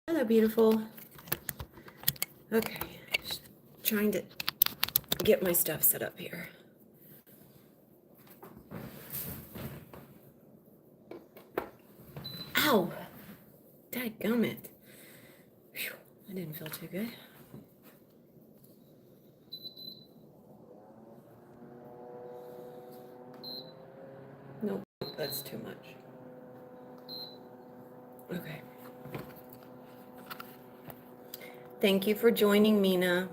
Hello, beautiful. Okay, just trying to get my stuff set up here. Ow! Dadgummit. Phew, that didn't feel too good. Nope, that's too much. Okay. Thank you for joining, Mina.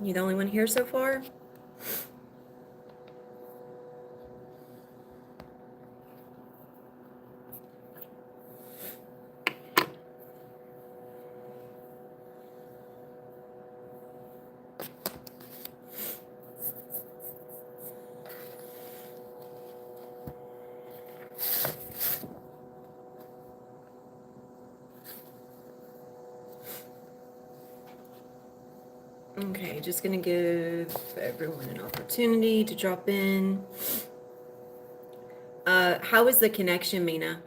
You the only one here so far? Okay, just gonna give everyone an opportunity to drop in. How is the connection, Mina?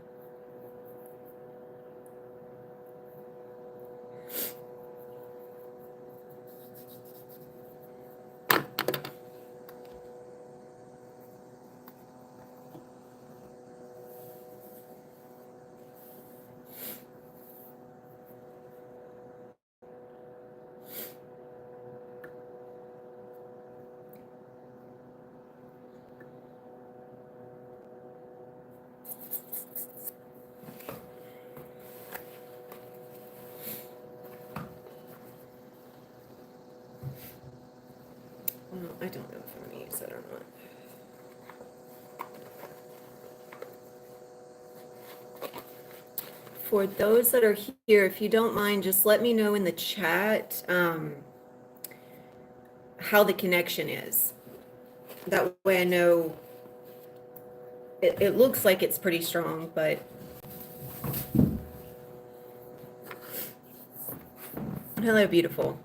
Well, I don't know if I'm gonna use that or not. For those that are here, if you don't mind, just let me know in the chat how the connection is. That way I know. It looks like it's pretty strong, but hello, beautiful.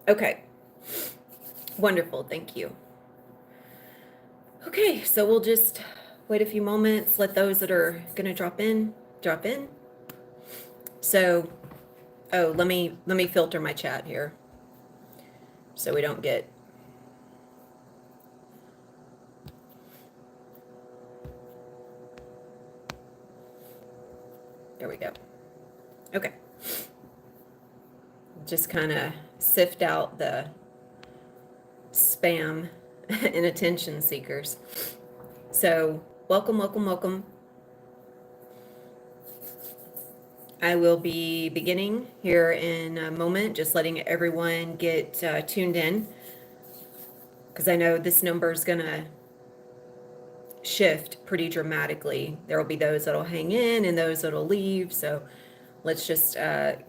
Okay, wonderful, thank you. Okay, so we'll just wait a few moments, let those that are gonna drop in. So, oh, let me filter my chat here so we don't get. There we go. Okay. Just kind of sift out the spam and attention seekers. So, welcome, welcome, welcome. I will be beginning here in a moment, just letting everyone get tuned in, because I know this number is going to shift pretty dramatically. There will be those that'll hang in and those that'll leave. So let's just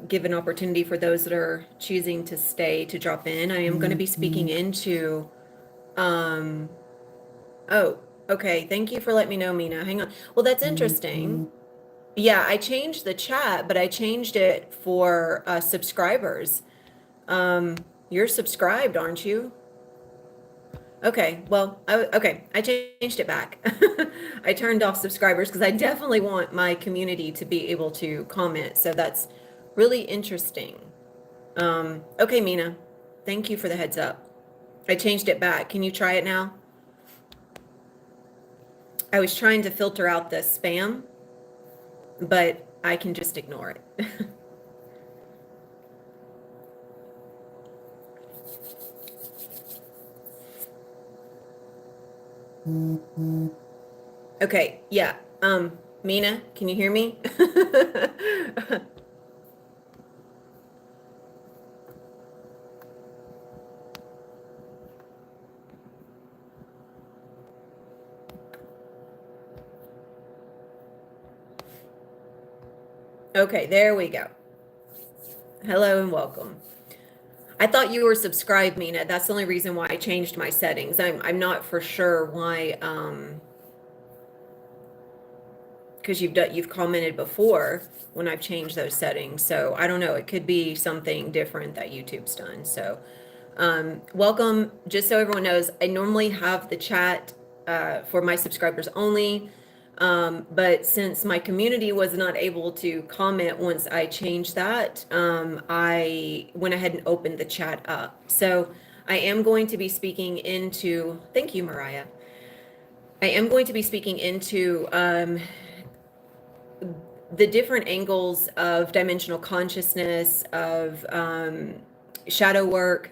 give an opportunity for those that are choosing to stay to drop in. I am going to be speaking into, oh, okay. Thank you for letting me know, Mina. Hang on. Well, that's interesting. Yeah, I changed the chat, but I changed it for subscribers. You're subscribed, aren't you? Okay, well, I changed it back. I turned off subscribers because I definitely want my community to be able to comment. So that's really interesting. Okay, Mina, thank you for the heads up. I changed it back. Can you try it now? I was trying to filter out the spam, but I can just ignore it. Okay, yeah. Mina, can you hear me? Okay, there we go. Hello and welcome. I thought you were subscribed, Mina. That's the only reason why I changed my settings. I'm not for sure why, because you've commented before when I've changed those settings. So I don't know. It could be something different that YouTube's done. So Welcome. Just so everyone knows, I normally have the chat for my subscribers only. But since my community was not able to comment once I changed that, I went ahead and opened the chat up. So I am going to be speaking into, thank you, Mariah. I am going to be speaking into the different angles of dimensional consciousness, of shadow work,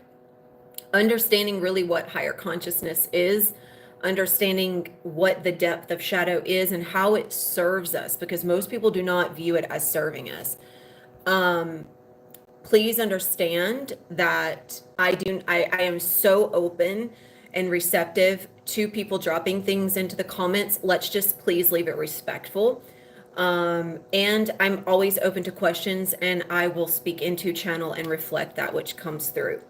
understanding really what higher consciousness is, understanding what the depth of shadow is and how it serves us, because most people do not view it as serving us. Please understand that I am so open and receptive to people dropping things into the comments. Let's just please leave it respectful. And I'm always open to questions, and I will speak into channel and reflect that which comes through.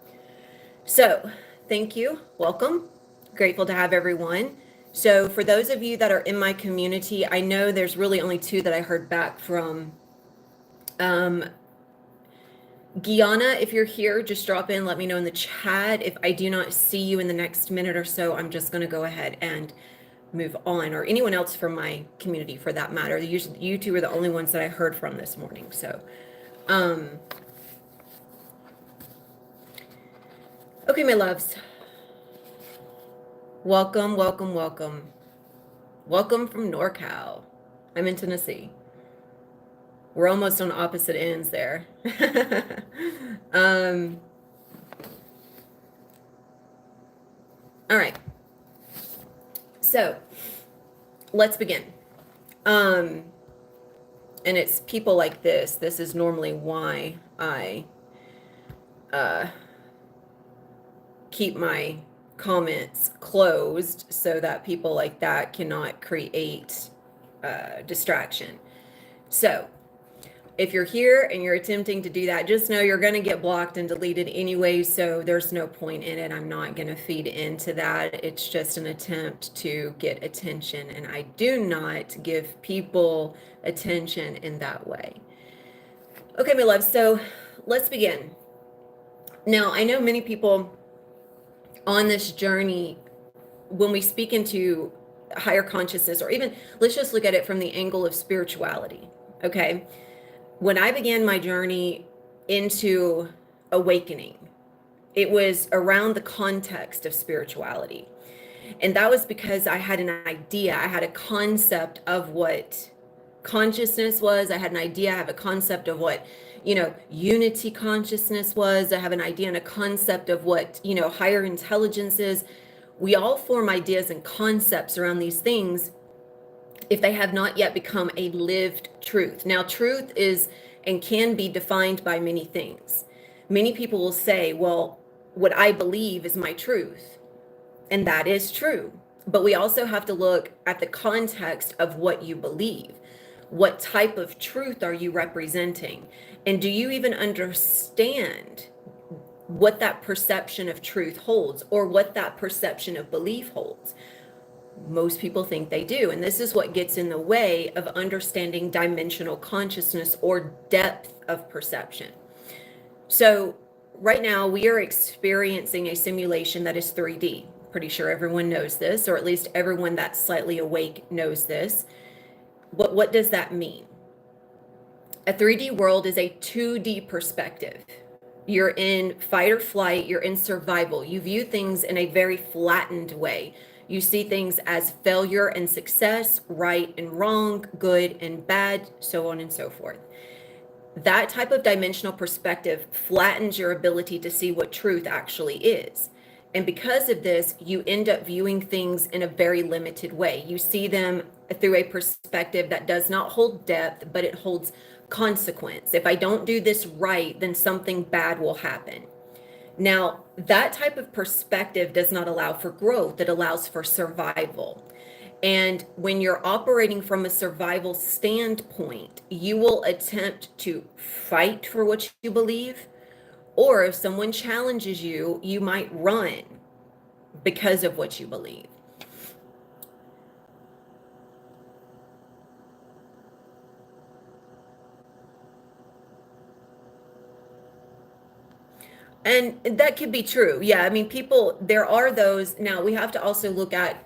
So thank you. Welcome. Grateful to have everyone. So for those of you that are in my community, I know there's really only two that I heard back from. Guyana, if you're here, just drop in, let me know in the chat. If I do not see you in the next minute or so, I'm just going to go ahead and move on, or anyone else from my community for that matter. Usually, you two are the only ones that I heard from this morning. So, okay, my loves. Welcome, welcome, welcome. Welcome from NorCal. I'm in Tennessee. We're almost on opposite ends there. All right. So let's begin. And it's people like this. This is normally why I keep my comments closed, so that people like that cannot create distraction. So if you're here and you're attempting to do that, just know you're going to get blocked and deleted anyway, so there's no point in it. I'm not going to feed into that. It's just an attempt to get attention, and I do not give people attention in that way. Okay, my love, so let's begin. Now, I know many people on this journey, when we speak into higher consciousness, or even let's just look at it from the angle of spirituality, okay? When I began my journey into awakening, it was around the context of spirituality. And that was because I had an idea, I had a concept of what consciousness was. I had an idea, I have a concept of what, unity consciousness was. I have an idea and a concept of what, higher intelligence is. We all form ideas and concepts around these things if they have not yet become a lived truth. Now, truth is and can be defined by many things. Many people will say, well, what I believe is my truth. And that is true. But we also have to look at the context of what you believe. What type of truth are you representing? And do you even understand what that perception of truth holds, or what that perception of belief holds? Most people think they do. And this is what gets in the way of understanding dimensional consciousness, or depth of perception. So right now we are experiencing a simulation that is 3D. Pretty sure everyone knows this, or at least everyone that's slightly awake knows this. But what does that mean? A 3D world is a 2D perspective. You're in fight or flight, you're in survival. You view things in a very flattened way. You see things as failure and success, right and wrong, good and bad, so on and so forth. That type of dimensional perspective flattens your ability to see what truth actually is. And because of this, you end up viewing things in a very limited way. You see them through a perspective that does not hold depth, but it holds consequence. If I don't do this right, then something bad will happen. Now, that type of perspective does not allow for growth. It allows for survival. And when you're operating from a survival standpoint, you will attempt to fight for what you believe. Or if someone challenges you, you might run because of what you believe. And that could be true. Yeah. I mean, people, there are those. Now, we have to also look at,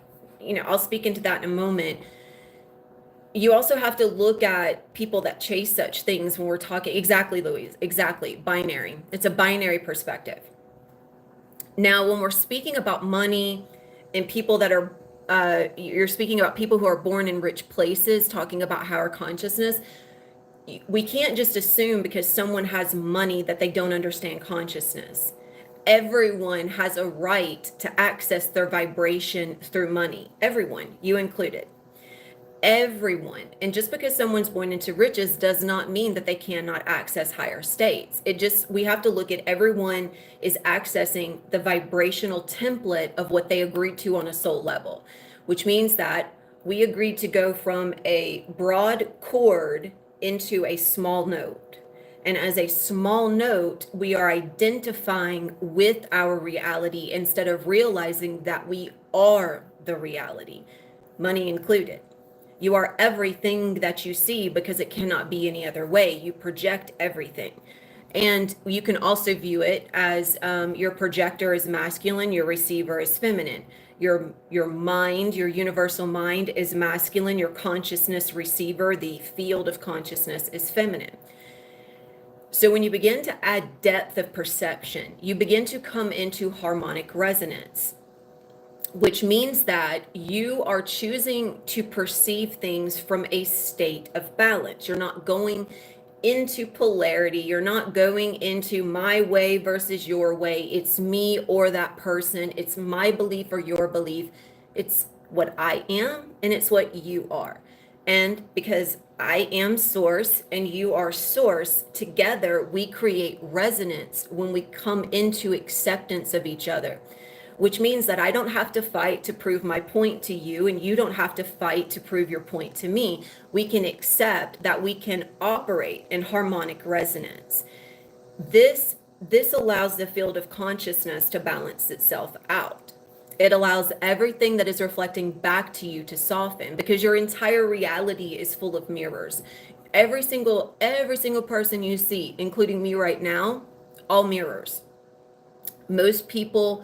I'll speak into that in a moment. You also have to look at people that chase such things when we're talking. Exactly, Louise. Exactly. Binary. It's a binary perspective. Now, when we're speaking about money and people that are, you're speaking about people who are born in rich places, talking about higher consciousness. We can't just assume because someone has money that they don't understand consciousness. Everyone has a right to access their vibration through money. Everyone, you included. Everyone. And just because someone's born into riches does not mean that they cannot access higher states. We have to look at everyone is accessing the vibrational template of what they agreed to on a soul level, which means that we agreed to go from a broad chord into a small note. And as a small note, we are identifying with our reality instead of realizing that we are the reality, money included. You are everything that you see because it cannot be any other way. You project everything. And you can also view it as your projector is masculine, your receiver is feminine. Your mind, your universal mind is masculine, your consciousness receiver, the field of consciousness is feminine. So when you begin to add depth of perception, you begin to come into harmonic resonance, which means that you are choosing to perceive things from a state of balance. You're not going into polarity. You're not going into my way versus your way. It's me or that person. It's my belief or your belief. It's what I am and it's what you are. And because I am source and you are source, together we create resonance when we come into acceptance of each other, which means that I don't have to fight to prove my point to you, and you don't have to fight to prove your point to me. We can accept that we can operate in harmonic resonance. This allows the field of consciousness to balance itself out. It allows everything that is reflecting back to you to soften, because your entire reality is full of mirrors. Every single person you see, including me right now, all mirrors. Most people,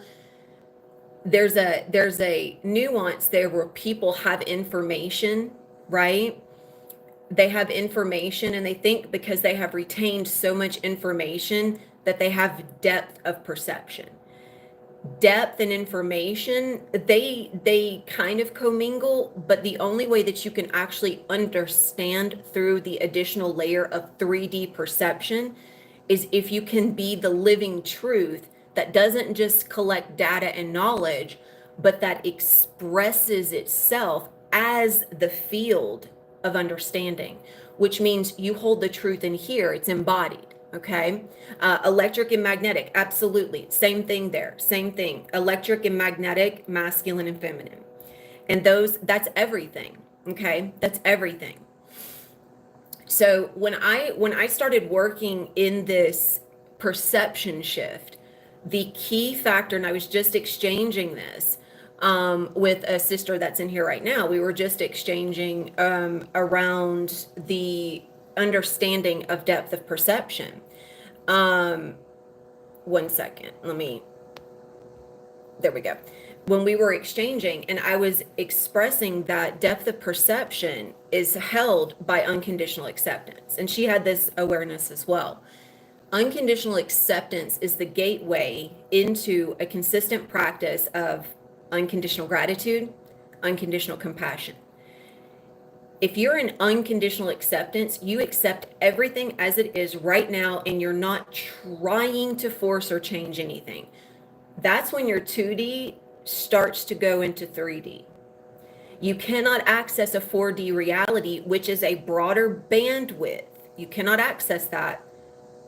there's a nuance there where people have information, right? They have information and they think because they have retained so much information that they have depth of perception. Depth and information, they kind of commingle, but the only way that you can actually understand through the additional layer of 3D perception is if you can be the living truth that doesn't just collect data and knowledge, but that expresses itself as the field of understanding, which means you hold the truth in here, it's embodied. Okay. Electric and magnetic, absolutely. Same thing there. Same thing. Electric and magnetic, masculine and feminine. And that's everything. Okay. That's everything. So when I started working in this perception shift, the key factor, and I was just exchanging this with a sister that's in here right now. We were just exchanging around the understanding of depth of perception. 1 second, there we go. When we were exchanging and I was expressing that depth of perception is held by unconditional acceptance, and she had this awareness as well. Unconditional acceptance is the gateway into a consistent practice of unconditional gratitude, unconditional compassion. If you're in unconditional acceptance, you accept everything as it is right now, and you're not trying to force or change anything. That's when your 2D starts to go into 3D. You cannot access a 4D reality, which is a broader bandwidth. You cannot access that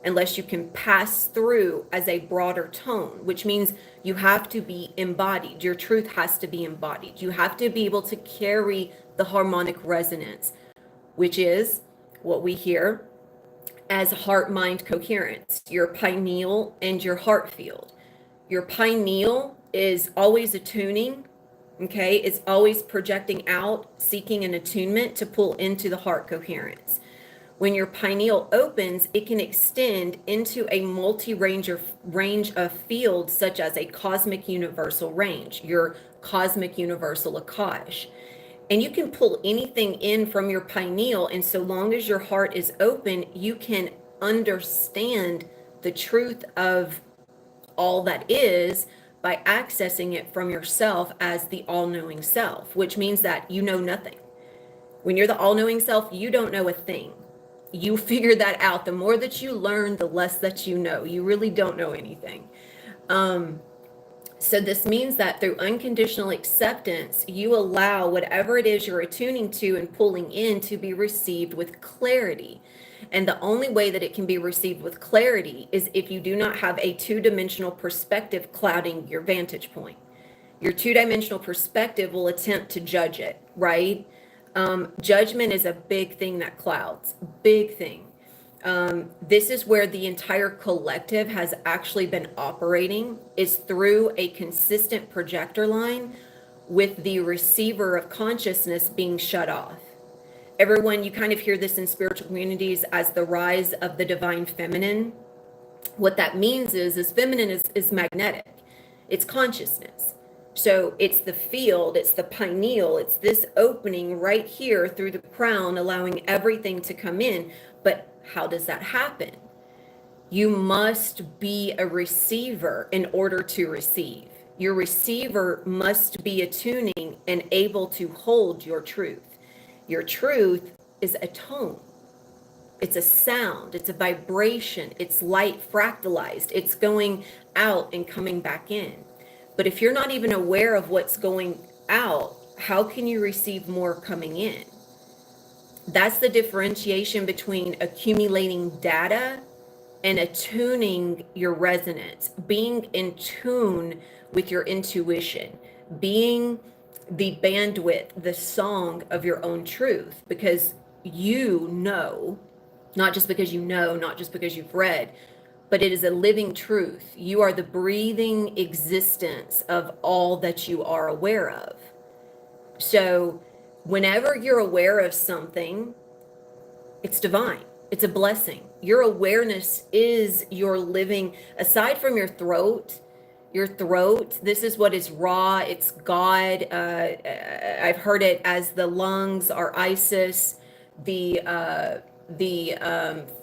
unless you can pass through as a broader tone, which means you have to be embodied. Your truth has to be embodied. You have to be able to carry the harmonic resonance, which is what we hear as heart-mind coherence, your pineal and your heart field. Your pineal is always attuning, okay? It's always projecting out, seeking an attunement to pull into the heart coherence, When your pineal opens, it can extend into a range of fields, such as a cosmic universal range, your cosmic universal Akash. And you can pull anything in from your pineal, and so long as your heart is open, you can understand the truth of all that is by accessing it from yourself as the all-knowing self, which means that you know nothing. When you're the all-knowing self, you don't know a thing. You figure that out. The more that you learn, the less that you know. You really don't know anything. So this means that through unconditional acceptance, you allow whatever it is you're attuning to and pulling in to be received with clarity. And the only way that it can be received with clarity is if you do not have a two-dimensional perspective clouding your vantage point. Your two-dimensional perspective will attempt to judge it, right? Judgment is a big thing that clouds, big thing. This is where the entire collective has actually been operating, is through a consistent projector line with the receiver of consciousness being shut off. Everyone, you kind of hear this in spiritual communities as the rise of the divine feminine. What that means is feminine is magnetic. It's consciousness. So it's the field, it's the pineal, it's this opening right here through the crown, allowing everything to come in. But how does that happen? You must be a receiver in order to receive. Your receiver must be attuning and able to hold your truth. Your truth is a tone. It's a sound. It's a vibration. It's light fractalized. It's going out and coming back in. But if you're not even aware of what's going out, how can you receive more coming in? That's the differentiation between accumulating data and attuning your resonance, being in tune with your intuition, being the bandwidth, the song of your own truth, because you know, not just because you know, not just because you've read, but it is a living truth. You are the breathing existence of all that you are aware of. So whenever you're aware of something, it's divine. It's a blessing. Your awareness is your living, aside from your throat, this is what is raw. It's God. I've heard it as the lungs are Isis. The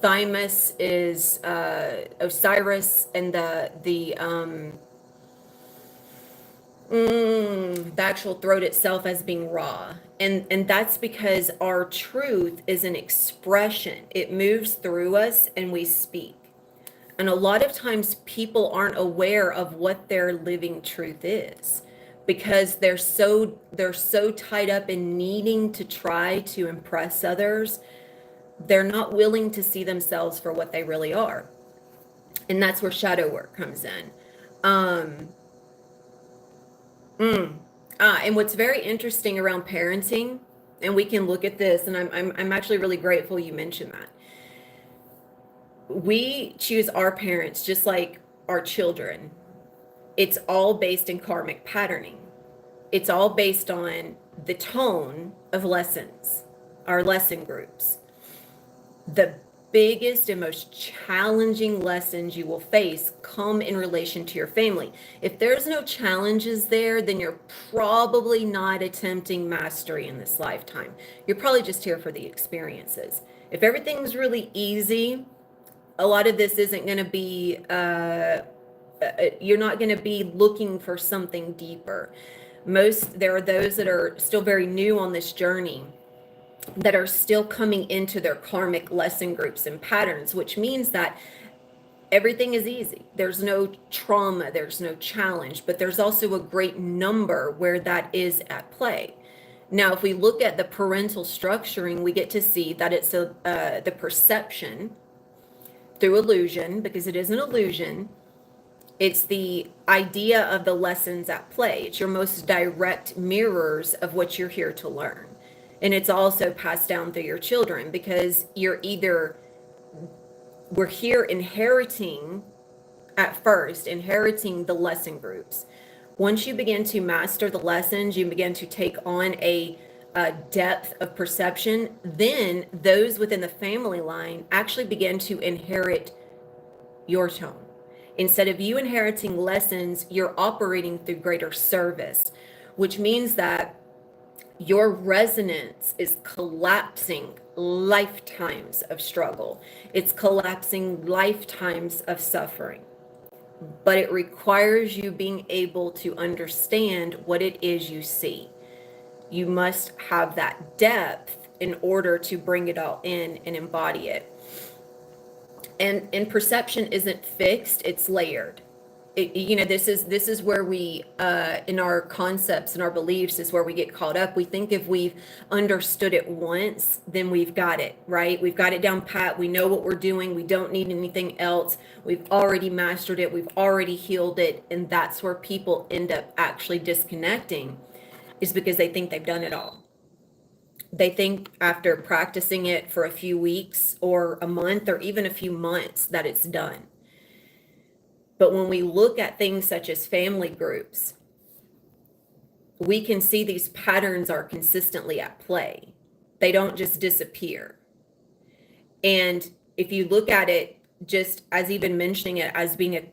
thymus is Osiris, and the actual throat itself as being raw. And that's because our truth is an expression. It moves through us and we speak. And a lot of times people aren't aware of what their living truth is, because they're so tied up in needing to try to impress others. They're not willing to see themselves for what they really are. And that's where shadow work comes in. And what's very interesting around parenting, and we can look at this, and I'm actually really grateful you mentioned that. We choose our parents just like our children. It's all based in karmic patterning. It's all based on the tone of lessons, our lesson groups. The biggest and most challenging lessons you will face come in relation to your family. If there's no challenges there, then you're probably not attempting mastery in this lifetime. You're probably just here for the experiences. If everything's really easy, a lot of this isn't going to be, you're not going to be looking for something deeper. There are those that are still very new on this journey, that are still coming into their karmic lesson groups and patterns, which means that everything is easy. There's no trauma, there's no challenge, but there's also a great number where that is at play. Now, if we look at the parental structuring, we get to see that it's the perception through illusion, because it is an illusion. It's the idea of the lessons at play. It's your most direct mirrors of what you're here to learn. And it's also passed down through your children, because we're here inheriting the lesson groups. Once you begin to master the lessons, you begin to take on a depth of perception, then those within the family line actually begin to inherit your tone. Instead of you inheriting lessons, you're operating through greater service, which means that your resonance is collapsing lifetimes of struggle. It's collapsing lifetimes of suffering. But it requires you being able to understand what it is you see. You must have that depth in order to bring it all in and embody it. And perception isn't fixed, it's layered. This is where we in our concepts and our beliefs is where we get caught up. We think if we've understood it once, then we've got it, right? We've got it down pat. We know what we're doing. We don't need anything else. We've already mastered it. We've already healed it. And that's where people end up actually disconnecting, is because they think they've done it all. They think after practicing it for a few weeks or a month or even a few months that it's done. But when we look at things such as family groups, we can see these patterns are consistently at play. They don't just disappear. And if you look at it, just as even mentioning it as being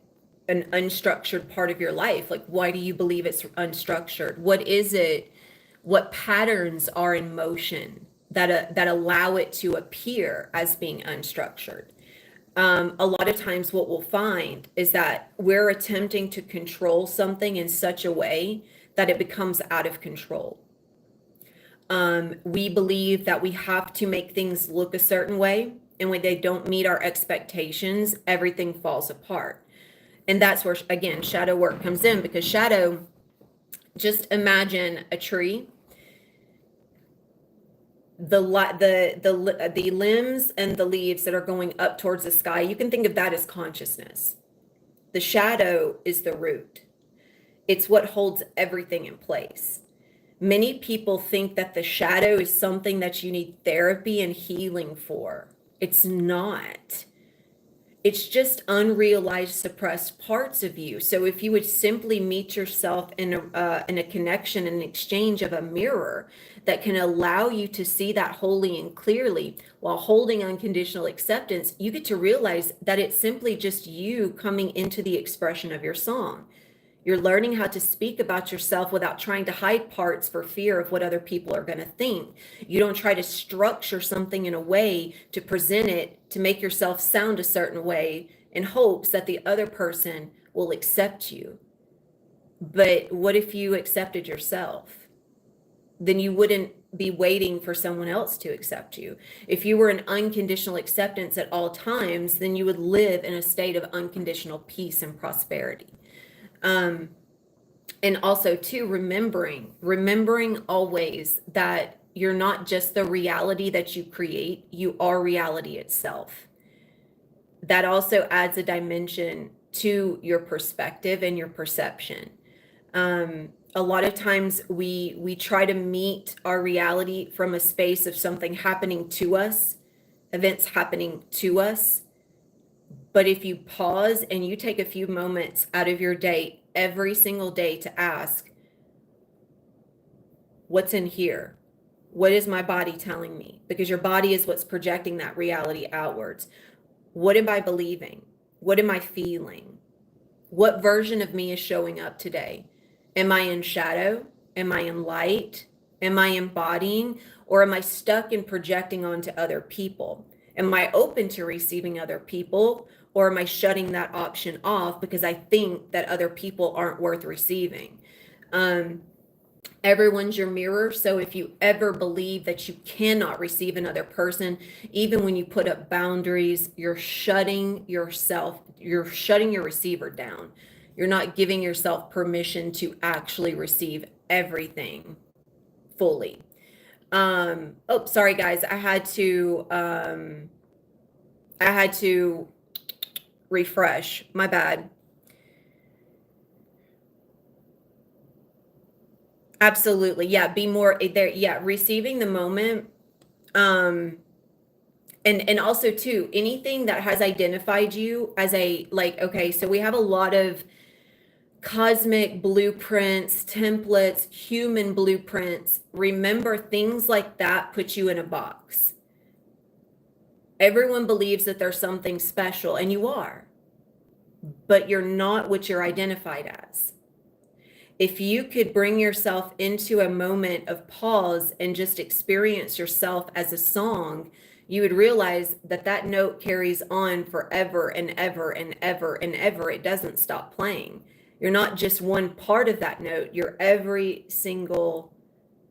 an unstructured part of your life, like, why do you believe it's unstructured? What is it? What patterns are in motion that allow it to appear as being unstructured? A lot of times what we'll find is that we're attempting to control something in such a way that it becomes out of control. We believe that we have to make things look a certain way, and when they don't meet our expectations, everything falls apart. And that's where, again, shadow work comes in, because shadow, just imagine a tree. The limbs and the leaves that are going up towards the sky, you can think of that as consciousness. The shadow is the root. It's what holds everything in place. Many people think that the shadow is something that you need therapy and healing for. It's not. It's just unrealized, suppressed parts of you. So if you would simply meet yourself in a connection, an exchange of a mirror that can allow you to see that wholly and clearly while holding unconditional acceptance, you get to realize that it's simply just you coming into the expression of your song. You're learning how to speak about yourself without trying to hide parts for fear of what other people are going to think. You don't try to structure something in a way to present it to make yourself sound a certain way in hopes that the other person will accept you. But what if you accepted yourself? Then you wouldn't be waiting for someone else to accept you. If you were in unconditional acceptance at all times, then you would live in a state of unconditional peace and prosperity. And also too, remembering always that you're not just the reality that you create, you are reality itself. That also adds a dimension to your perspective and your perception. A lot of times we try to meet our reality from a space of something happening to us, events happening to us. But if you pause and you take a few moments out of your day, every single day, to ask, what's in here? What is my body telling me? Because your body is what's projecting that reality outwards. What am I believing? What am I feeling? What version of me is showing up today? Am I in shadow? Am I in light? Am I embodying? Or am I stuck in projecting onto other people? Am I open to receiving other people? Or am I shutting that option off because I think that other people aren't worth receiving? Everyone's your mirror. So if you ever believe that you cannot receive another person, even when you put up boundaries, you're shutting your receiver down. You're not giving yourself permission to actually receive everything fully. Oh, sorry guys. I had to refresh. My bad. Absolutely. Yeah. Be more there. Yeah. Receiving the moment. And also too, anything that has identified you as a, like, okay, so we have a lot of cosmic blueprints, templates, human blueprints. Remember, things like that put you in a box. Everyone believes that there's something special, and you are, but you're not what you're identified as. If you could bring yourself into a moment of pause and just experience yourself as a song, you would realize that that note carries on forever and ever and ever and ever. It doesn't stop playing. You're not just one part of that note, you're every single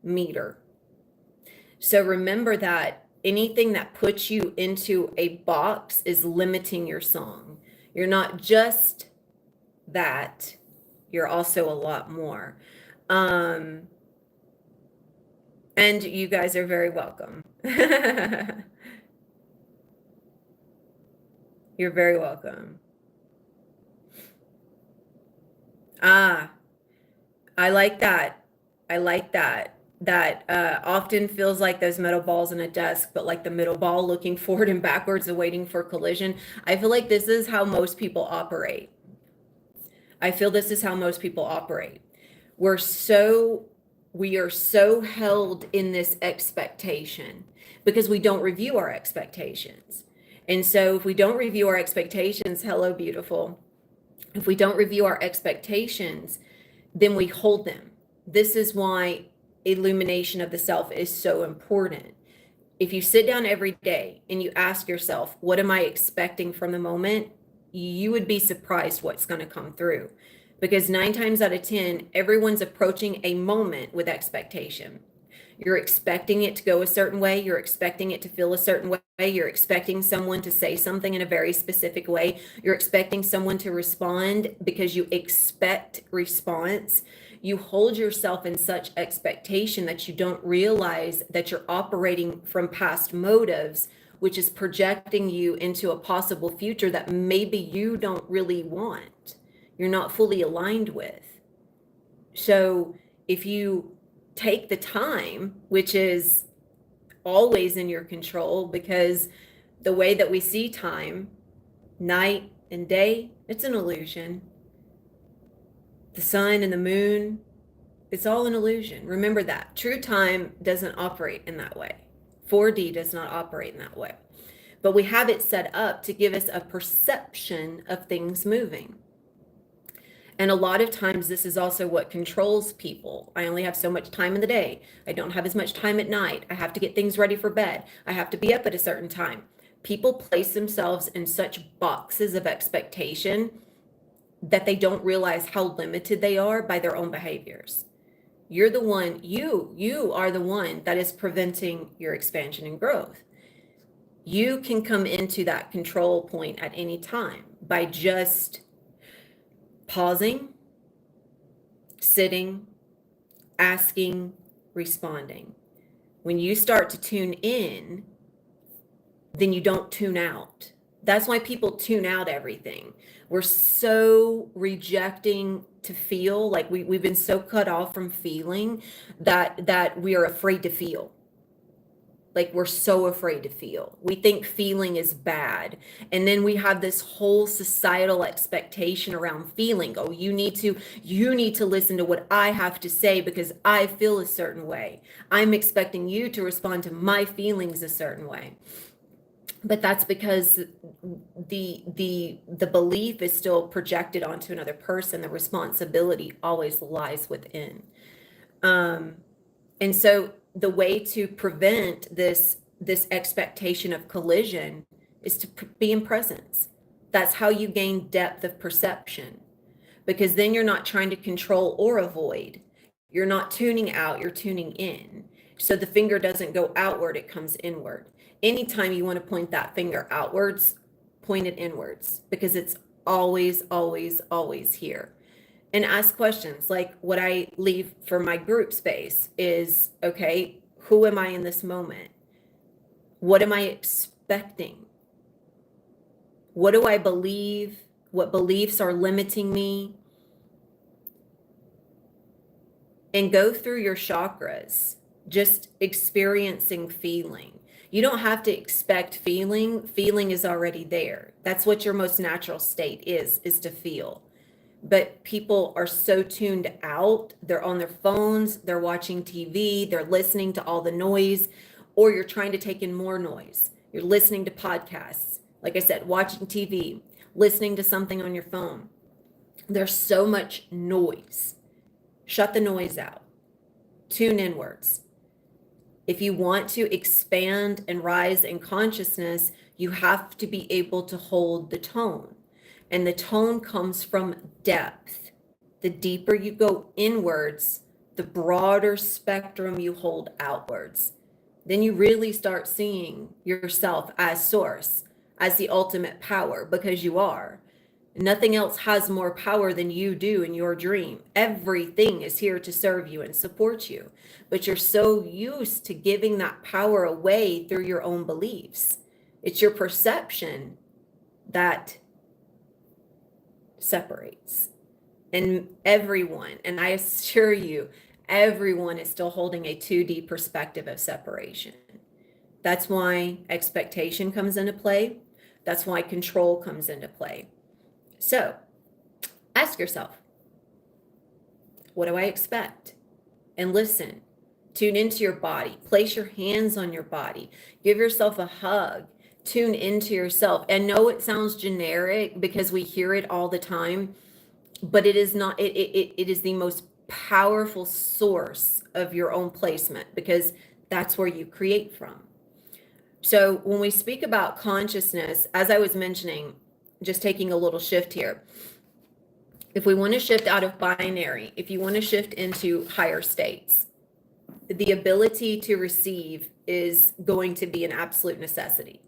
meter. So remember that anything that puts you into a box is limiting your song. You're not just that, you're also a lot more. And you guys are very welcome. You're very welcome. Ah, I like that. I like that. That often feels like those metal balls in a desk, but like the middle ball looking forward and backwards and waiting for collision. I feel like this is how most people operate. I feel this is how most people operate. We are so held in this expectation because we don't review our expectations. And so if we don't review our expectations, hello, beautiful. If we don't review our expectations, then we hold them. This is why illumination of the self is so important. If you sit down every day and you ask yourself, what am I expecting from the moment? You would be surprised what's going to come through. Because 9 times out of 10, everyone's approaching a moment with expectation. You're expecting it to go a certain way. You're expecting it to feel a certain way. You're expecting someone to say something in a very specific way. You're expecting someone to respond because you expect response. You hold yourself in such expectation that you don't realize that you're operating from past motives, which is projecting you into a possible future that maybe you don't really want. You're not fully aligned with. So if you take the time, which is always in your control, because the way that we see time, night and day, it's an illusion. The sun and the moon, it's all an illusion. Remember that. True time doesn't operate in that way. 4D does not operate in that way. But we have it set up to give us a perception of things moving. And a lot of times this is also what controls people. I only have so much time in the day. I don't have as much time at night. I have to get things ready for bed. I have to be up at a certain time. People place themselves in such boxes of expectation that they don't realize how limited they are by their own behaviors. You're the one, you are the one that is preventing your expansion and growth. You can come into that control point at any time by just pausing, sitting, asking, responding. When you start to tune in, then you don't tune out. That's why people tune out everything. We're so rejecting to feel, like we've been so cut off from feeling that we are afraid to feel. Like we're so afraid to feel. We think feeling is bad. And then we have this whole societal expectation around feeling. Oh, you need to listen to what I have to say because I feel a certain way. I'm expecting you to respond to my feelings a certain way. But that's because the belief is still projected onto another person. The responsibility always lies within. And so the way to prevent this expectation of collision is to be in presence. That's how you gain depth of perception, because then you're not trying to control or avoid. You're not tuning out, you're tuning in. So the finger doesn't go outward, it comes inward. Anytime you want to point that finger outwards, point it inwards, because it's always, always, always here. And ask questions. Like what I leave for my group space is, okay, who am I in this moment? What am I expecting? What do I believe? What beliefs are limiting me? And go through your chakras, just experiencing feeling. You don't have to expect feeling. Feeling is already there. That's what your most natural state is to feel. but people are so tuned out. They're on their phones, they're watching TV, they're listening to all the noise, or you're trying to take in more noise. You're listening to podcasts, like I said, watching TV, listening to something on your phone. There's so much noise. Shut the noise out. Tune inwards. If you want to expand and rise in consciousness, you have to be able to hold the tone. And the tone comes from depth. The deeper you go inwards, the broader spectrum you hold outwards. Then you really start seeing yourself as source, as the ultimate power, because you are. Nothing else has more power than you do in your dream. Everything is here to serve you and support you. But you're so used to giving that power away through your own beliefs. It's your perception that separates. And everyone, and I assure you, everyone is still holding a 2D perspective of separation. That's why expectation comes into play. That's why control comes into play. So ask yourself, what do I expect? And listen, tune into your body, place your hands on your body, give yourself a hug, tune into yourself. And know it sounds generic because we hear it all the time, but it is not, it is the most powerful source of your own placement, because that's where you create from. So when we speak about consciousness, as I was mentioning, just taking a little shift here. If we want to shift out of binary, if you want to shift into higher states, the ability to receive is going to be an absolute necessity.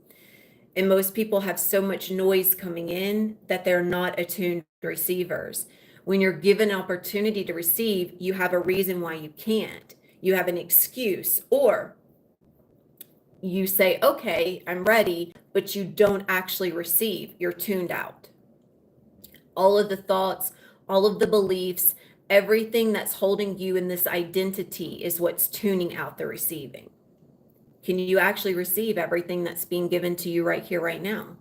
And most people have so much noise coming in that they're not attuned receivers. When you're given an opportunity to receive, you have a reason why you can't. You have an excuse, or you say, okay, I'm ready, but you don't actually receive. You're tuned out. All of the thoughts, all of the beliefs, everything that's holding you in this identity is what's tuning out the receiving. Can you actually receive everything that's being given to you right here, right now?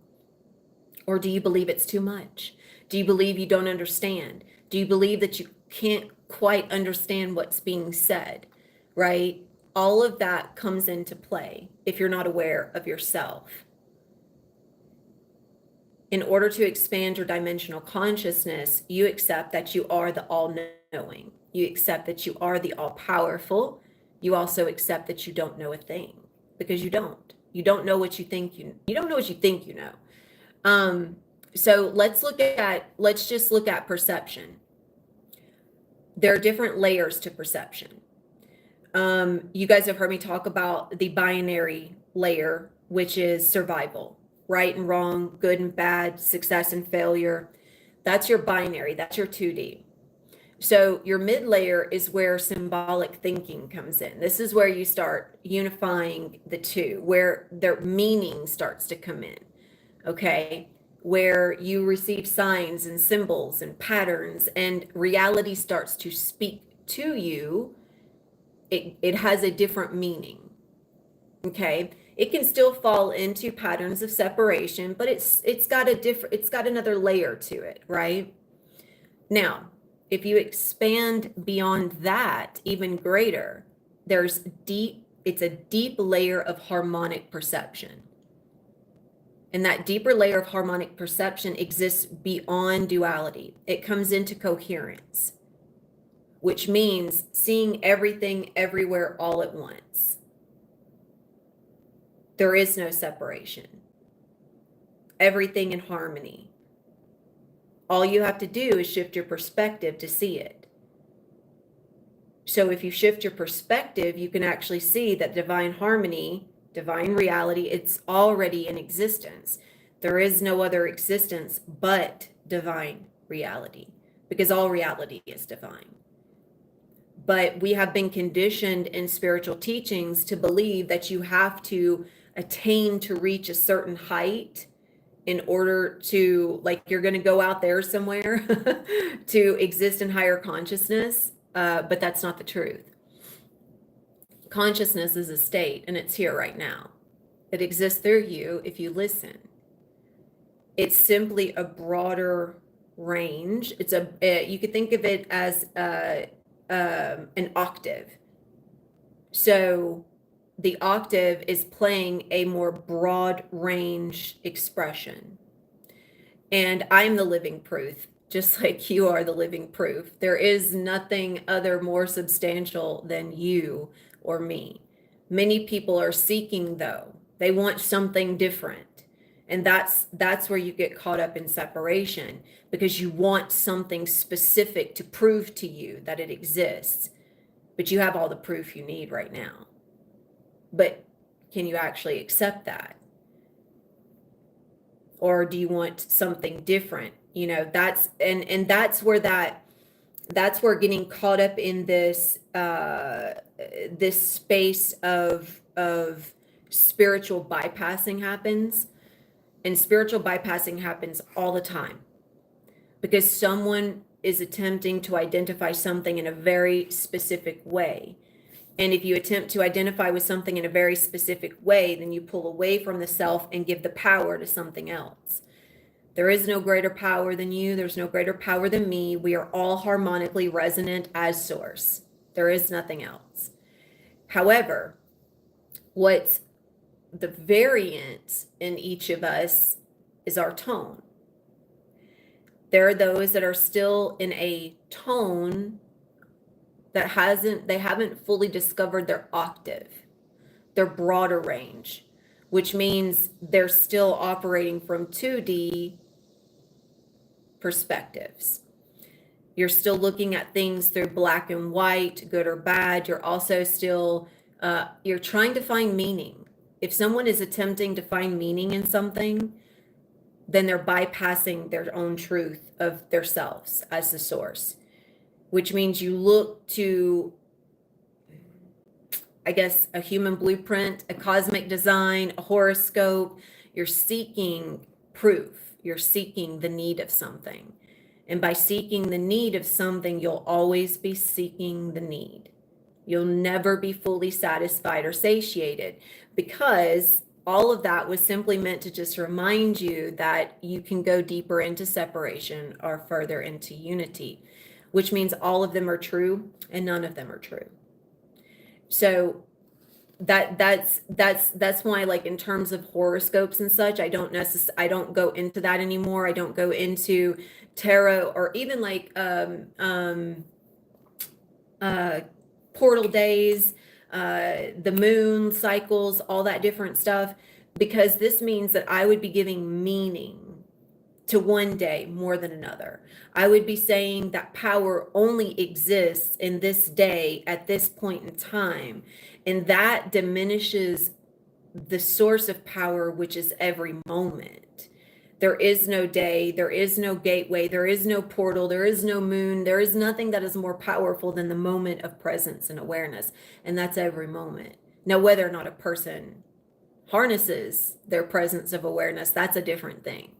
Or do you believe it's too much? Do you believe you don't understand? Do you believe that you can't quite understand what's being said, right? All of that comes into play if you're not aware of yourself. In order to expand your dimensional consciousness, you accept that you are the all-knowing. You accept that you are the all-powerful. You also accept that you don't know a thing, because you don't. You don't know what you think you don't know what you think you know. So let's just look at perception. There are different layers to perception. You guys have heard me talk about the binary layer, which is survival, right and wrong, good and bad, success and failure. That's your binary, that's your 2D. So your mid layer is where symbolic thinking comes in. This is where you start unifying the two, where their meaning starts to come in, okay? Where you receive signs and symbols and patterns, and reality starts to speak to you. It has a different meaning, okay? It can still fall into patterns of separation, but it's got another layer to it, right? Now, if you expand beyond that even greater, it's a deep layer of harmonic perception. And that deeper layer of harmonic perception exists beyond duality. It comes into coherence, which means seeing everything everywhere all at once. There is no separation. Everything in harmony. All you have to do is shift your perspective to see it. So if you shift your perspective, you can actually see that divine harmony, divine reality, it's already in existence. There is no other existence but divine reality, because all reality is divine. But we have been conditioned in spiritual teachings to believe that you have to attain to reach a certain height in order to, like, you're going to go out there somewhere to exist in higher consciousness. But that's not the truth. Consciousness is a state, and it's here right now. It exists through you if you listen. It's simply a broader range. You could think of it as an octave. So the octave is playing a more broad range expression. And I'm the living proof, just like you are the living proof. There is nothing other more substantial than you or me. Many people are seeking, though. They want something different. And that's where you get caught up in separation, because you want something specific to prove to you that it exists. But you have all the proof you need right now. But can you actually accept that? Or do you want something different? That's where getting caught up in this space of spiritual bypassing happens. And spiritual bypassing happens all the time, because someone is attempting to identify something in a very specific way. And if you attempt to identify with something in a very specific way, then you pull away from the self and give the power to something else. There is no greater power than you. There's no greater power than me. We are all harmonically resonant as source. There is nothing else. However, what's the variant in each of us is our tone. There are those that are still in a tone that they haven't fully discovered their octave, their broader range, which means they're still operating from 2D perspectives. You're still looking at things through black and white, good or bad. You're also still, you're trying to find meaning. If someone is attempting to find meaning in something, then they're bypassing their own truth of themselves as the source, which means you look to, I guess, a human blueprint, a cosmic design, a horoscope. You're seeking proof. You're seeking the need of something. And by seeking the need of something, you'll always be seeking the need. You'll never be fully satisfied or satiated, because all of that was simply meant to just remind you that you can go deeper into separation or further into unity, which means all of them are true and none of them are true. So that's why, like, in terms of horoscopes and such, I don't go into that anymore. I don't go into tarot or even like portal days, the moon cycles, all that different stuff, because this means that I would be giving meaning to one day more than another. I would be saying that power only exists in this day at this point in time, and that diminishes the source of power, which is every moment. There is no day, there is no gateway, there is no portal, there is no moon, there is nothing that is more powerful than the moment of presence and awareness, and that's every moment. Now, whether or not a person harnesses their presence of awareness, that's a different thing.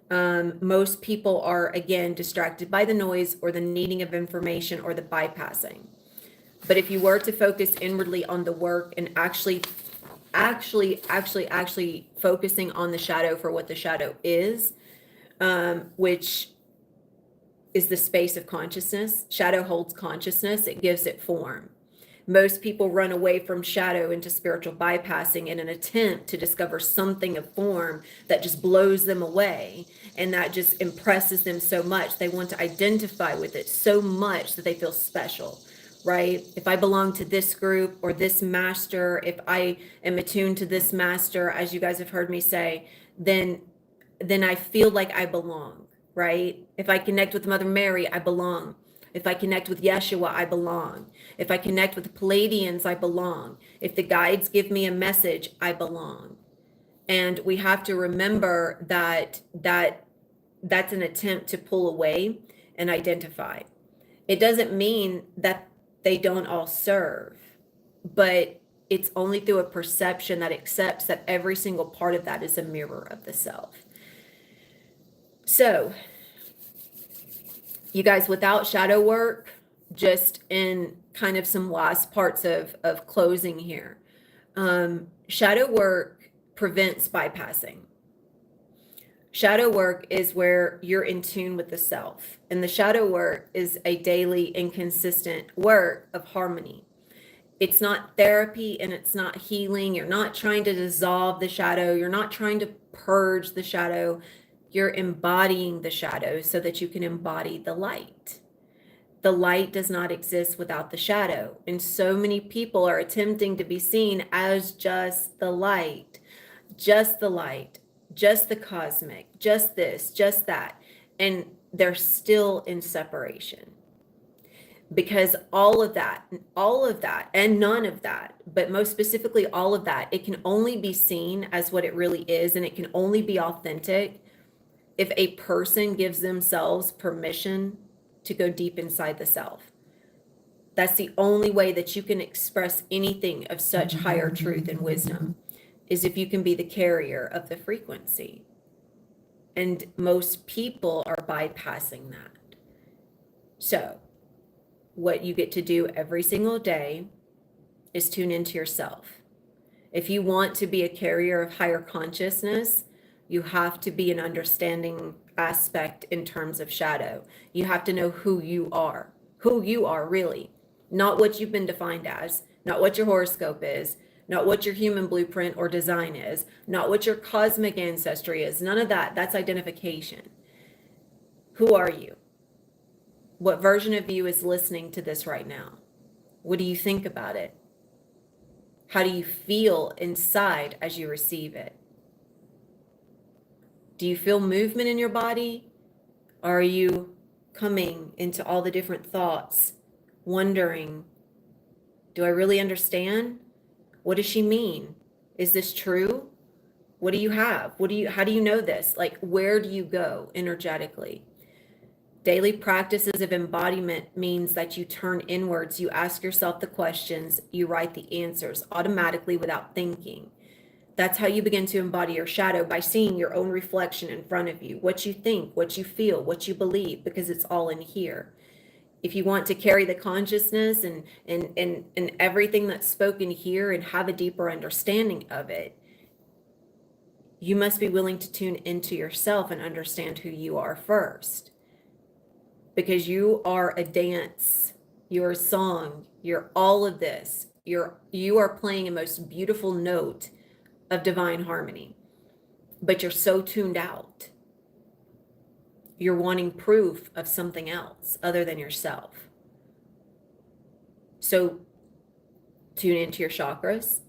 Most people are, again, distracted by the noise or the needing of information or the bypassing. But if you were to focus inwardly on the work and actually focusing on the shadow for what the shadow is, which is the space of consciousness. Shadow holds consciousness. It gives it form. Most people run away from shadow into spiritual bypassing in an attempt to discover something of form that just blows them away, and that just impresses them so much. They want to identify with it so much that they feel special, right? If I belong to this group or this master, if I am attuned to this master, as you guys have heard me say, then I feel like I belong, right? If I connect with Mother Mary, I belong. If I connect with Yeshua, I belong. If I connect with the Palladians, I belong. If the guides give me a message, I belong. And we have to remember that that's an attempt to pull away and identify. It doesn't mean that they don't all serve, but it's only through a perception that accepts that every single part of that is a mirror of the self. So, you guys, without shadow work, just in kind of some last parts of closing here, shadow work prevents bypassing. Shadow work is where you're in tune with the self. And the shadow work is a daily and consistent work of harmony. It's not therapy and it's not healing. You're not trying to dissolve the shadow. You're not trying to purge the shadow. You're embodying the shadow so that you can embody the light. The light does not exist without the shadow. And so many people are attempting to be seen as just the light, just the light, just the cosmic, just this, just that. And they're still in separation. Because all of that, and none of that, but most specifically all of that, it can only be seen as what it really is, and it can only be authentic if a person gives themselves permission to go deep inside the self. That's the only way that you can express anything of such higher truth and wisdom, is if you can be the carrier of the frequency. And most people are bypassing that. So what you get to do every single day is tune into yourself. If you want to be a carrier of higher consciousness, you have to be an understanding aspect in terms of shadow. You have to know who you are really, not what you've been defined as, not what your horoscope is, not what your human blueprint or design is, not what your cosmic ancestry is. None of that. That's identification. Who are you? What version of you is listening to this right now? What do you think about it? How do you feel inside as you receive it? Do you feel movement in your body? Or are you coming into all the different thoughts, wondering, do I really understand? What does she mean? Is this true? What do you have? How do you know this? Like, where do you go energetically? Daily practices of embodiment means that you turn inwards, you ask yourself the questions, you write the answers automatically without thinking. That's how you begin to embody your shadow, by seeing your own reflection in front of you, what you think, what you feel, what you believe, because it's all in here. If you want to carry the consciousness and everything that's spoken here and have a deeper understanding of it, you must be willing to tune into yourself and understand who you are first. Because you are a dance, you're a song, you're all of this. You are playing a most beautiful note of divine harmony, but you're so tuned out. You're wanting proof of something else other than yourself. So tune into your chakras.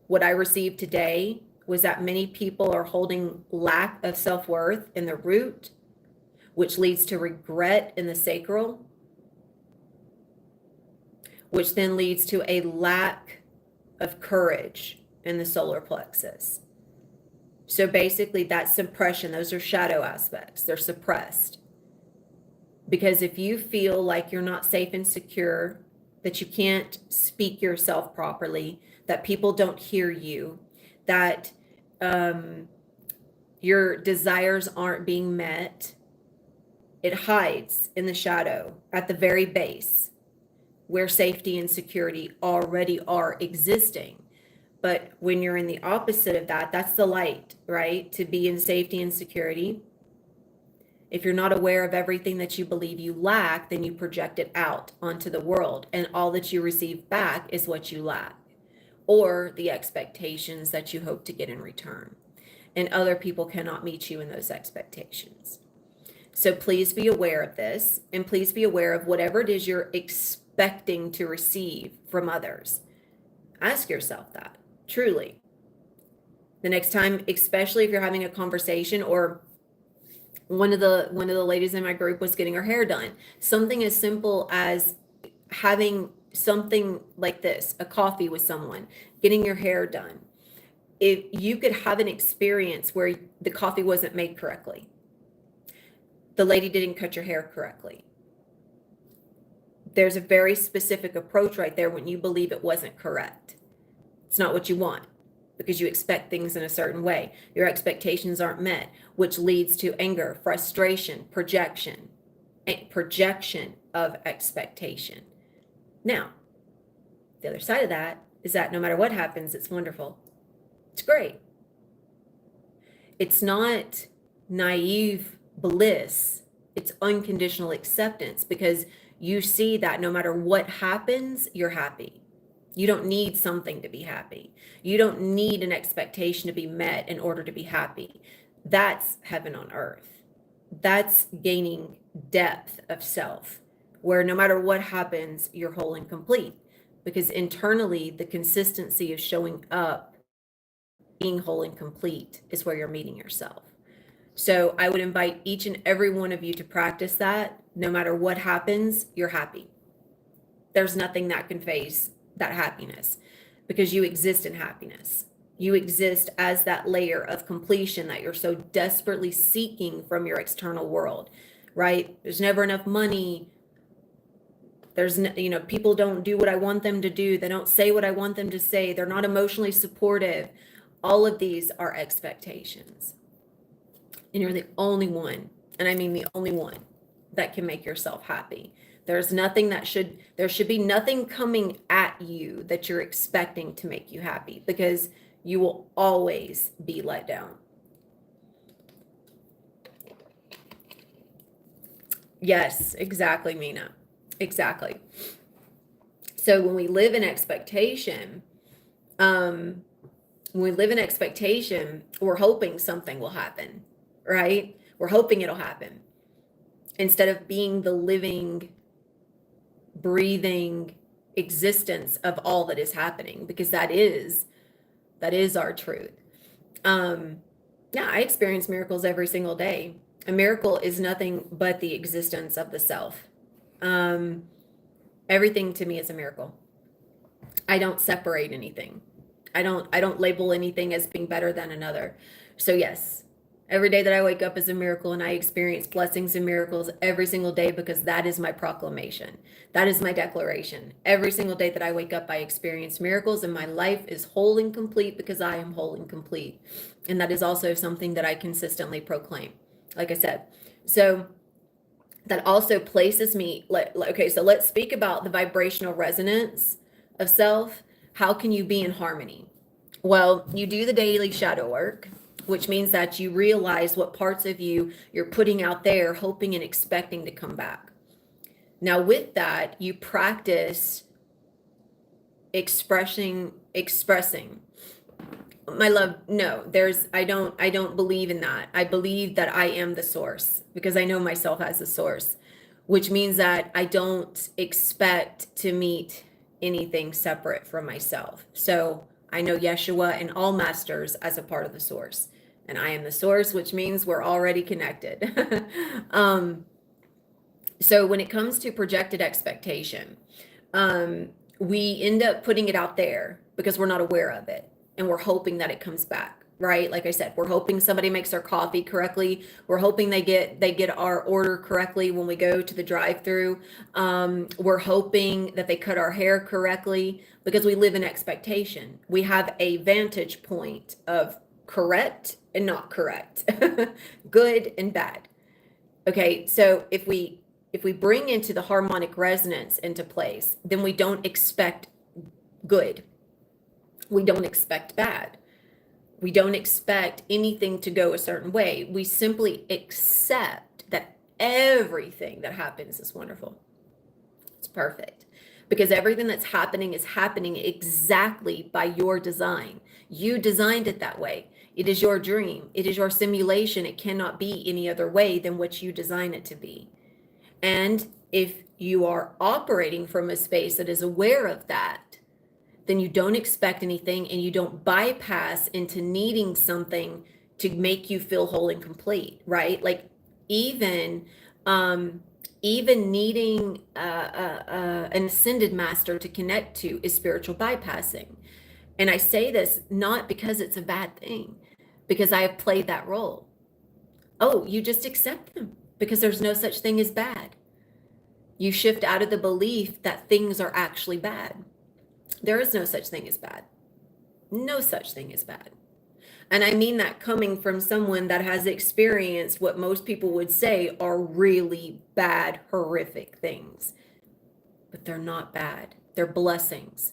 What I received today was that many people are holding lack of self-worth in the root, which leads to regret in the sacral, which then leads to a lack of courage in the solar plexus. So basically that's suppression. Those are shadow aspects. They're suppressed. Because if you feel like you're not safe and secure, that you can't speak yourself properly, that people don't hear you, that your desires aren't being met, it hides in the shadow at the very base where safety and security already are existing. But when you're in the opposite of that, that's the light, right? To be in safety and security. If you're not aware of everything that you believe you lack, then you project it out onto the world, and all that you receive back is what you lack, or the expectations that you hope to get in return. And other people cannot meet you in those expectations. So please be aware of this, and please be aware of whatever it is you're expecting to receive from others. Ask yourself that, truly. The next time, especially if you're having a conversation, or one of the ladies in my group was getting her hair done. Something as simple as having something like this, a coffee with someone, getting your hair done. If you could have an experience where the coffee wasn't made correctly, the lady didn't cut your hair correctly, there's a very specific approach right there when you believe it wasn't correct. It's not what you want, because you expect things in a certain way. Your expectations aren't met, which leads to anger, frustration, projection of expectation. Now, the other side of that is that no matter what happens, it's wonderful. It's great. It's not naive bliss. It's unconditional acceptance, because you see that no matter what happens, you're happy. You don't need something to be happy. You don't need an expectation to be met in order to be happy. That's heaven on earth. That's gaining depth of self, where no matter what happens, you're whole and complete. Because internally, the consistency of showing up, being whole and complete, is where you're meeting yourself. So I would invite each and every one of you to practice that. No matter what happens, you're happy. There's nothing that can phase that happiness, because you exist in happiness. You exist as that layer of completion that you're so desperately seeking from your external world, right? There's never enough money. There's no, people don't do what I want them to do. They don't say what I want them to say. They're not emotionally supportive. All of these are expectations. And you're the only one, and I mean the only one, that can make yourself happy. There should be nothing coming at you that you're expecting to make you happy, because you will always be let down. Yes, exactly, Mina. Exactly. So when we live in expectation, we're hoping something will happen, right? We're hoping it'll happen, instead of being the living, breathing existence of all that is happening, because that is our truth. Yeah, I experience miracles every single day. A miracle is nothing but the existence of the self. Everything to me is a miracle. I don't separate anything. I don't label anything as being better than another. So yes, every day that I wake up is a miracle, and I experience blessings and miracles every single day, because that is my proclamation. That is my declaration. Every single day that I wake up, I experience miracles, and my life is whole and complete, because I am whole and complete. And that is also something that I consistently proclaim, like I said. So that also places me, okay, so let's speak about the vibrational resonance of self. How can you be in harmony? Well, you do the daily shadow work, which means that you realize what parts of you you're putting out there, hoping and expecting to come back. Now, with that, you practice expressing. My love, no, I don't believe in that. I believe that I am the source, because I know myself as the source, which means that I don't expect to meet anything separate from myself. So I know Yeshua and all masters as a part of the source, and I am the source, which means we're already connected. So when it comes to projected expectation, we end up putting it out there because we're not aware of it, and we're hoping that it comes back, right? Like I said, we're hoping somebody makes our coffee correctly. We're hoping they get our order correctly when we go to the drive-through. We're hoping that they cut our hair correctly, because we live in expectation. We have a vantage point of correct and not correct, good and bad. Okay, so if we bring into the harmonic resonance into place, then we don't expect good. We don't expect bad. We don't expect anything to go a certain way. We simply accept that everything that happens is wonderful. It's perfect. Because everything that's happening is happening exactly by your design. You designed it that way. It is your dream. It is your simulation. It cannot be any other way than what you design it to be. And if you are operating from a space that is aware of that, then you don't expect anything, and you don't bypass into needing something to make you feel whole and complete, right? Like even needing an ascended master to connect to is spiritual bypassing. And I say this not because it's a bad thing, because I have played that role. Oh, you just accept them because there's no such thing as bad. You shift out of the belief that things are actually bad. There is no such thing as bad. No such thing as bad. And I mean that coming from someone that has experienced what most people would say are really bad, horrific things. But they're not bad. They're blessings.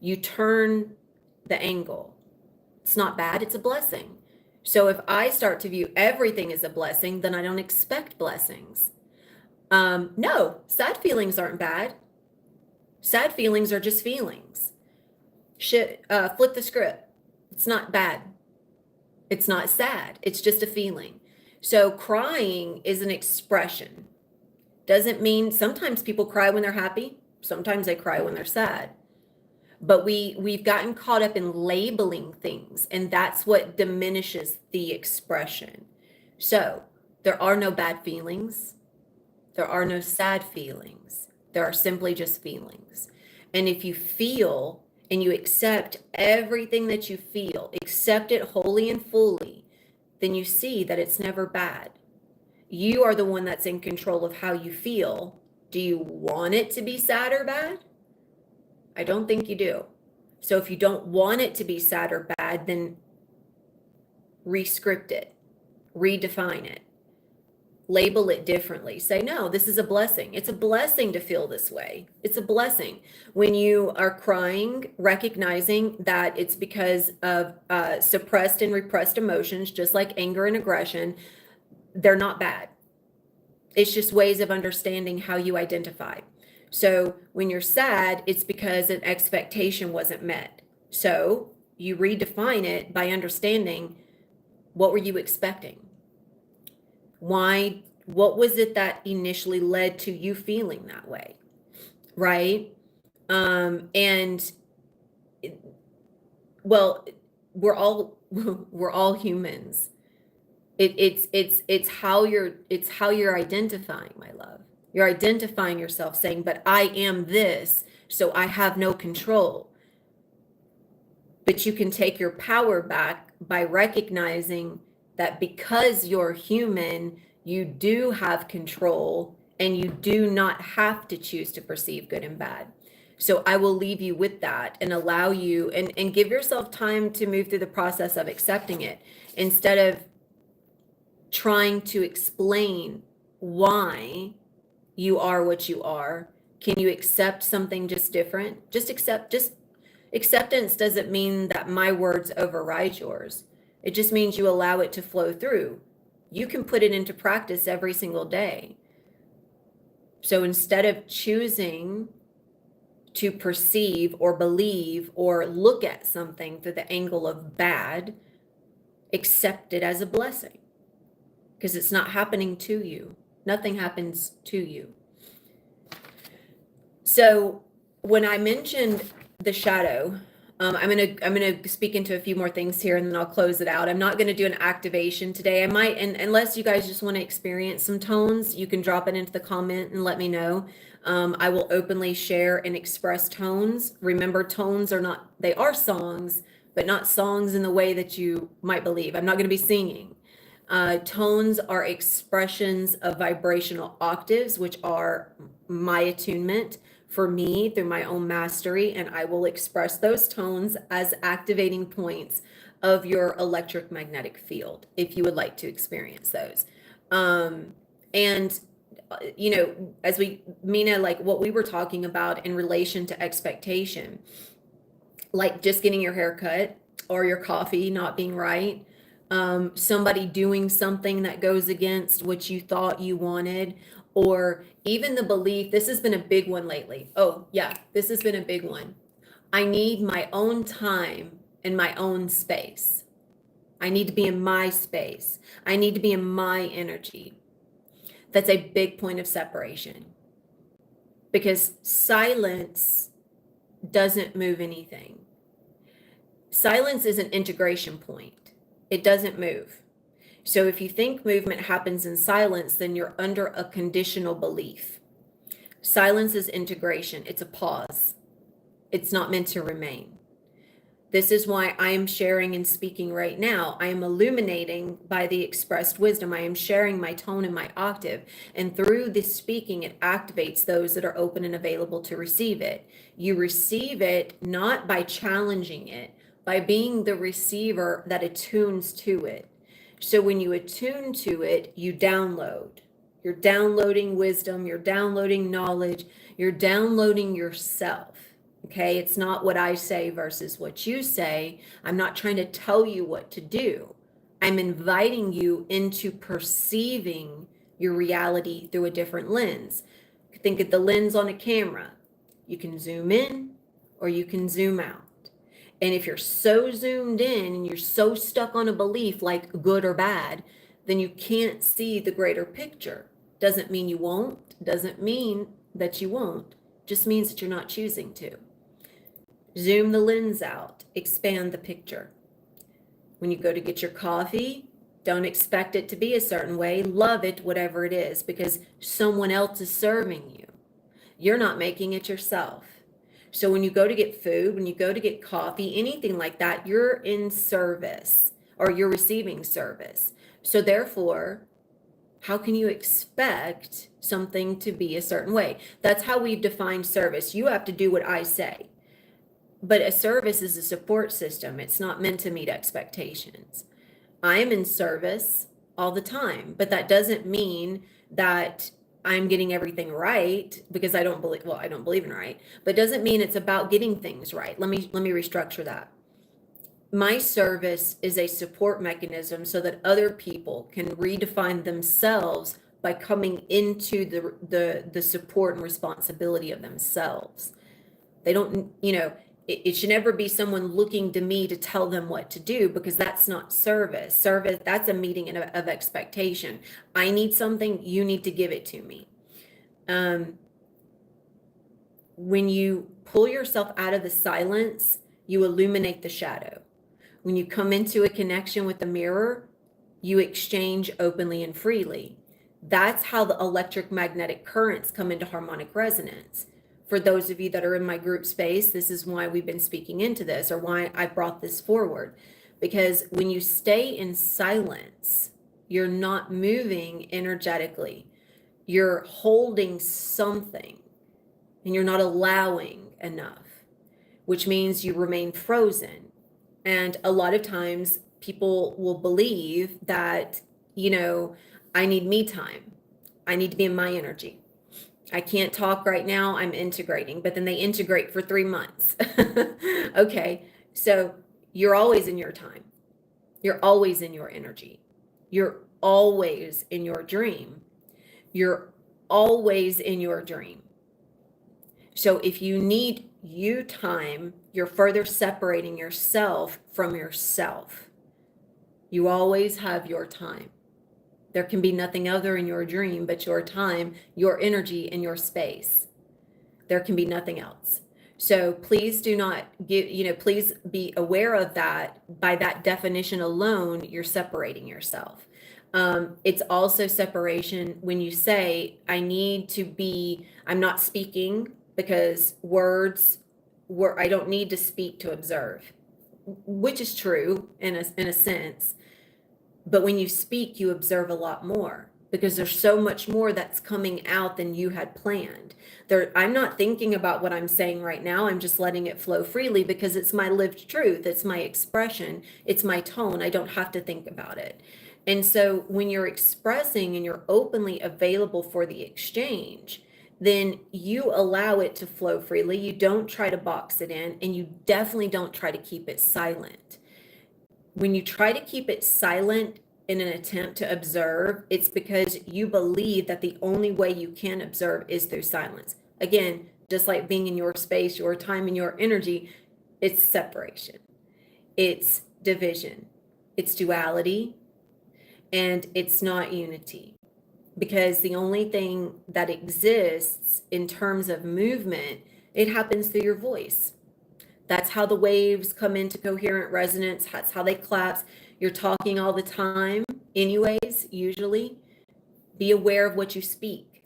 You turn the angle. It's not bad, it's a blessing. So if I start to view everything as a blessing, then I don't expect blessings. No, sad feelings aren't bad. Sad feelings are just feelings. Flip the script. It's not bad. It's not sad. It's just a feeling. So crying is an expression. Doesn't mean sometimes people cry when they're happy. Sometimes they cry when they're sad. But we've gotten caught up in labeling things, and that's what diminishes the expression. So there are no bad feelings. There are no sad feelings. There are simply just feelings. And if you feel and you accept everything that you feel, accept it wholly and fully, then you see that it's never bad. You are the one that's in control of how you feel. Do you want it to be sad or bad? I don't think you do. So if you don't want it to be sad or bad, then rescript it, redefine it, label it differently. Say, no, this is a blessing. It's a blessing to feel this way. It's a blessing. When you are crying, recognizing that it's because of suppressed and repressed emotions, just like anger and aggression, they're not bad. It's just ways of understanding how you identify. So when you're sad, it's because an expectation wasn't met. So you redefine it by understanding, what were you expecting? Why? What was it that initially led to you feeling that way? Right? And well, we're all humans. It's how you're identifying, my love. You're identifying yourself, saying, but I am this, so I have no control. But you can take your power back by recognizing that because you're human, you do have control, and you do not have to choose to perceive good and bad. So I will leave you with that and allow you and give yourself time to move through the process of accepting it, instead of trying to explain why you are what you are. Can you accept something just different? Just acceptance doesn't mean that my words override yours. It just means you allow it to flow through. You can put it into practice every single day. So instead of choosing to perceive or believe or look at something through the angle of bad, accept it as a blessing, because it's not happening to you. Nothing happens to you. So when I mentioned the shadow, I'm gonna speak into a few more things here, and then I'll close it out. I'm not gonna do an activation today. I might, and unless you guys just want to experience some tones, you can drop it into the comment and let me know. I will openly share and express tones. Remember, tones they are songs, but not songs in the way that you might believe. I'm not going to be singing. Tones are expressions of vibrational octaves, which are my attunement for me through my own mastery, and I will express those tones as activating points of your electromagnetic field if you would like to experience those. And as Mina, like what we were talking about in relation to expectation, like just getting your hair cut or your coffee not being right, somebody doing something that goes against what you thought you wanted, or even the belief, this has been a big one lately. Oh yeah, this has been a big one. I need my own time and my own space. I need to be in my space. I need to be in my energy. That's a big point of separation, because silence doesn't move anything. Silence is an integration point. It doesn't move. So if you think movement happens in silence, then you're under a conditional belief. Silence is integration. It's a pause. It's not meant to remain. This is why I am sharing and speaking right now. I am illuminating by the expressed wisdom. I am sharing my tone and my octave. And through this speaking, it activates those that are open and available to receive it. You receive it not by challenging it, by being the receiver that attunes to it. So when you attune to it, you download. You're downloading wisdom, you're downloading knowledge, you're downloading yourself. Okay, it's not what I say versus what you say. I'm not trying to tell you what to do. I'm inviting you into perceiving your reality through a different lens. Think of the lens on a camera. You can zoom in or you can zoom out. And if you're so zoomed in and you're so stuck on a belief like good or bad, then you can't see the greater picture. Doesn't mean you won't, doesn't mean that you won't, just means that you're not choosing to. Zoom the lens out, expand the picture. When you go to get your coffee, don't expect it to be a certain way. Love it, whatever it is, because someone else is serving you. You're not making it yourself. So when you go to get food, when you go to get coffee, anything like that, you're in service or you're receiving service. So therefore, how can you expect something to be a certain way? That's how we've defined service. You have to do what I say. But a service is a support system. It's not meant to meet expectations. I am in service all the time, but that doesn't mean that I'm getting everything right, because I don't believe in right, but it doesn't mean it's about getting things right. Let me restructure that. My service is a support mechanism so that other people can redefine themselves by coming into the support and responsibility of themselves. They don't, it should never be someone looking to me to tell them what to do, because that's not service. Service, that's a meeting of expectation. I need something, you need to give it to me. When you pull yourself out of the silence, you illuminate the shadow. When you come into a connection with the mirror, you exchange openly and freely. That's how the electromagnetic currents come into harmonic resonance. For those of you that are in my group space, this is why we've been speaking into this, or why I brought this forward. Because when you stay in silence, you're not moving energetically. You're holding something and you're not allowing enough, which means you remain frozen. And a lot of times people will believe that, I need me time. I need to be in my energy. I can't talk right now, I'm integrating, but then they integrate for 3 months. Okay, so you're always in your time. You're always in your energy. You're always in your dream. You're always in your dream. So if you need you time, you're further separating yourself from yourself. You always have your time. There can be nothing other in your dream but your time, your energy, and your space. There can be nothing else. So please do not please be aware of that. By that definition alone, you're separating yourself. It's also separation when you say, I'm not speaking because I don't need to speak to observe, which is true in a sense. But when you speak, you observe a lot more, because there's so much more that's coming out than you had planned. I'm not thinking about what I'm saying right now. I'm just letting it flow freely because it's my lived truth. It's my expression. It's my tone. I don't have to think about it. And so when you're expressing and you're openly available for the exchange, then you allow it to flow freely. You don't try to box it in, and you definitely don't try to keep it silent. When you try to keep it silent in an attempt to observe, it's because you believe that the only way you can observe is through silence. Again, just like being in your space, your time, and your energy, it's separation, it's division, it's duality, and it's not unity. Because the only thing that exists in terms of movement, it happens through your voice. That's how the waves come into coherent resonance. That's how they collapse. You're talking all the time anyways, usually. Be aware of what you speak.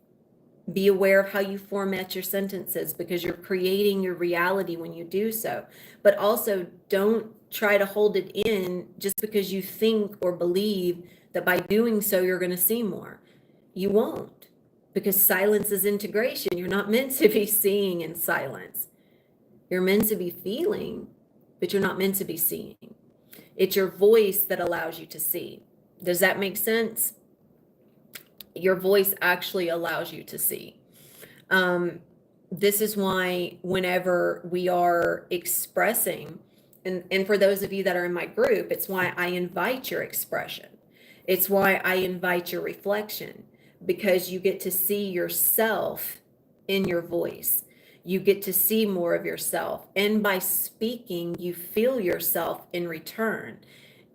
Be aware of how you format your sentences, because you're creating your reality when you do so. But also, don't try to hold it in just because you think or believe that by doing so, you're going to see more. You won't, because silence is integration. You're not meant to be seeing in silence. You're meant to be feeling, but you're not meant to be seeing. It's your voice that allows you to see. Does that make sense? Your voice actually allows you to see. This is why whenever we are expressing and for those of you that are in my group, it's why I invite your expression. It's why I invite your reflection, because you get to see yourself in your voice. You get to see more of yourself. And by speaking, you feel yourself in return.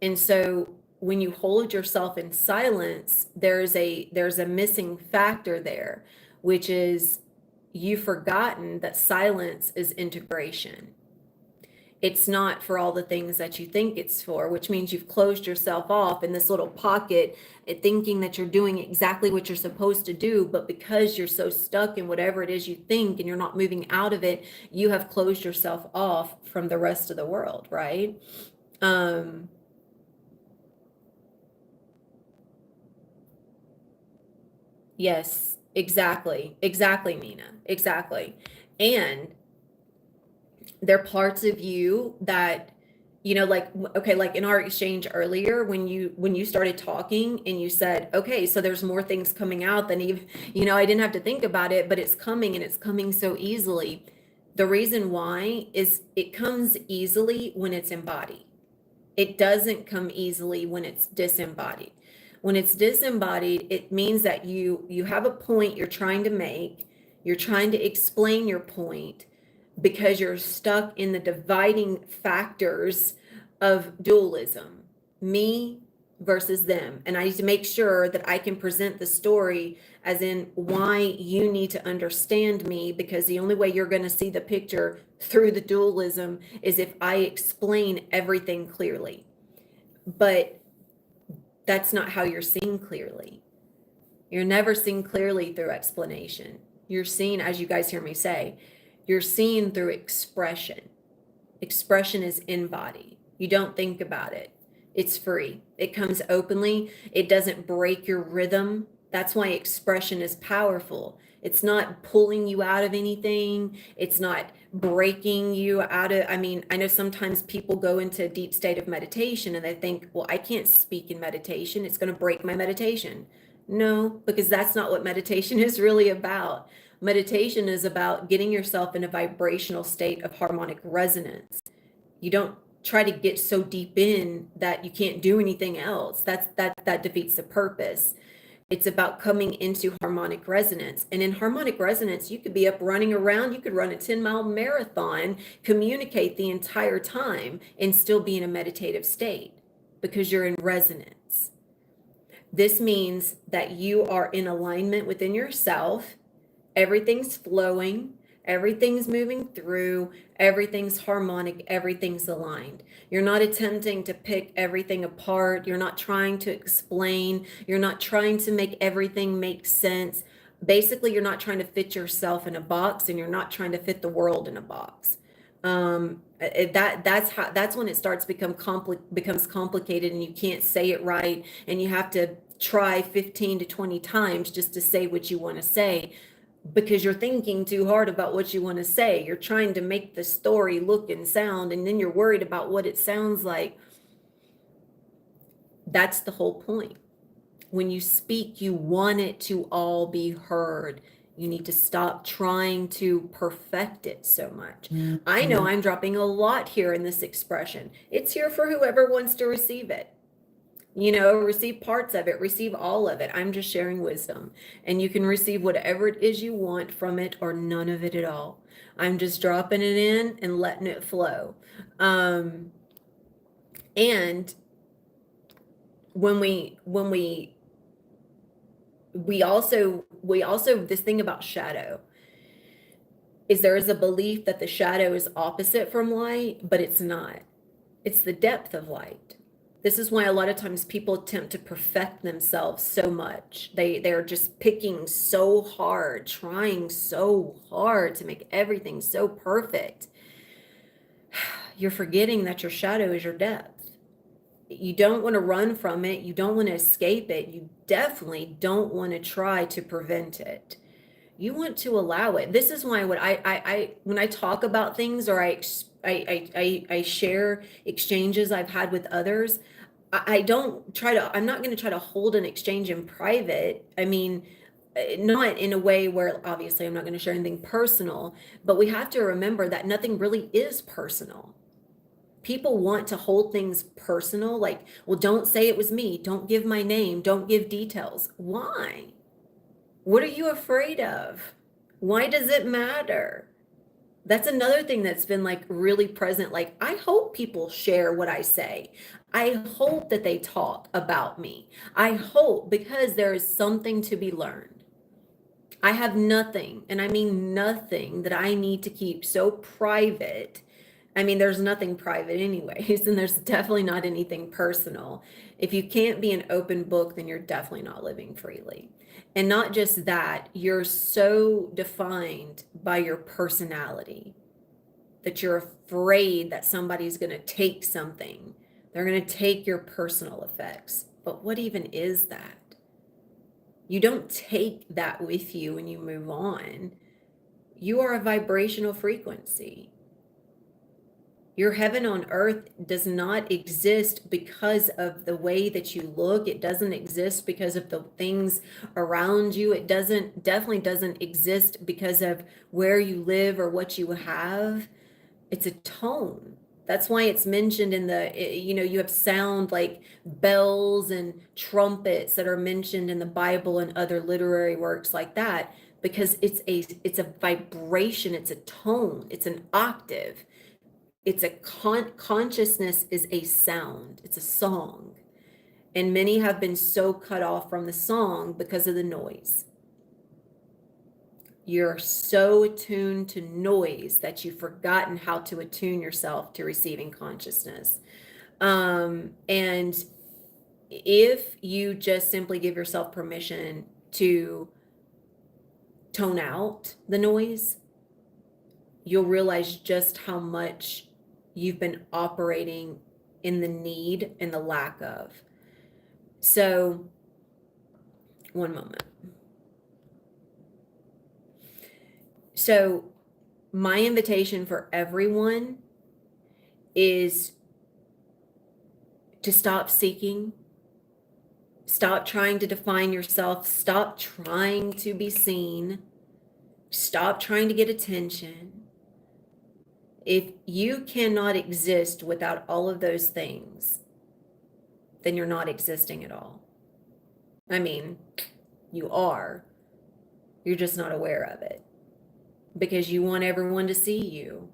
And so when you hold yourself in silence, there's a missing factor there, which is you've forgotten that silence is integration. It's not for all the things that you think it's for, which means you've closed yourself off in this little pocket, thinking that you're doing exactly what you're supposed to do. But because you're so stuck in whatever it is you think and you're not moving out of it, you have closed yourself off from the rest of the world, right? Yes, exactly, Mina, exactly. And there are parts of you that, like, okay, like in our exchange earlier, when you started talking and you said, okay, so there's more things coming out than even, I didn't have to think about it, but it's coming, and it's coming so easily. The reason why is it comes easily when it's embodied. It doesn't come easily when it's disembodied. When it's disembodied, it means that you have a point you're trying to make, you're trying to explain your point, because you're stuck in the dividing factors of dualism, me versus them. And I need to make sure that I can present the story as in why you need to understand me, because the only way you're going to see the picture through the dualism is if I explain everything clearly. But that's not how you're seeing clearly. You're never seen clearly through explanation. You're seen, as you guys hear me say, you're seen through expression. Expression is in body. You don't think about it. It's free. It comes openly. It doesn't break your rhythm. That's why expression is powerful. It's not pulling you out of anything. It's not breaking you out of, I know sometimes people go into a deep state of meditation and they think, well, I can't speak in meditation. It's going to break my meditation. No, because that's not what meditation is really about. Meditation is about getting yourself in a vibrational state of harmonic resonance. You don't try to get so deep in that you can't do anything else. That defeats the purpose. It's about coming into harmonic resonance. And in harmonic resonance, you could be up running around, you could run a 10-mile marathon, communicate the entire time, and still be in a meditative state because you're in resonance. This means that you are in alignment within yourself. Everything's flowing, everything's moving through, everything's harmonic, everything's aligned. You're not attempting to pick everything apart. You're not trying to explain. You're not trying to make everything make sense. Basically, you're not trying to fit yourself in a box, and you're not trying to fit the world in a box. That's when it starts becomes complicated, and you can't say it right, and you have to try 15 to 20 times just to say what you want to say, because you're thinking too hard about what you want to say. You're trying to make the story look and sound, and then you're worried about what it sounds like. That's the whole point. When you speak, you want it to all be heard. You need to stop trying to perfect it so much. I know I'm dropping a lot here in this expression. It's here for whoever wants to receive it. Receive parts of it, receive all of it. I'm just sharing wisdom, and you can receive whatever it is you want from it, or none of it at all. I'm just dropping it in and letting it flow. And when we also this thing about shadow is there is a belief that the shadow is opposite from light, but it's not. It's the depth of light. This is why a lot of times people attempt to perfect themselves so much. They're just picking so hard, trying so hard to make everything so perfect. You're forgetting that your shadow is your depth. You don't want to run from it. You don't want to escape it. You definitely don't want to try to prevent it. You want to allow it. This is why when I talk about things, or I share exchanges I've had with others, I'm not going to try to hold an exchange in private. Not in a way where obviously I'm not going to share anything personal, but we have to remember that nothing really is personal. People want to hold things personal, like, well, don't say it was me, don't give my name, don't give details. Why? What are you afraid of? Why does it matter? That's another thing that's been like really present. Like, I hope people share what I say. I hope that they talk about me. I hope, because there is something to be learned. I have nothing, and I mean nothing, that I need to keep so private. I mean, there's nothing private anyways, and there's definitely not anything personal. If you can't be an open book, then you're definitely not living freely. And not just that, you're so defined by your personality that you're afraid that somebody's going to take something. They're going to take your personal effects. But what even is that? You don't take that with you when you move on. You are a vibrational frequency. Your heaven on earth does not exist because of the way that you look. It doesn't exist because of the things around you. It definitely doesn't exist because of where you live or what you have. It's a tone. That's why it's mentioned in you have sound like bells and trumpets that are mentioned in the Bible and other literary works like that, because it's a vibration, it's a tone, it's an octave. It's a consciousness is a sound, it's a song. And many have been so cut off from the song because of the noise. You're so attuned to noise that you've forgotten how to attune yourself to receiving consciousness. And if you just simply give yourself permission to tone out the noise, you'll realize just how much you've been operating in the need and the lack of. So, one moment. So, my invitation for everyone is to stop seeking, stop trying to define yourself, stop trying to be seen, stop trying to get attention. If you cannot exist without all of those things, then you're not existing at all. I mean, you are, you're just not aware of it because you want everyone to see you.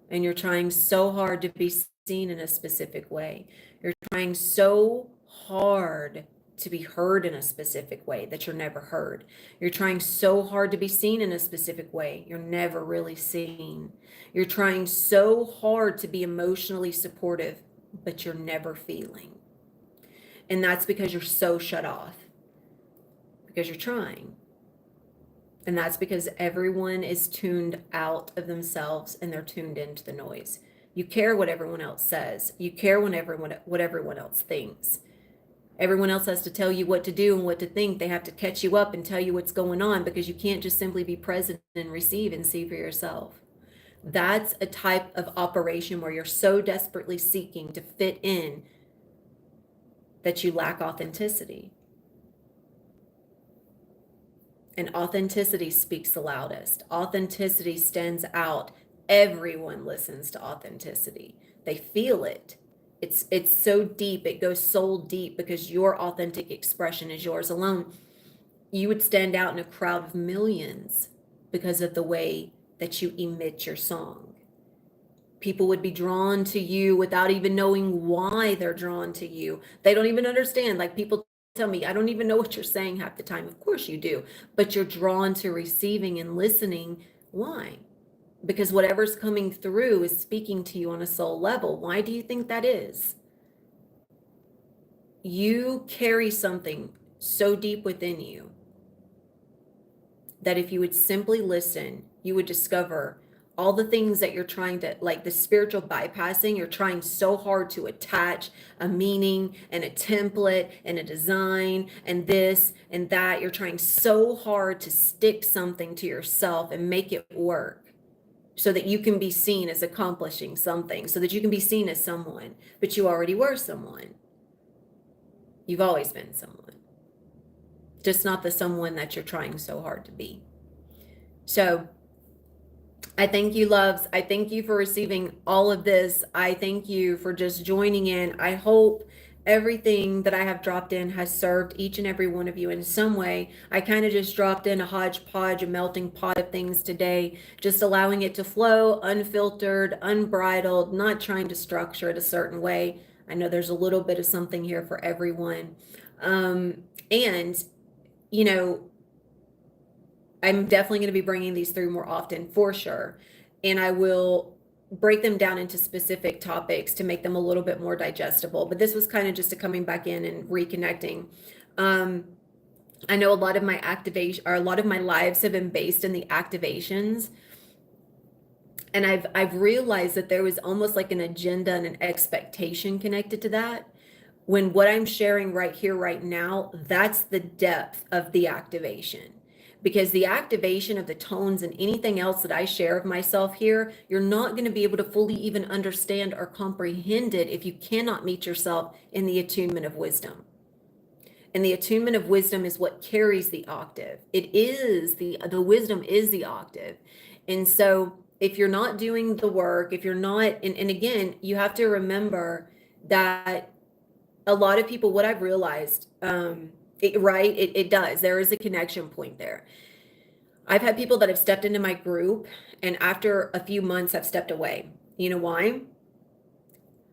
And you're trying so hard to be seen in a specific way. You're trying so hard to be heard in a specific way that you're never heard. You're trying so hard to be seen in a specific way. You're never really seen. You're trying so hard to be emotionally supportive, but you're never feeling. And that's because you're so shut off, because you're trying. And that's because everyone is tuned out of themselves and they're tuned into the noise. You care what everyone else says. You care what everyone else thinks. Everyone else has to tell you what to do and what to think. They have to catch you up and tell you what's going on, because you can't just simply be present and receive and see for yourself. That's a type of operation where you're so desperately seeking to fit in that you lack authenticity. And authenticity speaks the loudest. Authenticity stands out. Everyone listens to authenticity. They feel it. It's so deep. It goes soul deep because your authentic expression is yours alone. You would stand out in a crowd of millions because of the way that you emit your song. People would be drawn to you without even knowing why they're drawn to you. They don't even understand. Like, people tell me, I don't even know what you're saying half the time. Of course you do, but you're drawn to receiving and listening. Why? Because whatever's coming through is speaking to you on a soul level. Why do you think that is? You carry something so deep within you that if you would simply listen, you would discover all the things that you're trying to, like the spiritual bypassing, you're trying so hard to attach a meaning and a template and a design and this and that. You're trying so hard to stick something to yourself and make it work so that you can be seen as accomplishing something, so that you can be seen as someone, but you already were someone. You've always been someone, just not the someone that you're trying so hard to be. So I thank you, loves. I thank you for receiving all of this. I thank you for just joining in. I hope everything that I have dropped in has served each and every one of you in some way. I kind of just dropped in a hodgepodge, a melting pot of things today, just allowing it to flow, unfiltered, unbridled, not trying to structure it a certain way. I know there's a little bit of something here for everyone. And, you know, I'm definitely going to be bringing these through more often for sure. And I will break them down into specific topics to make them a little bit more digestible. But this was kind of just a coming back in and reconnecting. Um, I know a lot of my activation or a lot of my lives have been based in the activations. And I've realized that there was almost like an agenda and an expectation connected to that. When what I'm sharing right here, right now, that's the depth of the activation. Because the activation of the tones and anything else that I share of myself here, you're not going to be able to fully even understand or comprehend it if you cannot meet yourself in the attunement of wisdom. And the attunement of wisdom is what carries the octave. It is the wisdom is the octave. And so if you're not doing the work, if you're not, and again, you have to remember that a lot of people, what I've realized, it does. There is a connection point there. I've had people that have stepped into my group and after a few months have stepped away. You know why?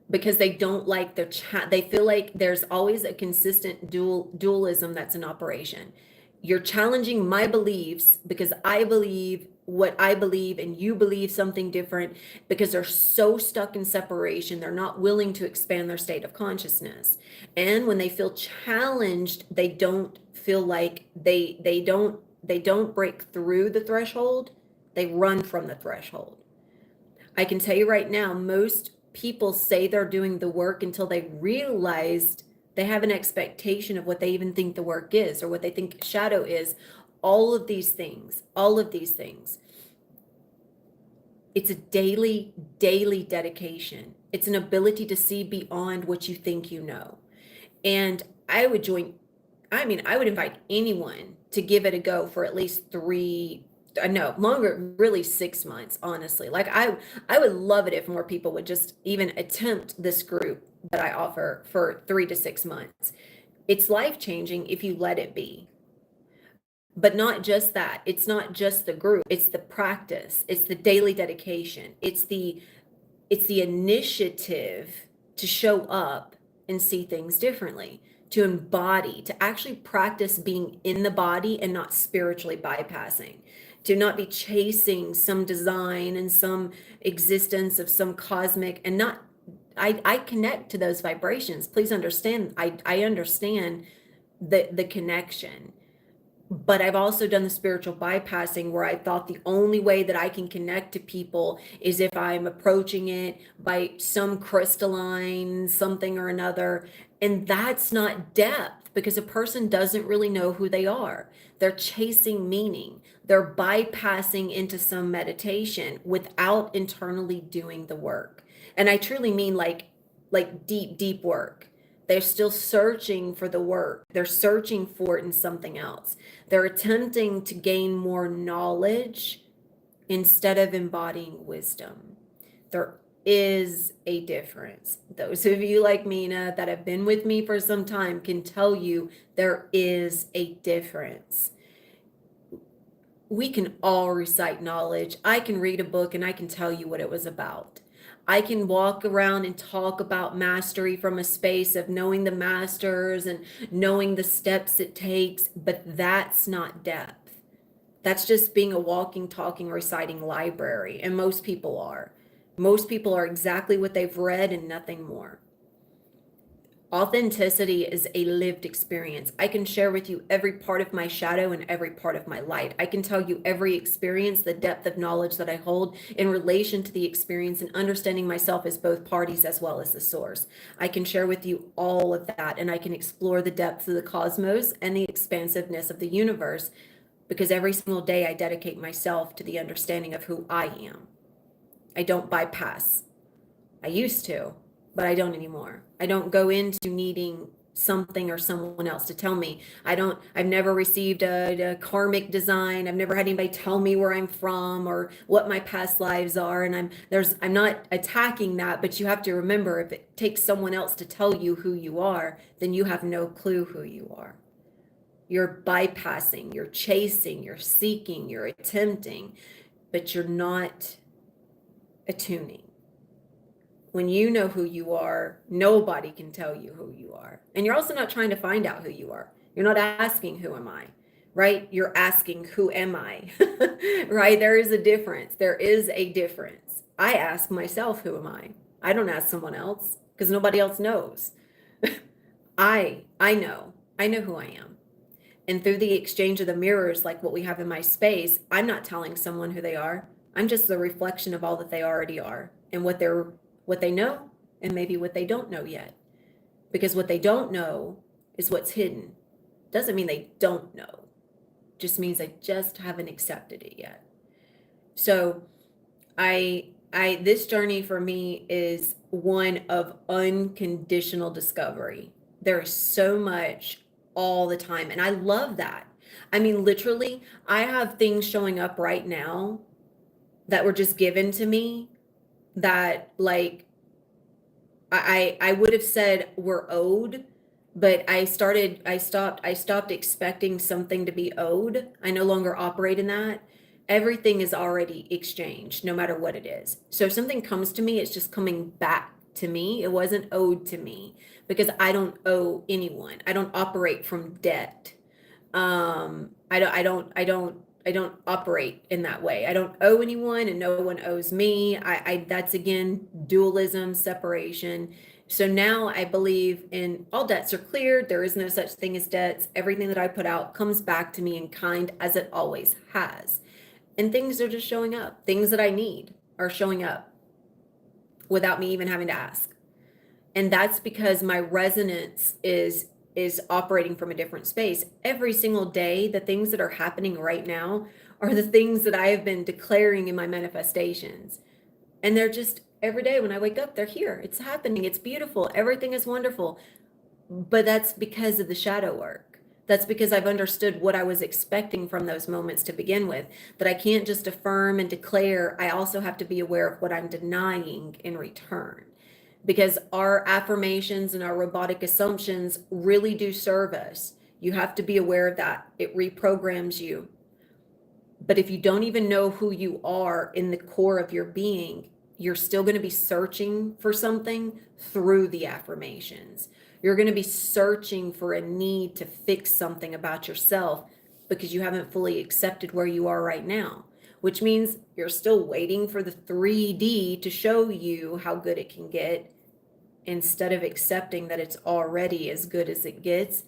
Because they don't like their chat. They feel like there's always a consistent dualism that's in operation. You're challenging my beliefs because I believe what I believe and you believe something different, because they're so stuck in separation. They're not willing to expand their state of consciousness. And when they feel challenged, they don't feel like they don't break through the threshold. They run from the threshold. I can tell you right now, most people say they're doing the work until they realized they have an expectation of what they even think the work is or what they think shadow is. All of these things, all of these things. It's a daily dedication. It's an ability to see beyond what you think you know. And I would invite anyone to give it a go for at least no, longer, really 6 months, honestly. Like I would love it if more people would just even attempt this group that I offer for 3 to 6 months. It's life-changing if you let it be. But not just that. It's not just the group, it's the practice, it's the daily dedication, it's the initiative to show up and see things differently, to embody, to actually practice being in the body and not spiritually bypassing, to not be chasing some design and some existence of some cosmic and not. I connect to those vibrations. Please understand, I understand the connection. But I've also done the spiritual bypassing where I thought the only way that I can connect to people is if I'm approaching it by some crystalline something or another. And that's not depth, because a person doesn't really know who they are. They're chasing meaning. They're bypassing into some meditation without internally doing the work. And I truly mean like deep work. They're still searching for the work. They're searching for it in something else. They're attempting to gain more knowledge instead of embodying wisdom. There is a difference. Those of you like Mina that have been with me for some time can tell you there is a difference. We can all recite knowledge. I can read a book and I can tell you what it was about. I can walk around and talk about mastery from a space of knowing the masters and knowing the steps it takes, but that's not depth. That's just being a walking, talking, reciting library, and most people are. Most people are exactly what they've read and nothing more. Authenticity is a lived experience. I can share with you every part of my shadow and every part of my light. I can tell you every experience, the depth of knowledge that I hold in relation to the experience, and understanding myself as both parties as well as the source. I can share with you all of that, and I can explore the depths of the cosmos and the expansiveness of the universe, because every single day I dedicate myself to the understanding of who I am. I don't bypass. I used to, but I don't anymore. I don't go into needing something or someone else to tell me. I've never received a karmic design. I've never had anybody tell me where I'm from or what my past lives are. And I'm not attacking that, but you have to remember, if it takes someone else to tell you who you are, then you have no clue who you are. You're bypassing, you're chasing, you're seeking, you're attempting, but you're not attuning. When you know who you are, nobody can tell you who you are. And you're also not trying to find out who you are. You're not asking, who am I? Right? You're asking, who am I? Right? There is a difference. There is a difference. I ask myself, who am I? I don't ask someone else because nobody else knows. I know. I know who I am. And through the exchange of the mirrors, like what we have in my space, I'm not telling someone who they are. I'm just the reflection of all that they already are and what they know and maybe what they don't know yet. Because what they don't know is what's hidden. Doesn't mean they don't know. Just means they just haven't accepted it yet. So this journey for me is one of unconditional discovery. There is so much all the time. And I love that. I mean, literally, I have things showing up right now that were just given to me that, like, I would have said were owed, but I stopped expecting something to be owed. I no longer operate in that. Everything is already exchanged, no matter what it is. So if something comes to me, it's just coming back to me. It wasn't owed to me because I don't owe anyone. I don't operate from debt. I don't operate in that way. I don't owe anyone and no one owes me. That's again, dualism, separation. So now I believe in all debts are cleared. There is no such thing as debts. Everything that I put out comes back to me in kind, as it always has. And things are just showing up. Things that I need are showing up without me even having to ask. And that's because my resonance is operating from a different space. Every single day, the things that are happening right now are the things that I have been declaring in my manifestations. And they're just every day when I wake up, they're here. It's happening. It's beautiful. Everything is wonderful. But that's because of the shadow work. That's because I've understood what I was expecting from those moments to begin with, that I can't just affirm and declare. I also have to be aware of what I'm denying in return. Because our affirmations and our robotic assumptions really do serve us. You have to be aware of that. It reprograms you. But if you don't even know who you are in the core of your being, you're still going to be searching for something through the affirmations. You're going to be searching for a need to fix something about yourself because you haven't fully accepted where you are right now, which means you're still waiting for the 3D to show you how good it can get, instead of accepting that it's already as good as it gets,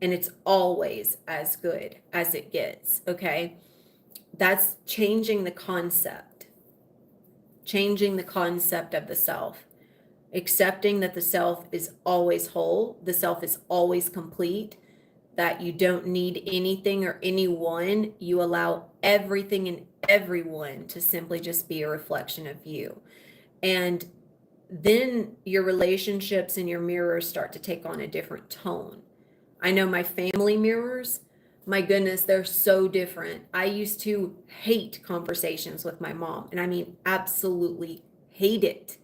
and it's always as good as it gets. Okay, that's changing the concept of the self, accepting that the self is always whole, the self is always complete, that you don't need anything or anyone. You allow everything and everyone to simply just be a reflection of you. And then your relationships and your mirrors start to take on a different tone. I know my family mirrors, my goodness, they're so different. I used to hate conversations with my mom, and I mean, absolutely hate it.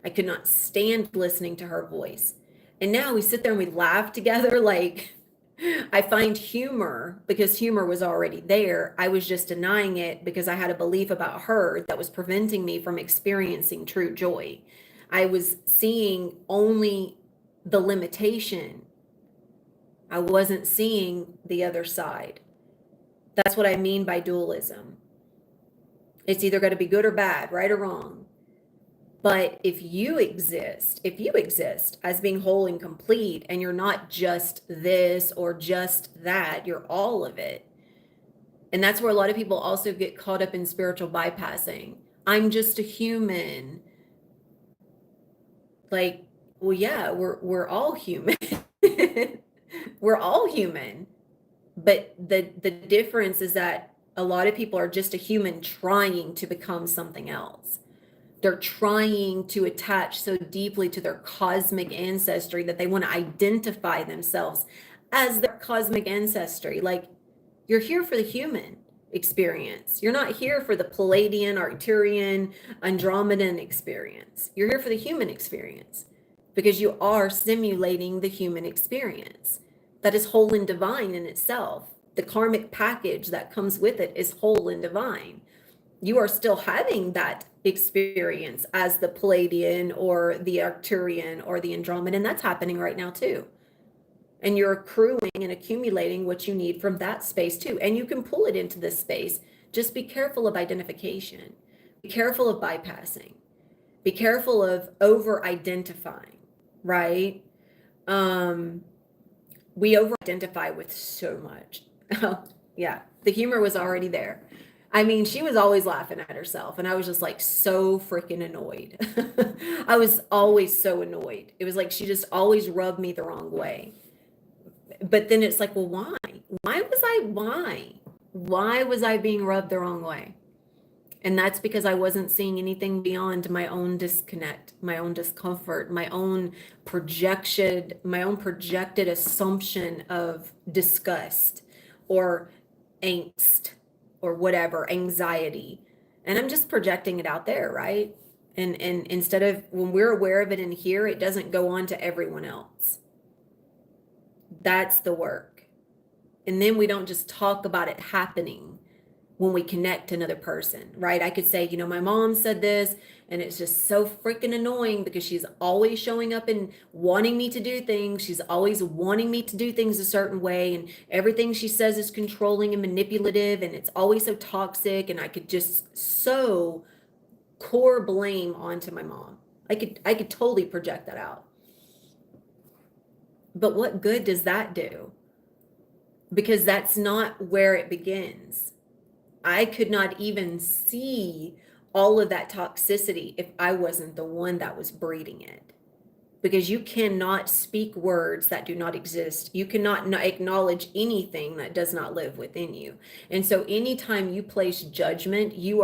I could not stand listening to her voice. And now we sit there and we laugh together. Like, I find humor because humor was already there. I was just denying it because I had a belief about her that was preventing me from experiencing true joy. I was seeing only the limitation. I wasn't seeing the other side. That's what I mean by dualism. It's either going to be good or bad, right or wrong. But if you exist as being whole and complete, and you're not just this or just that, you're all of it. And that's where a lot of people also get caught up in spiritual bypassing. I'm just a human. Like, well, yeah, we're all human. We're all human. But the difference is that a lot of people are just a human trying to become something else. They're trying to attach so deeply to their cosmic ancestry that they want to identify themselves as their cosmic ancestry. Like, you're here for the human experience. You're not here for the Palladian, Arcturian, Andromedan experience. You're here for the human experience because you are simulating the human experience that is whole and divine in itself. The karmic package that comes with it is whole and divine. You are still having that experience as the Palladian or the Arcturian or the Andromedan. That's happening right now too. And you're accruing and accumulating what you need from that space too. And you can pull it into this space. Just be careful of identification. Be careful of bypassing. Be careful of over-identifying, right? We over-identify with so much. Yeah, the humor was already there. I mean, she was always laughing at herself, and I was just like so freaking annoyed. I was always so annoyed. It was like she just always rubbed me the wrong way. But then it's like, well, why? Why was I being rubbed the wrong way? And that's because I wasn't seeing anything beyond my own disconnect, my own discomfort, my own projected assumption of disgust or angst or whatever, anxiety. And I'm just projecting it out there, right? And instead of, when we're aware of it in here, it doesn't go on to everyone else. That's the work. And then we don't just talk about it happening when we connect to another person, right? I could say, my mom said this, and it's just so freaking annoying because she's always showing up and wanting me to do things. She's always wanting me to do things a certain way, and everything she says is controlling and manipulative, and it's always so toxic, and I could just so core blame onto my mom. I could totally project that out. But what good does that do? Because that's not where it begins. I could not even see all of that toxicity if I wasn't the one that was breeding it. Because you cannot speak words that do not exist. You cannot acknowledge anything that does not live within you. And so anytime you place judgment, you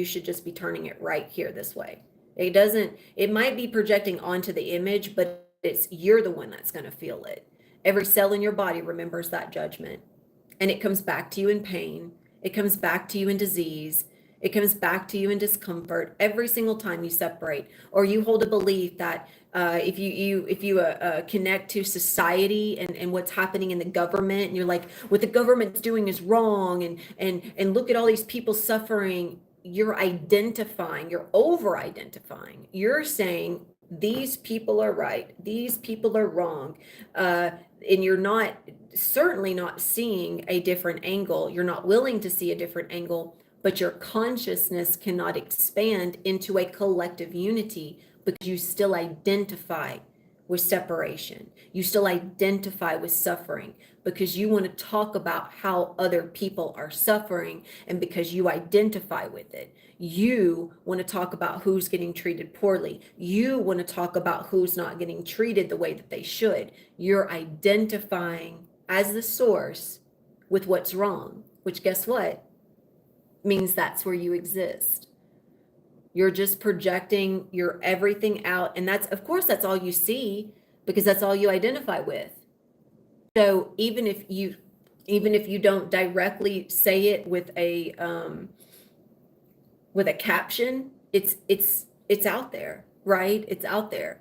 should just be turning it right here this way. It might be projecting onto the image, but you're the one that's going to feel it. Every cell in your body remembers that judgment, and it comes back to you in pain. It comes back to you in disease. It comes back to you in discomfort every single time you separate, or you hold a belief that if you connect to society and what's happening in the government, and you're like, what the government's doing is wrong, and look at all these people suffering. You're over-identifying. You're saying these people are right, these people are wrong, and you're certainly not seeing a different angle. You're not willing to see a different angle, but your consciousness cannot expand into a collective unity because you still identify with separation. You still identify with suffering because you want to talk about how other people are suffering, and because you identify with it. You want to talk about who's getting treated poorly. You want to talk about who's not getting treated the way that they should. You're identifying as the source with what's wrong, which, guess what? Means that's where you exist. You're just projecting your everything out, and of course that's all you see because that's all you identify with. So even if you don't directly say it with a caption, it's out there, right? It's out there.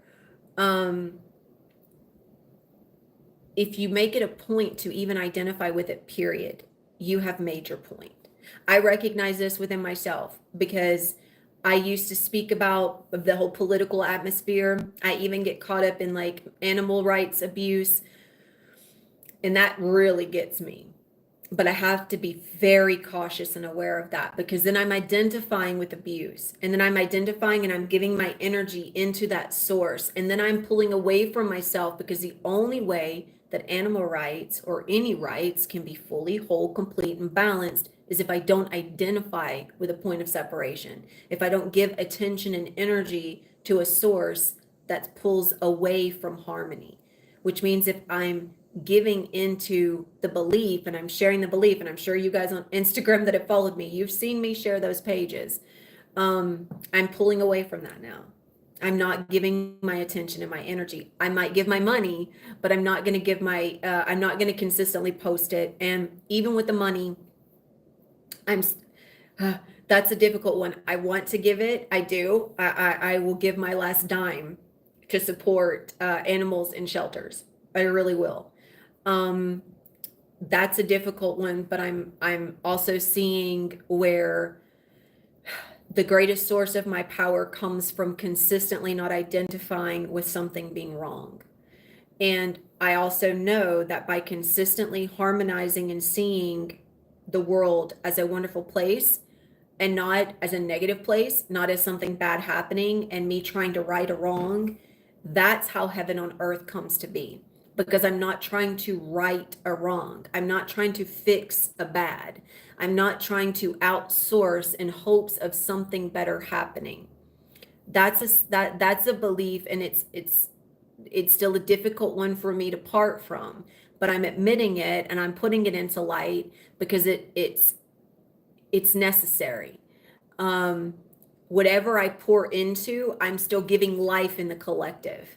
If you make it a point to even identify with it, period, you have made your point. I recognize this within myself because I used to speak about the whole political atmosphere. I even get caught up in like animal rights abuse, and that really gets me. But I have to be very cautious and aware of that, because then I'm identifying with abuse, and then I'm identifying and I'm giving my energy into that source, and then I'm pulling away from myself, because the only way that animal rights or any rights can be fully whole, complete, and balanced is if I don't identify with a point of separation. If I don't give attention and energy to a source that pulls away from harmony, which means if I'm giving into the belief and I'm sharing the belief, and I'm sure you guys on Instagram that have followed me, you've seen me share those pages. I'm pulling away from that now. I'm not giving my attention and my energy. I might give my money, but I'm not going to give I'm not going to consistently post it. And even with the money, I'm, uh, that's a difficult one. I want to give it. I do. I will give my last dime to support animals in shelters. I really will. Um, that's a difficult one, but I'm also seeing where the greatest source of my power comes from consistently not identifying with something being wrong. And I also know that by consistently harmonizing and seeing the world as a wonderful place and not as a negative place, not as something bad happening and me trying to right a wrong, that's how heaven on earth comes to be. Because I'm not trying to right a wrong. I'm not trying to fix a bad. I'm not trying to outsource in hopes of something better happening. That's a belief, and it's still a difficult one for me to part from, but I'm admitting it and I'm putting it into light because it's necessary. um, Whatever I pour into, I'm still giving life in the collective.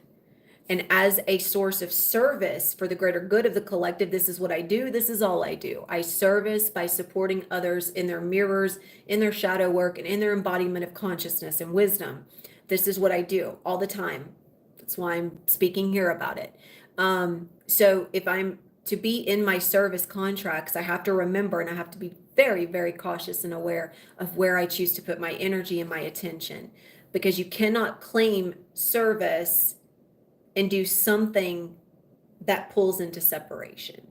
And as a source of service for the greater good of the collective, this is what I do. This is all I do. I service by supporting others in their mirrors, in their shadow work, and in their embodiment of consciousness and wisdom. This is what I do all the time. That's why I'm speaking here about it. So if I'm to be in my service contracts, I have to remember and I have to be very, very cautious and aware of where I choose to put my energy and my attention, because you cannot claim service and do something that pulls into separation.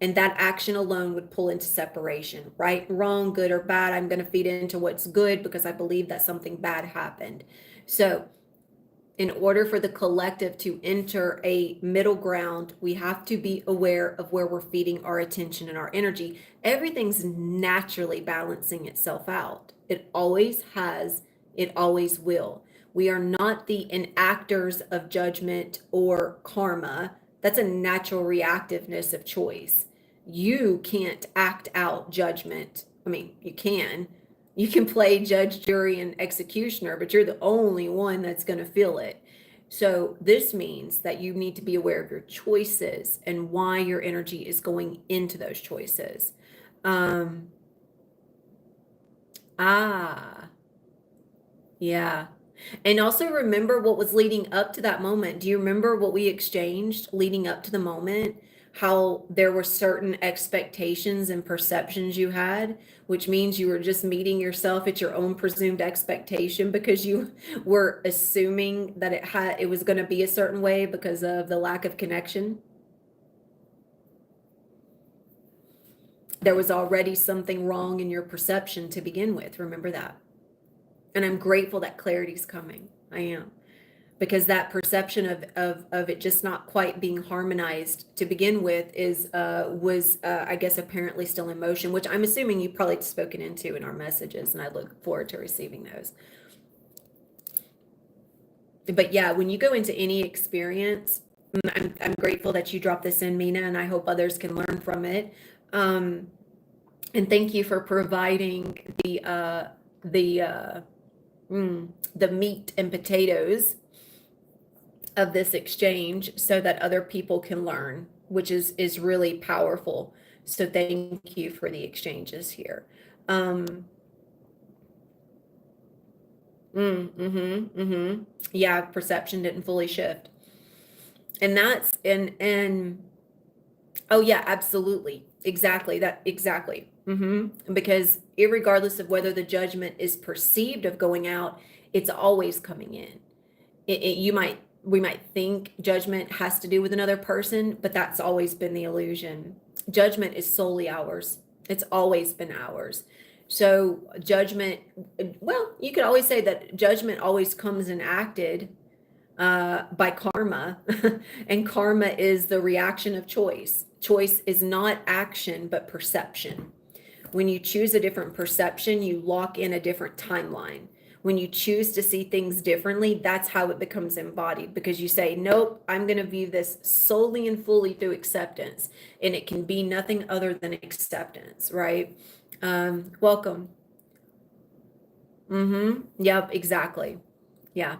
And that action alone would pull into separation. Right, wrong, good or bad, I'm going to feed into what's good because I believe that something bad happened. So in order for the collective to enter a middle ground, we have to be aware of where we're feeding our attention and our energy. Everything's naturally balancing itself out. It always has, it always will. We are not the enactors of judgment or karma. That's a natural reactiveness of choice. You can't act out judgment. I mean, you can, you can play judge, jury, and executioner, but you're the only one that's going to feel it. So this means that you need to be aware of your choices and why your energy is going into those choices. Um, ah, yeah. And also remember what was leading up to that moment. Do you remember what we exchanged leading up to the moment? How there were certain expectations and perceptions you had, which means you were just meeting yourself at your own presumed expectation because you were assuming that it was going to be a certain way because of the lack of connection. There was already something wrong in your perception to begin with. Remember that. And I'm grateful that clarity's coming. I am. Because that perception of it just not quite being harmonized to begin with was I guess apparently still in motion, which I'm assuming you probably spoken into in our messages, and I look forward to receiving those. But yeah, when you go into any experience, I'm grateful that you dropped this in, Mina, and I hope others can learn from it. And thank you for providing the meat and potatoes of this exchange so that other people can learn, which is really powerful. So thank you for the exchanges here. Yeah, perception didn't fully shift. And that's and oh yeah, absolutely. Exactly. That exactly. Because irregardless of whether the judgment is perceived of going out, it's always coming in. We might think judgment has to do with another person, but that's always been the illusion. Judgment is solely ours. It's always been ours. So judgment, well, you could always say that judgment always comes enacted by karma, and karma is the reaction of choice. Choice is not action, but perception. When you choose a different perception, you lock in a different timeline. When you choose to see things differently, that's how it becomes embodied, because you say, nope, I'm going to view this solely and fully through acceptance. And it can be nothing other than acceptance, right? Welcome. Mm-hmm. Yep, exactly. Yeah.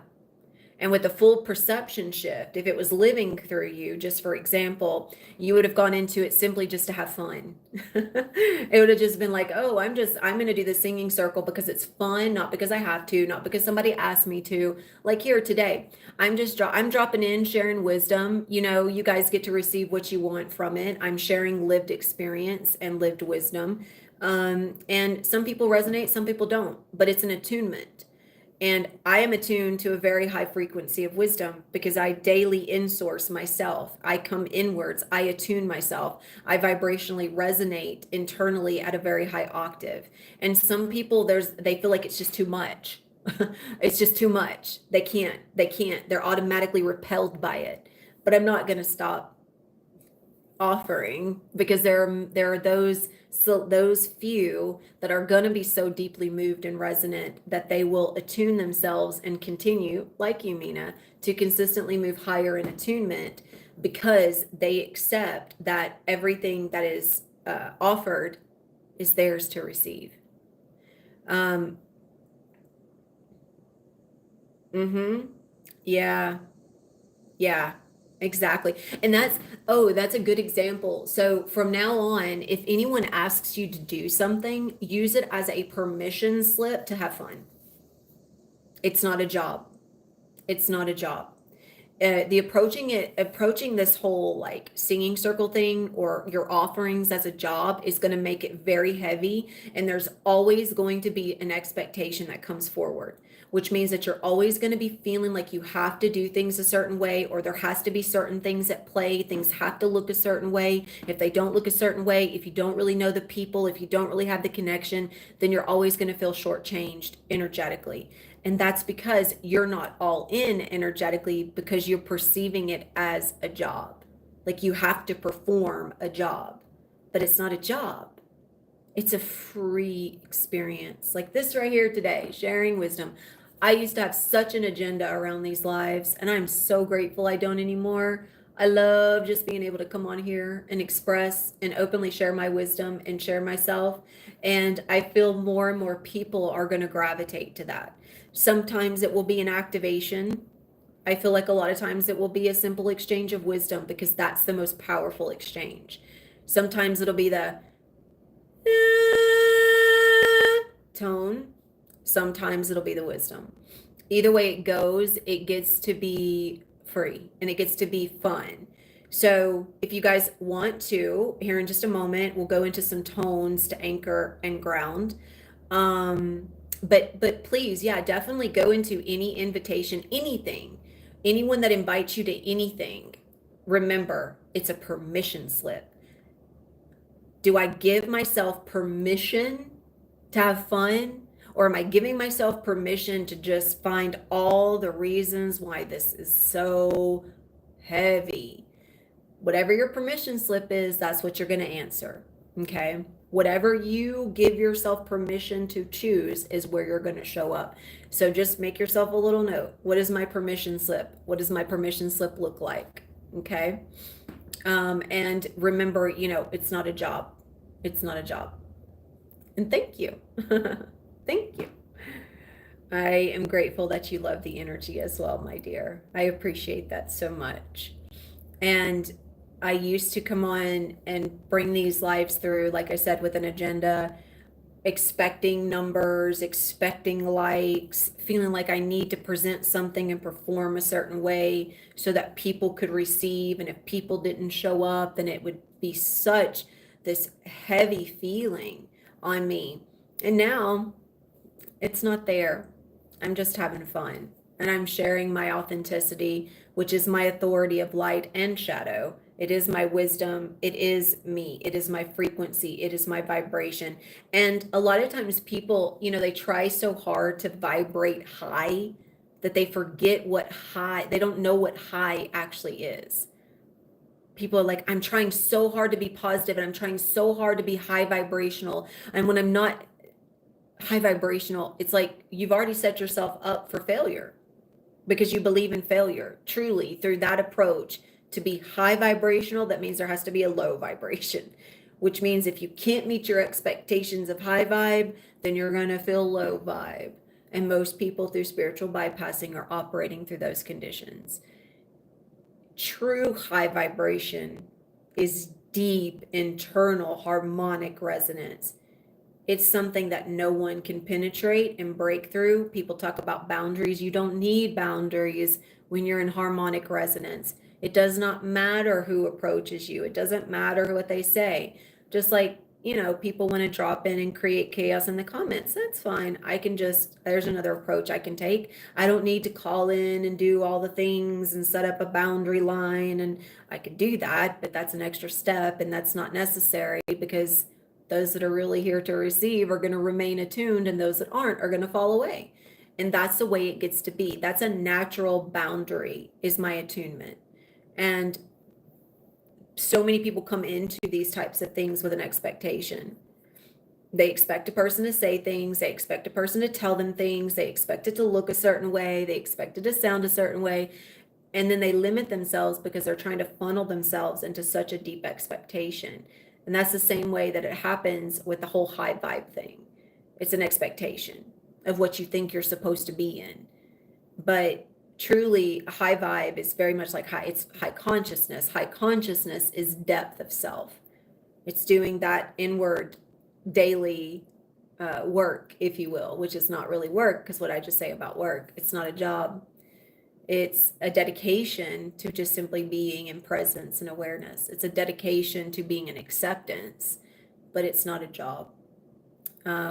And with the full perception shift, if it was living through you, just for example, you would have gone into it simply just to have fun. It would have just been like, oh, I'm going to do the singing circle because it's fun, not because I have to, not because somebody asked me to. Like here today, I'm dropping in, sharing wisdom. You know, you guys get to receive what you want from it. I'm sharing lived experience and lived wisdom. And some people resonate, some people don't, but it's an attunement. And I am attuned to a very high frequency of wisdom because I daily insource myself. I come inwards. I attune myself. I vibrationally resonate internally at a very high octave. And some people, they feel like it's just too much. It's just too much. They can't. They're automatically repelled by it. But I'm not going to stop offering because there are those few that are going to be so deeply moved and resonant that they will attune themselves and continue, like you, Mina, to consistently move higher in attunement because they accept that everything that is offered is theirs to receive. um mm-hmm. Yeah. Yeah, exactly. And that's a good example. So from now on, if anyone asks you to do something, use it as a permission slip to have fun. It's not a job. It's not a job. The approaching this whole like singing circle thing or your offerings as a job is going to make it very heavy, and there's always going to be an expectation that comes forward, which means that you're always going to be feeling like you have to do things a certain way, or there has to be certain things at play. Things have to look a certain way. If they don't look a certain way, if you don't really know the people, if you don't really have the connection, then you're always going to feel shortchanged energetically. And that's because you're not all in energetically because you're perceiving it as a job. Like you have to perform a job, but it's not a job. It's a free experience. Like this right here today, sharing wisdom. I used to have such an agenda around these lives, and I'm so grateful I don't anymore. I love just being able to come on here and express and openly share my wisdom and share myself. And I feel more and more people are going to gravitate to that. Sometimes it will be an activation. I feel like a lot of times it will be a simple exchange of wisdom because that's the most powerful exchange. Sometimes it'll be the tone. Sometimes it'll be the wisdom. Either way it goes, it gets to be free and it gets to be fun. So if you guys want to, here in just a moment, we'll go into some tones to anchor and ground. But please, yeah, definitely go into any invitation, anything, anyone that invites you to anything. Remember, it's a permission slip. Do I give myself permission to have fun? Or am I giving myself permission to just find all the reasons why this is so heavy? Whatever your permission slip is, that's what you're going to answer. Okay. Whatever you give yourself permission to choose is where you're going to show up. So just make yourself a little note. What is my permission slip? What does my permission slip look like? Okay. And remember, it's not a job. It's not a job. And thank you. Thank you. I am grateful that you love the energy as well, my dear. I appreciate that so much. And I used to come on and bring these lives through, like I said, with an agenda, expecting numbers, expecting likes, feeling like I need to present something and perform a certain way so that people could receive. And if people didn't show up, then it would be such this heavy feeling on me. And now it's not there. I'm just having fun. And I'm sharing my authenticity, which is my authority of light and shadow. It is my wisdom. It is me. It is my frequency. It is my vibration. And a lot of times people, they try so hard to vibrate high that they forget they don't know what high actually is. People are like, I'm trying so hard to be positive and I'm trying so hard to be high vibrational. And when I'm not high vibrational, it's like you've already set yourself up for failure because you believe in failure. Truly, through that approach, to be high vibrational, that means there has to be a low vibration, which means if you can't meet your expectations of high vibe, then you're going to feel low vibe. And most people through spiritual bypassing are operating through those conditions. True high vibration is deep internal harmonic resonance. It's something that no one can penetrate and break through. People talk about boundaries. You don't need boundaries when you're in harmonic resonance. It does not matter who approaches you. It doesn't matter what they say. Just like, people want to drop in and create chaos in the comments. That's fine. There's another approach I can take. I don't need to call in and do all the things and set up a boundary line. And I could do that, but that's an extra step and that's not necessary, because those that are really here to receive are going to remain attuned, and those that aren't are going to fall away. And that's the way it gets to be. That's a natural boundary, is my attunement. And so many people come into these types of things with an expectation. They expect a person to say things, they expect a person to tell them things, they expect it to look a certain way, they expect it to sound a certain way, and then they limit themselves because they're trying to funnel themselves into such a deep expectation. And that's the same way that it happens with the whole high vibe thing. It's an expectation of what you think you're supposed to be in. But truly, a high vibe is very much like it's high consciousness. High consciousness is depth of self. It's doing that inward daily work, if you will, which is not really work, because what I just say about work, it's not a job. It's a dedication to just simply being in presence and awareness. It's a dedication to being in acceptance, but it's not a job.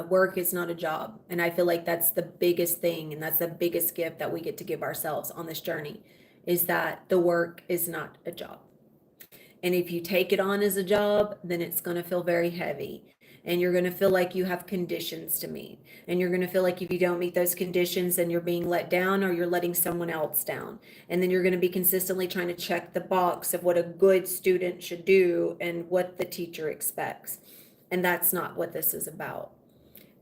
Work is not a job. And I feel like that's the biggest thing, and that's the biggest gift that we get to give ourselves on this journey, is that the work is not a job. And if you take it on as a job, then it's going to feel very heavy. And you're going to feel like you have conditions to meet. And you're going to feel like if you don't meet those conditions, then you're being let down, or you're letting someone else down. And then you're going to be consistently trying to check the box of what a good student should do and what the teacher expects. And that's not what this is about.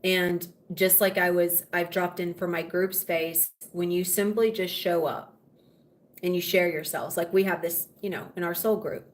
And just like I've dropped in for my group space, when you simply just show up and you share yourselves, like we have this, in our soul group,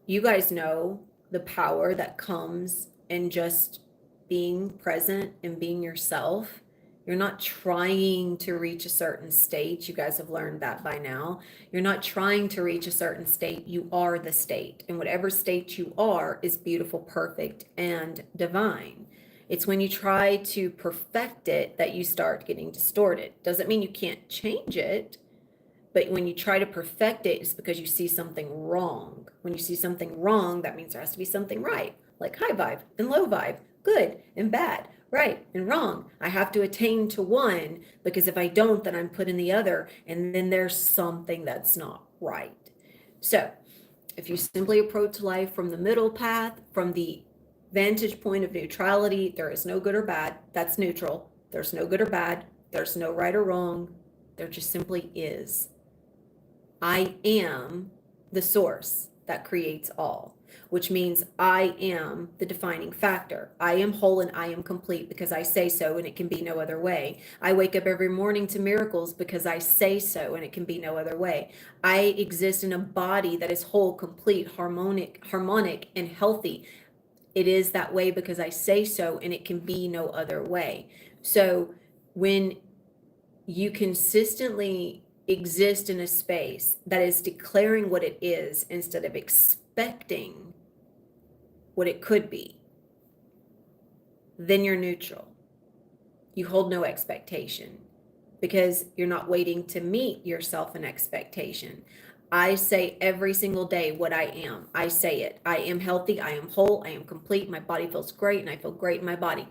you guys know the power that comes in just being present and being yourself. You're not trying to reach a certain state. You guys have learned that by now. You're not trying to reach a certain state. You are the state. And whatever state you are is beautiful, perfect, and divine. It's when you try to perfect it that you start getting distorted. Doesn't mean you can't change it. But when you try to perfect it, it's because you see something wrong. When you see something wrong, that means there has to be something right, like high vibe and low vibe, good and bad, right and wrong. I have to attain to one, because if I don't, then I'm put in the other, and then there's something that's not right. So if you simply approach life from the middle path, from the vantage point of neutrality, there is no good or bad. That's neutral. There's no good or bad. There's no right or wrong. There just simply is. I am the source that creates all, which means I am the defining factor. I am whole and I am complete because I say so, and it can be no other way. I wake up every morning to miracles because I say so, and it can be no other way. I exist in a body that is whole, complete, harmonic, and healthy. It is that way because I say so, and it can be no other way. So when you consistently exist in a space that is declaring what it is instead of expecting what it could be, then you're neutral. You hold no expectation because you're not waiting to meet yourself an expectation. I say every single day what I am. I say it. I am healthy. I am whole. I am complete. My body feels great, and I feel great in my body.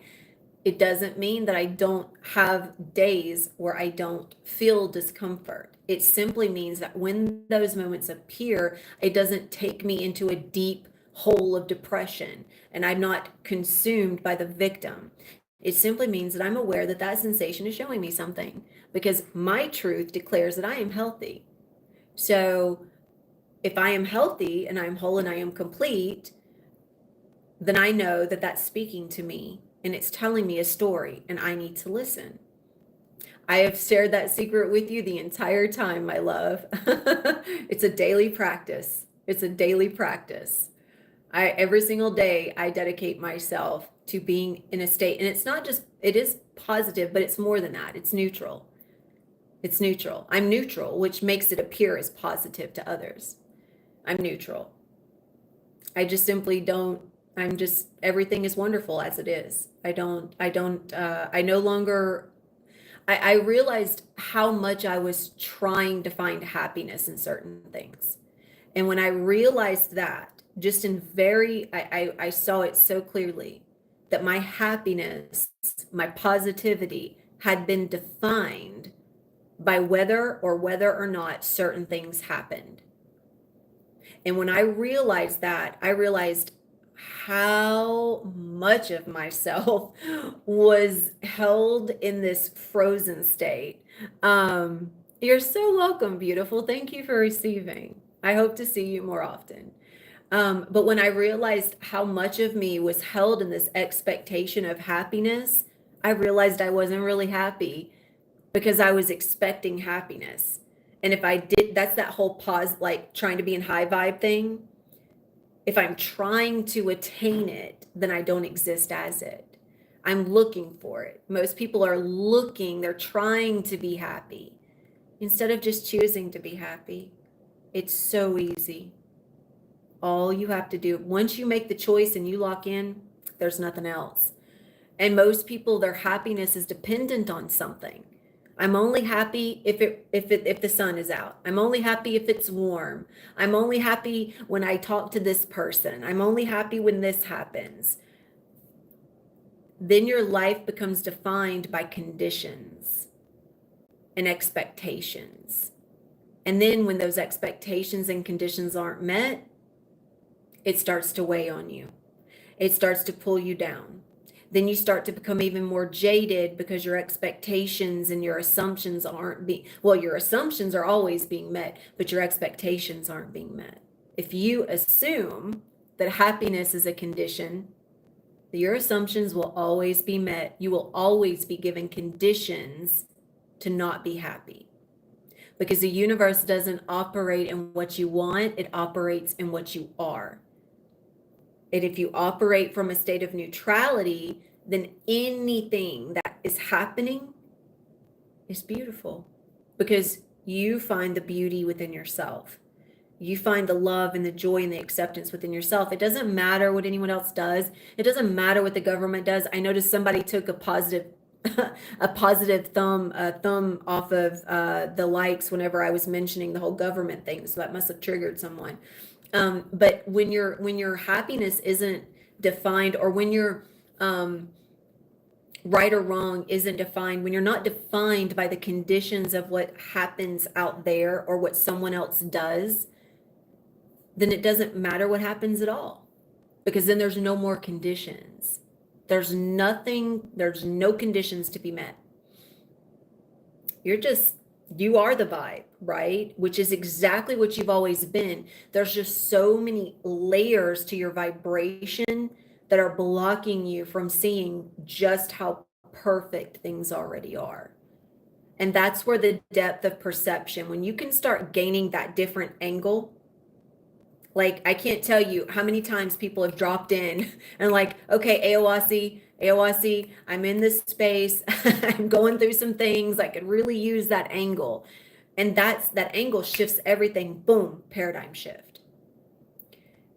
It doesn't mean that I don't have days where I don't feel discomfort. It simply means that when those moments appear, it doesn't take me into a deep hole of depression, and I'm not consumed by the victim. It simply means that I'm aware that that sensation is showing me something, because my truth declares that I am healthy. So if I am healthy and I'm whole and I am complete, then I know that that's speaking to me, and it's telling me a story, and I need to listen. I have shared that secret with you the entire time, my love. It's a daily practice. It's a daily practice. Every single day I dedicate myself to being in a state, and it's not just, it is positive, but it's more than that. It's neutral. It's neutral. I'm neutral, which makes it appear as positive to others. I'm neutral. I just simply don't, I'm just, everything is wonderful as it is. I no longer, I realized how much I was trying to find happiness in certain things. And when I realized that, just in I saw it so clearly that my happiness, my positivity had been defined by whether or not certain things happened. And when I realized that, I realized how much of myself was held in this frozen state. You're so welcome, beautiful. Thank you for receiving. I hope to see you more often. But when I realized how much of me was held in this expectation of happiness, I realized I wasn't really happy because I was expecting happiness. And if I did, that's that whole pause, like trying to be in high vibe thing. If I'm trying to attain it, then I don't exist as it. I'm looking for it. Most people are looking, they're trying to be happy instead of just choosing to be happy. It's so easy. All you have to do, once you make the choice and you lock in, there's nothing else. And most people, their happiness is dependent on something. I'm only happy if the sun is out. I'm only happy if it's warm. I'm only happy when I talk to this person. I'm only happy when this happens. Then your life becomes defined by conditions and expectations. And then when those expectations and conditions aren't met, it starts to weigh on you. It starts to pull you down. Then you start to become even more jaded because your expectations and your assumptions your assumptions are always being met, but your expectations aren't being met. If you assume that happiness is a condition, your assumptions will always be met. You will always be given conditions to not be happy. Because the universe doesn't operate in what you want, it operates in what you are. And if you operate from a state of neutrality, then anything that is happening is beautiful because you find the beauty within yourself. You find the love and the joy and the acceptance within yourself. It doesn't matter what anyone else does. It doesn't matter what the government does. I noticed somebody took a positive thumb off of the likes whenever I was mentioning the whole government thing. So that must have triggered someone. But when your happiness isn't defined, or when your right or wrong isn't defined, when you're not defined by the conditions of what happens out there or what someone else does, then it doesn't matter what happens at all, because then there's no more conditions. There's no conditions to be met. You are the vibe, right? Which is exactly what you've always been. There's just so many layers to your vibration that are blocking you from seeing just how perfect things already are. And that's where the depth of perception, when you can start gaining that different angle, like I can't tell you how many times people have dropped in and like, okay, AOC, I'm in this space. I'm going through some things. I could really use that angle. And that angle shifts everything. Boom, paradigm shift.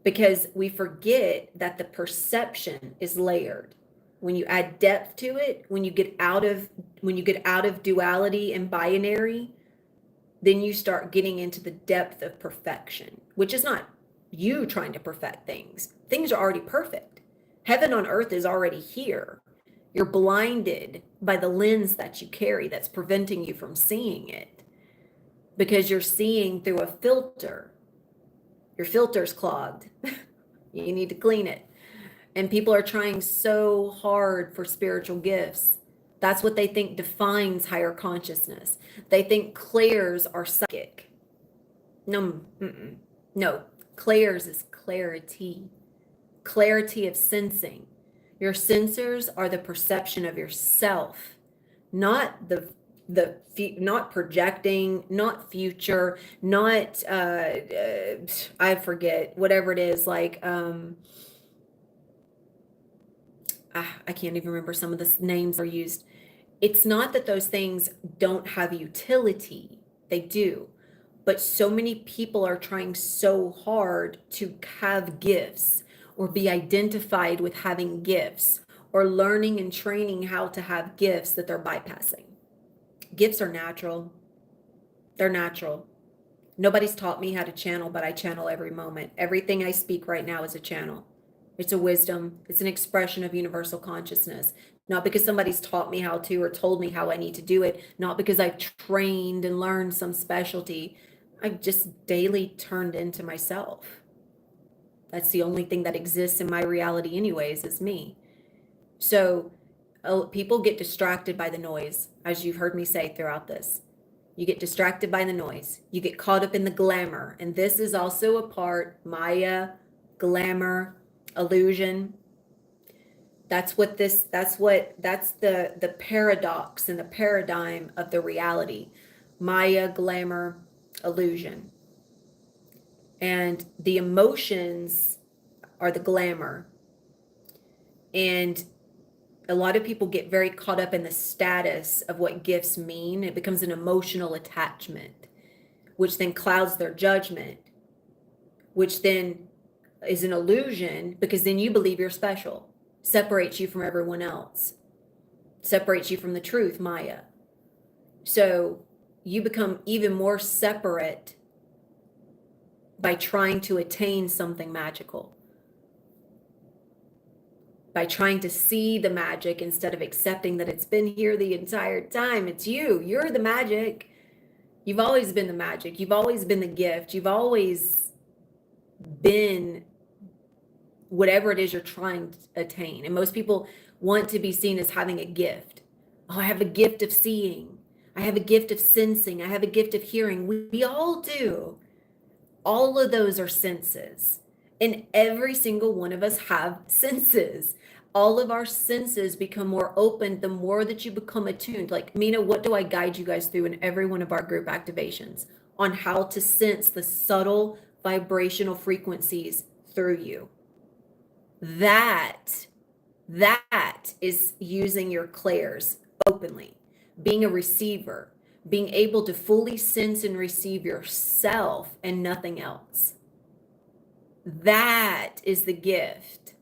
Because we forget that the perception is layered. When you add depth to it, when you get out of duality and binary, then you start getting into the depth of perfection, which is not you trying to perfect things. Things are already perfect. Heaven on earth is already here. You're blinded by the lens that you carry that's preventing you from seeing it, because you're seeing through a filter. Your filter's clogged. You need to clean it. And people are trying so hard for spiritual gifts. That's what they think defines higher consciousness. They think clairs are psychic. No, no. Clairs is clarity. Clarity of sensing. Your sensors are the perception of yourself, not not projecting, not future, not I forget, whatever it is, like I can't even remember some of the names are used. it's not that those things don't have utility, they do. But so many people are trying so hard to have gifts or be identified with having gifts or learning and training how to have gifts that they're bypassing. Gifts are natural. They're natural. Nobody's taught me how to channel, but I channel every moment. Everything I speak right now is a channel. It's a wisdom. It's an expression of universal consciousness. Not because somebody's taught me how to or told me how I need to do it. Not because I've trained and learned some specialty. I've just daily turned into myself. That's the only thing that exists in my reality anyways, is me. So people get distracted by the noise, as you've heard me say throughout this. You get distracted by the noise. You get caught up in the glamour. And this is also a part, Maya, glamour, illusion. That's the paradox and the paradigm of the reality. Maya, glamour, illusion. And the emotions are the glamour. And a lot of people get very caught up in the status of what gifts mean. It becomes an emotional attachment, which then clouds their judgment, which then is an illusion, because then you believe you're special, separates you from everyone else, separates you from the truth, Maya. So you become even more separate by trying to attain something magical, by trying to see the magic instead of accepting that it's been here the entire time. It's you. You're the magic. You've always been the magic. You've always been the gift. You've always been whatever it is you're trying to attain. And most people want to be seen as having a gift. Oh, I have a gift of seeing. I have a gift of sensing. I have a gift of hearing. We all do. All of those are senses. And every single one of us have senses. All of our senses become more open the more that you become attuned. Like, Mina, what do I guide you guys through in every one of our group activations on how to sense the subtle vibrational frequencies through you? That is using your clairs openly, being a receiver, being able to fully sense and receive yourself and nothing else. That is the gift.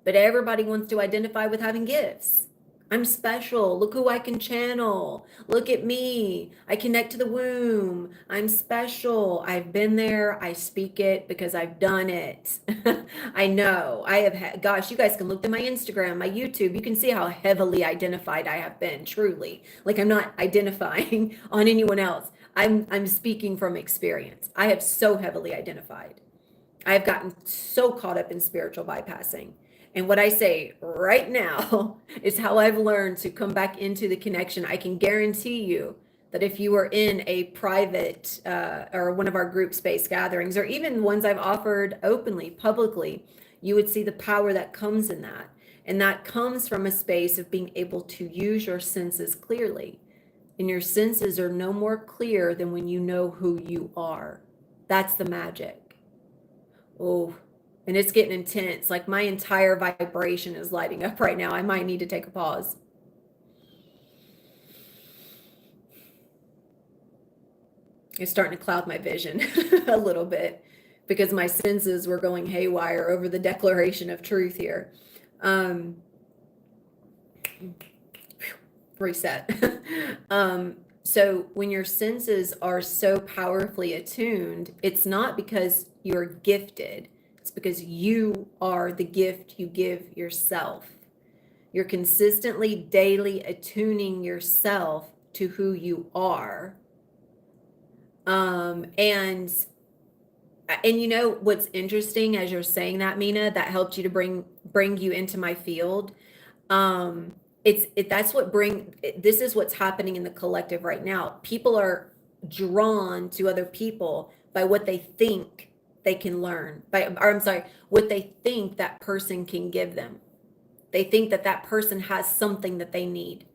But everybody wants to identify with having gifts. I'm special. Look who I can channel. Look at me. I connect to the womb. I'm special. I've been there. I speak it because I've done it. I know. I have gosh, you guys can look at my Instagram, my YouTube. You can see how heavily identified I have been, truly. Like, I'm not identifying on anyone else. I'm speaking from experience. I have so heavily identified. I've gotten so caught up in spiritual bypassing. And what I say right now is how I've learned to come back into the connection. I can guarantee you that if you were in a private or one of our group space gatherings, or even ones I've offered openly, publicly, you would see the power that comes in that. And that comes from a space of being able to use your senses clearly. And your senses are no more clear than when you know who you are. That's the magic. Oh, and it's getting intense. Like, my entire vibration is lighting up right now. I might need to take a pause. It's starting to cloud my vision a little bit because my senses were going haywire over the declaration of truth here. Reset. So when your senses are so powerfully attuned, it's not because you're gifted. It's because you are the gift you give yourself. You're consistently, daily attuning yourself to who you are. And you know what's interesting as you're saying that, Mina, that helped you to bring you into my field. This is what's happening in the collective right now. People are drawn to other people by what they think they can learn, what they think that person can give them. They think that that person has something that they need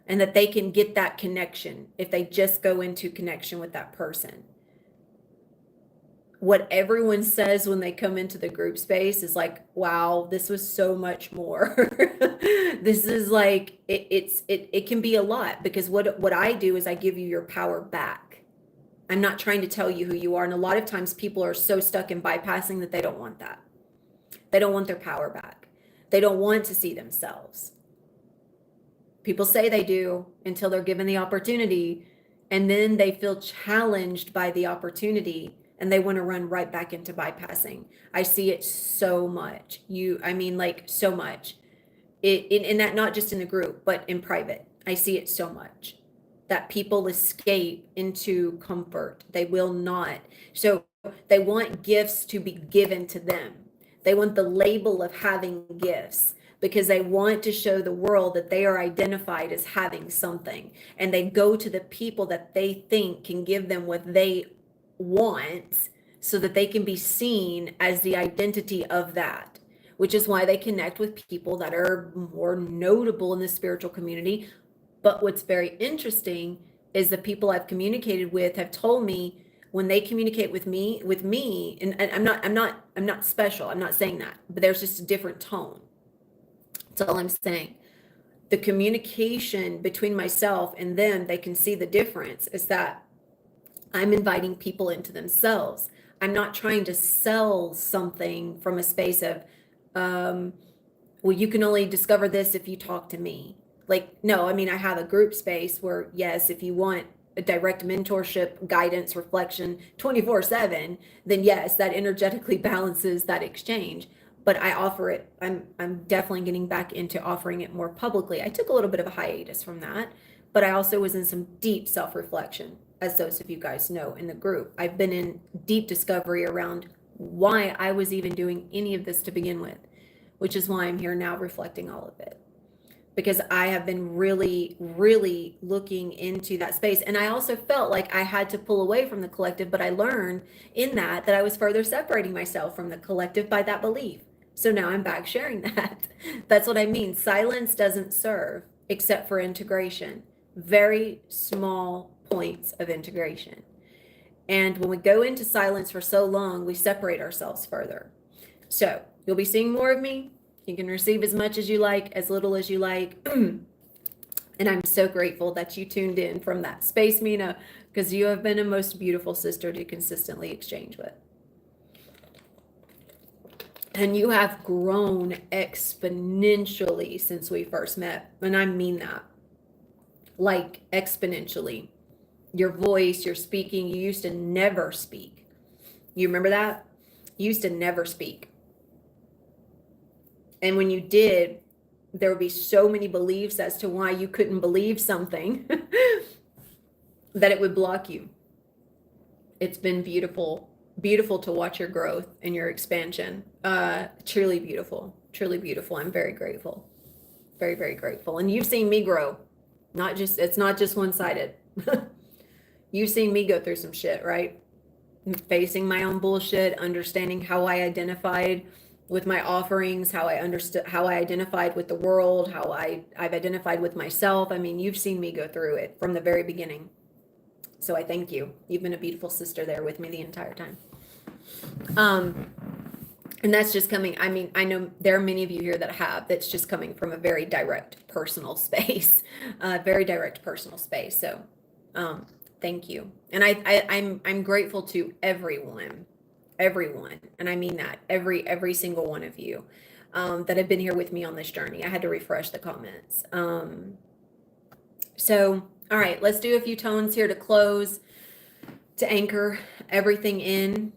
and that they can get that connection if they just go into connection with that person. what everyone says when they come into the group space is like, wow, this was so much more. This is like it can be a lot, because what I do is I give you your power back. I'm not trying to tell you who you are. And a lot of times people are so stuck in bypassing that they don't want that. They don't want their power back. They don't want to see themselves. People say they do until they're given the opportunity, and then they feel challenged by the opportunity and they want to run right back into bypassing. I see it so much. I mean, like so much. In that, not just in the group, but in private. I see it so much that people escape into comfort. They will not. So they want gifts to be given to them. They want the label of having gifts because they want to show the world that they are identified as having something. And they go to the people that they think can give them what they want so that they can be seen as the identity of that, which is why they connect with people that are more notable in the spiritual community. But what's very interesting is the people I've communicated with have told me when they communicate with me, and I'm not special. I'm not saying that, but there's just a different tone. That's all I'm saying. The communication between myself and them, they can see the difference is that I'm inviting people into themselves. I'm not trying to sell something from a space of, well, you can only discover this if you talk to me. Like, no, I mean, I have a group space where, yes, if you want a direct mentorship, guidance, reflection 24/7, then yes, that energetically balances that exchange. But I offer it. I'm definitely getting back into offering it more publicly. I took a little bit of a hiatus from that, but I also was in some deep self-reflection, as those of you guys know in the group. I've been in deep discovery around why I was even doing any of this to begin with, which is why I'm here now reflecting all of it. Because I have been really, really looking into that space. And I also felt like I had to pull away from the collective, but I learned in that I was further separating myself from the collective by that belief. So now I'm back sharing that. That's what I mean. Silence doesn't serve except for integration. Very small points of integration. And when we go into silence for so long, we separate ourselves further. So you'll be seeing more of me. You can receive as much as you like, as little as you like. And I'm so grateful that you tuned in from that space, Mina, because you have been a most beautiful sister to consistently exchange with. And you have grown exponentially since we first met. And I mean that. Like exponentially. Your voice, your speaking, you used to never speak. You remember that? You used to never speak. And when you did, there would be so many beliefs as to why you couldn't believe something that it would block you. It's been beautiful, beautiful to watch your growth and your expansion. Truly beautiful, truly beautiful. I'm very grateful, very, very grateful. And you've seen me grow. It's not just one-sided. You've seen me go through some shit, right? Facing my own bullshit, understanding how I identified with my offerings, how I identified with the world, how I've identified with myself. I mean, you've seen me go through it from the very beginning. So I thank you. You've been a beautiful sister there with me the entire time. And that's just coming. I mean, I know there are many of you here that's just coming from a very direct personal space, very direct personal space. So, thank you. And I'm grateful to everyone, and I mean that every single one of you that have been here with me on this journey. I had to refresh the comments. So, all right, let's do a few tones here to close, to anchor everything in.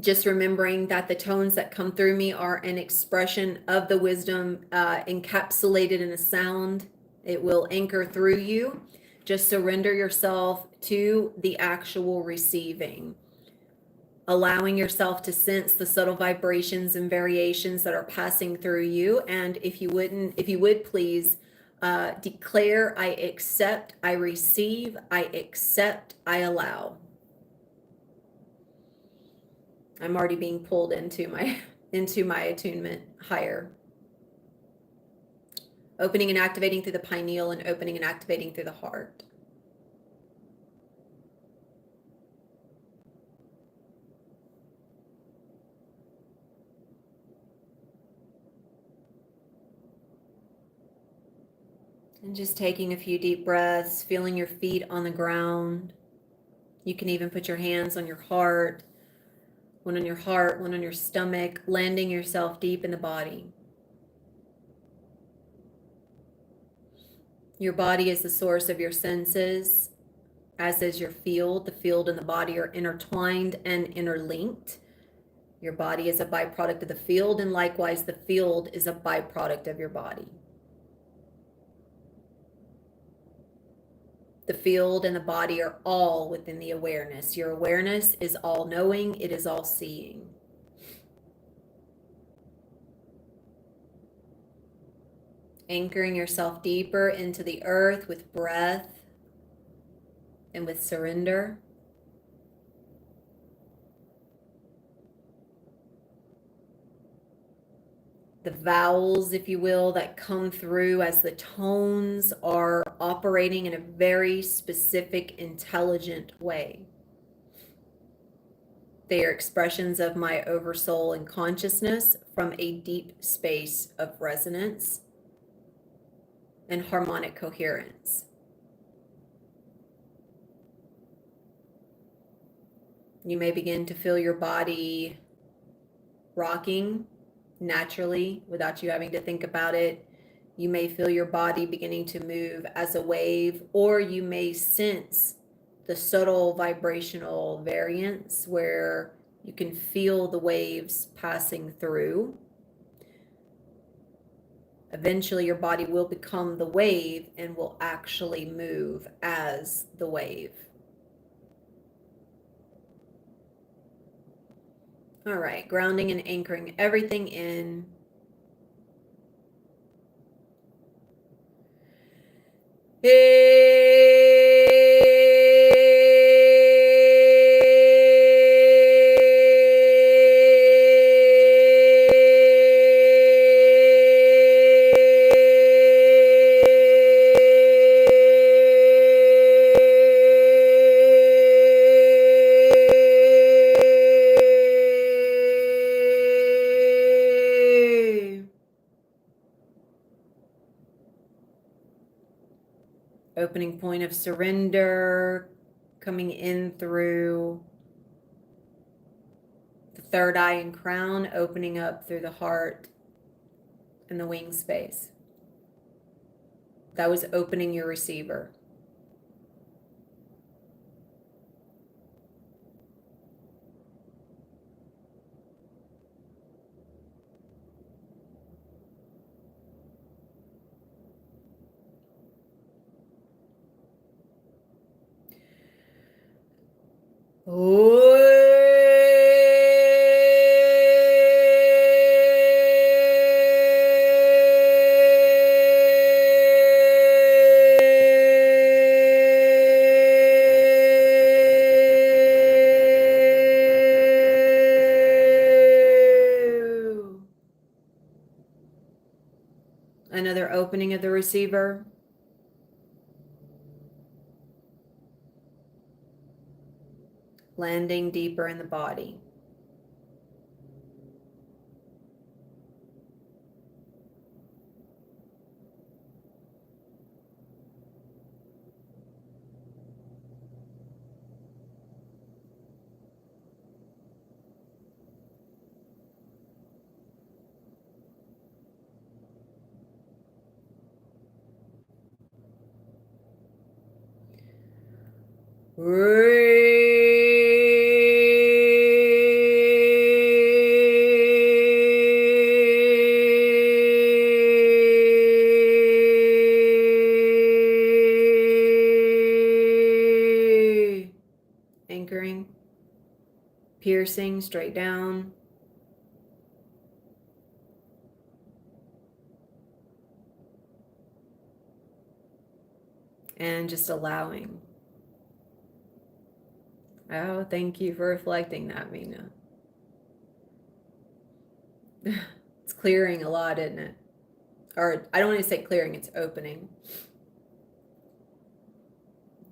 Just remembering that the tones that come through me are an expression of the wisdom encapsulated in a sound. It will anchor through you. Just surrender yourself to the actual receiving, allowing yourself to sense the subtle vibrations and variations that are passing through you. And if you would please declare, I accept, I receive, I accept, I allow. I'm already being pulled into my attunement higher. Opening and activating through the pineal and opening and activating through the heart. And just taking a few deep breaths, feeling your feet on the ground. You can even put your hands on your heart, one on your heart, one on your stomach, landing yourself deep in the body. Your body is the source of your senses, as is your field. The field and the body are intertwined and interlinked. Your body is a byproduct of the field, and likewise, the field is a byproduct of your body. The field and the body are all within the awareness. Your awareness is all knowing, it is all seeing. Anchoring yourself deeper into the earth with breath and with surrender. The vowels, if you will, that come through as the tones are operating in a very specific, intelligent way. They are expressions of my oversoul and consciousness from a deep space of resonance and harmonic coherence. You may begin to feel your body rocking naturally without you having to think about it. You may feel your body beginning to move as a wave, or you may sense the subtle vibrational variance where you can feel the waves passing through. Eventually, your body will become the wave and will actually move as the wave. All right, grounding and anchoring everything in. Opening point of surrender, coming in through the third eye and crown, opening up through the heart and the wing space. That was opening your receiver. Another opening of the receiver. Landing deeper in the body. Anchoring, piercing straight down. And just allowing. Oh, thank you for reflecting that, Mina. It's clearing a lot, isn't it? Or I don't want to say clearing, it's opening.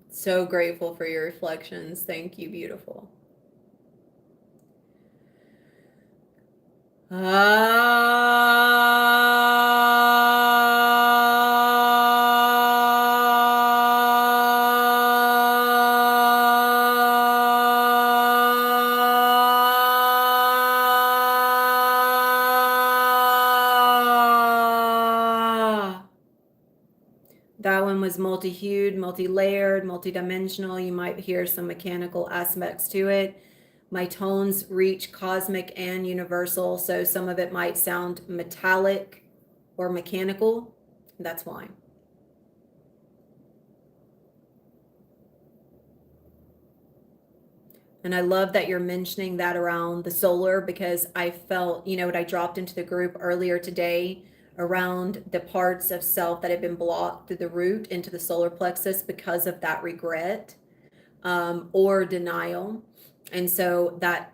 So grateful for your reflections. Thank you, beautiful. Ah. is multi-hued, multi-layered, multi-dimensional. You might hear some mechanical aspects to it. My tones reach cosmic and universal, so some of it might sound metallic or mechanical. That's why. And I love that you're mentioning that around the solar, because I felt, what I dropped into the group earlier today around the parts of self that have been blocked through the root into the solar plexus because of that regret, or denial. And so that,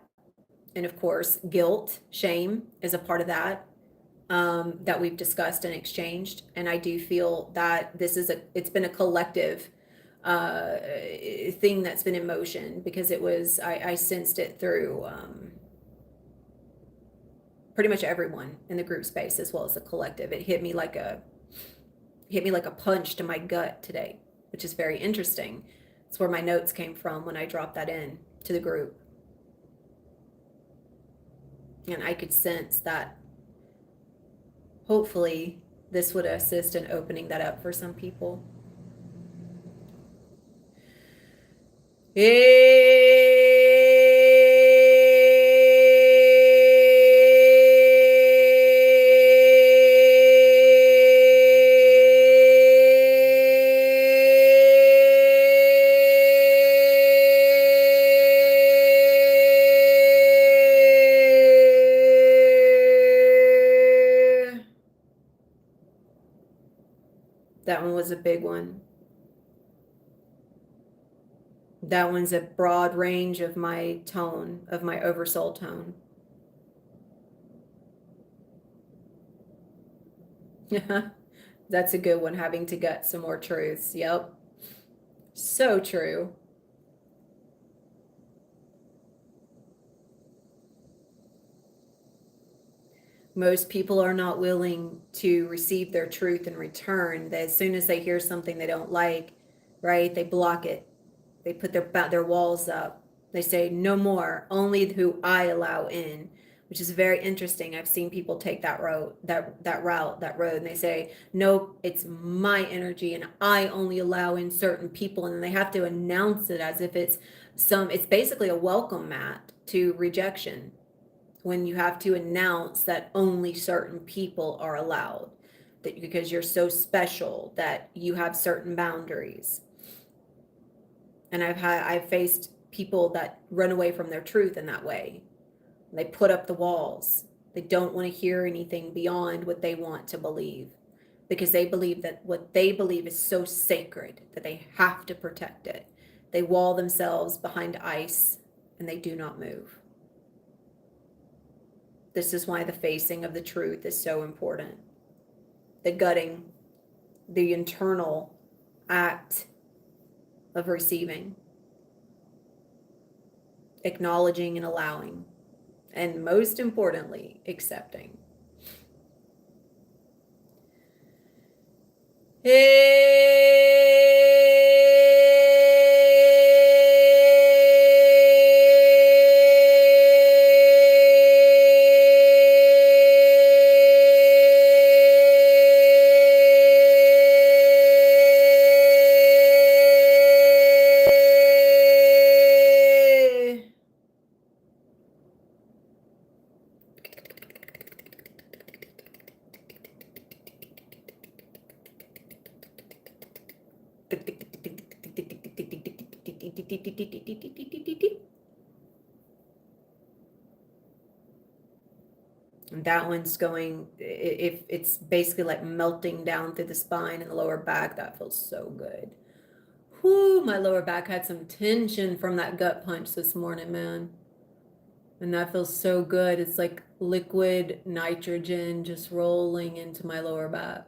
and of course, guilt, shame is a part of that, that we've discussed and exchanged. And I do feel that it's been a collective thing that's been in motion, because I sensed it through pretty much everyone in the group space as well as the collective. It hit me like a punch to my gut today, which is very interesting. It's where my notes came from when I dropped that in to the group. And I could sense that hopefully this would assist in opening that up for some people. That one was a big one. That one's a broad range of my tone, of my oversoul tone. That's a good one, having to gut some more truths. Yep. So true. Most people are not willing to receive their truth in return. As soon as they hear something they don't like, right, they block it. They put their walls up. They say, no more, only who I allow in, which is very interesting. I've seen people take that road, that route, that road, and they say, nope, it's my energy and I only allow in certain people. And then they have to announce it as if it's basically a welcome mat to rejection, when you have to announce that only certain people are allowed, that because you're so special that you have certain boundaries. And I've faced people that run away from their truth in that way. They put up the walls. They don't want to hear anything beyond what they want to believe, because they believe that what they believe is so sacred that they have to protect it. They wall themselves behind ice and they do not move. This is why the facing of the truth is so important. The gutting, the internal act of receiving, acknowledging and allowing, and most importantly, accepting. And that one's going, if it's basically like melting down through the spine and the lower back. That feels so good. Whoo, my lower back had some tension from that gut punch this morning, man. And that feels so good. It's like liquid nitrogen just rolling into my lower back.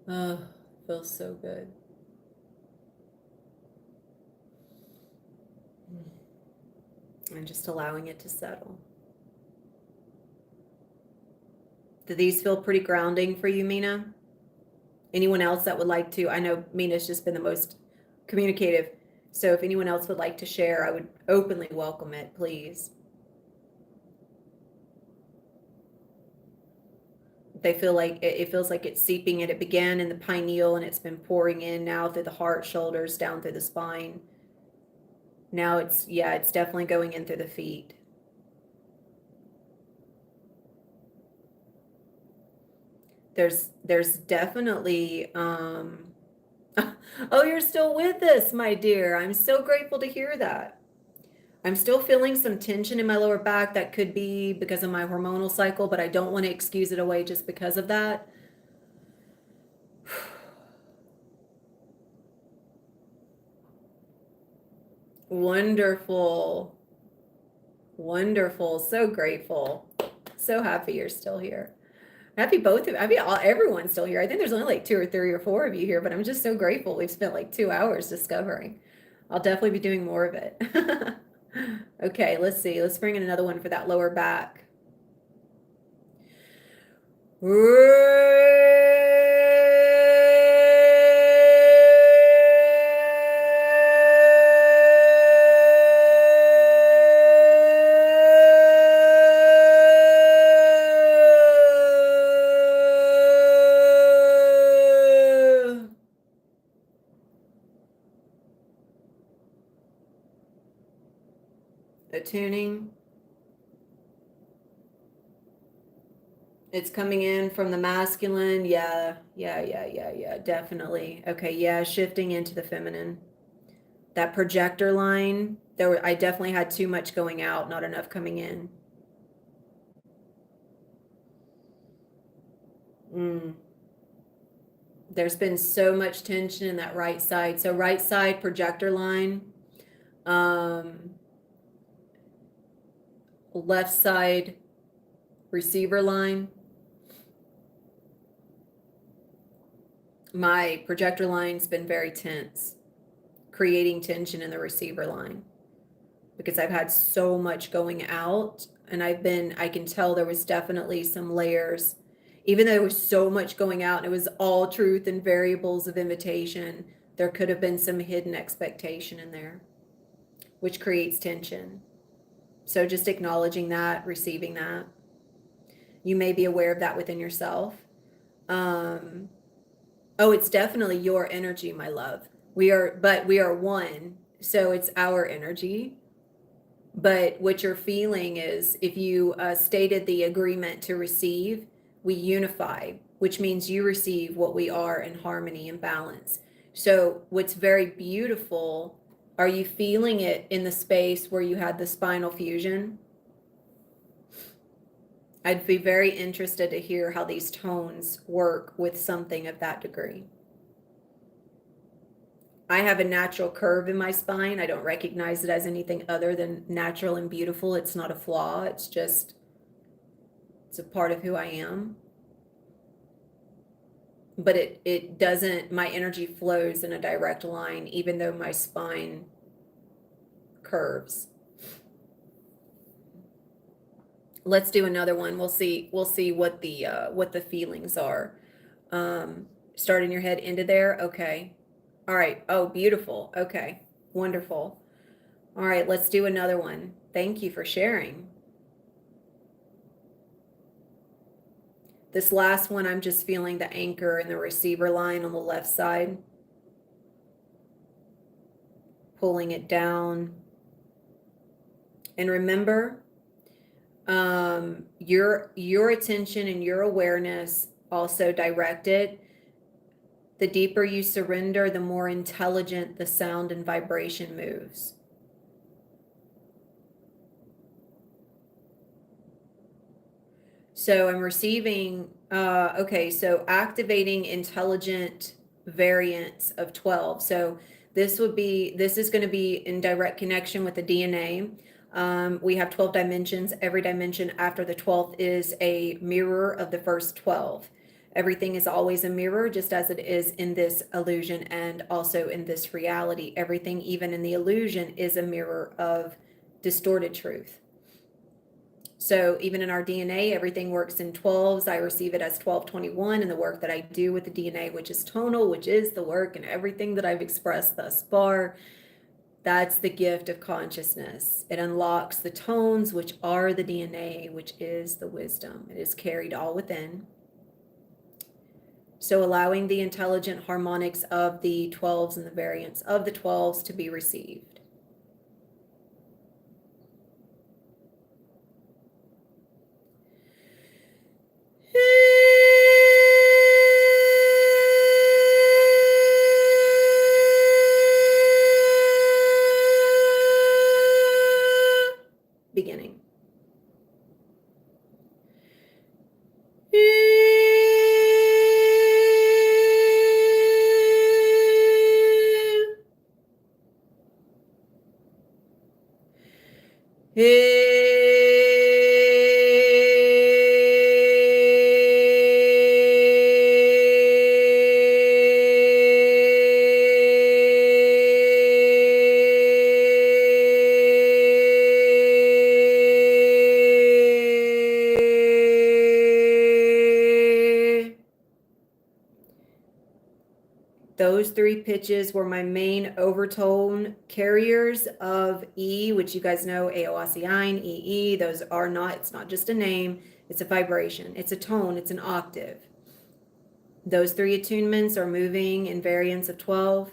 Oh, feels so good. And just allowing it to settle. Do these feel pretty grounding for you, Mina? Anyone else that would like to? I know Mina's just been the most communicative. So if anyone else would like to share, I would openly welcome it, please. They feel like it feels like it's seeping in. It began in the pineal and it's been pouring in now through the heart, shoulders, down through the spine. Now it's, yeah, it's definitely going in through the feet. There's definitely, oh, you're still with us, my dear. I'm so grateful to hear that. I'm still feeling some tension in my lower back. That could be because of my hormonal cycle, but I don't want to excuse it away just because of that. Wonderful. Wonderful. So grateful. So happy you're still here. Happy both of, happy everyone's still here. I think there's only like 2 or 3 or 4 of you here, but I'm just so grateful. We've spent like 2 hours discovering. I'll definitely be doing more of it. Okay, let's see. Let's bring in another one for that lower back. Attuning. It's coming in from the masculine. Yeah, definitely. Okay, yeah, shifting into the feminine. That projector line, I definitely had too much going out, not enough coming in. There's been so much tension in that right side. So right side projector line, left side receiver line. My projector line's been very tense, creating tension in the receiver line because I've had so much going out, and I can tell there was definitely some layers. Even though there was so much going out and it was all truth and variables of invitation, there could have been some hidden expectation in there, which creates tension. So just acknowledging that, receiving that. You may be aware of that within yourself. Oh, it's definitely your energy, my love. But we are one, so it's our energy. But what you're feeling is if you stated the agreement to receive, we unify, which means you receive what we are in harmony and balance. So what's very beautiful, are you feeling it in the space where you had the spinal fusion? I'd be very interested to hear how these tones work with something of that degree. I have a natural curve in my spine. I don't recognize it as anything other than natural and beautiful. It's not a flaw. It's a part of who I am. But it doesn't, my energy flows in a direct line, even though my spine curves. Let's do another one. We'll see what the feelings are. Start in your head into there. Okay. All right. Oh, beautiful. Okay. Wonderful. All right, let's do another one. Thank you for sharing. This last one, I'm just feeling the anchor and the receiver line on the left side. Pulling it down. And remember, your attention and your awareness also directed. The deeper you surrender, the more intelligent the sound and vibration moves. So I'm receiving, okay, so activating intelligent variants of 12. So this is going to be in direct connection with the DNA. We have 12 dimensions. Every dimension after the 12th is a mirror of the first 12. Everything is always a mirror, just as it is in this illusion and also in this reality. Everything, even in the illusion, is a mirror of distorted truth. So even in our DNA, everything works in 12s. I receive it as 1221 in the work that I do with the DNA, which is tonal, which is the work and everything that I've expressed thus far. That's the gift of consciousness. It unlocks the tones, which are the DNA, which is the wisdom. It is carried all within. So allowing the intelligent harmonics of the 12s and the variants of the 12s to be received. Beginning. Those three pitches were my main overtone carriers of E, which you guys know, Aoasiine, EE. Those are not, it's not just a name, it's a vibration, it's a tone, it's an octave. Those three attunements are moving in variants of 12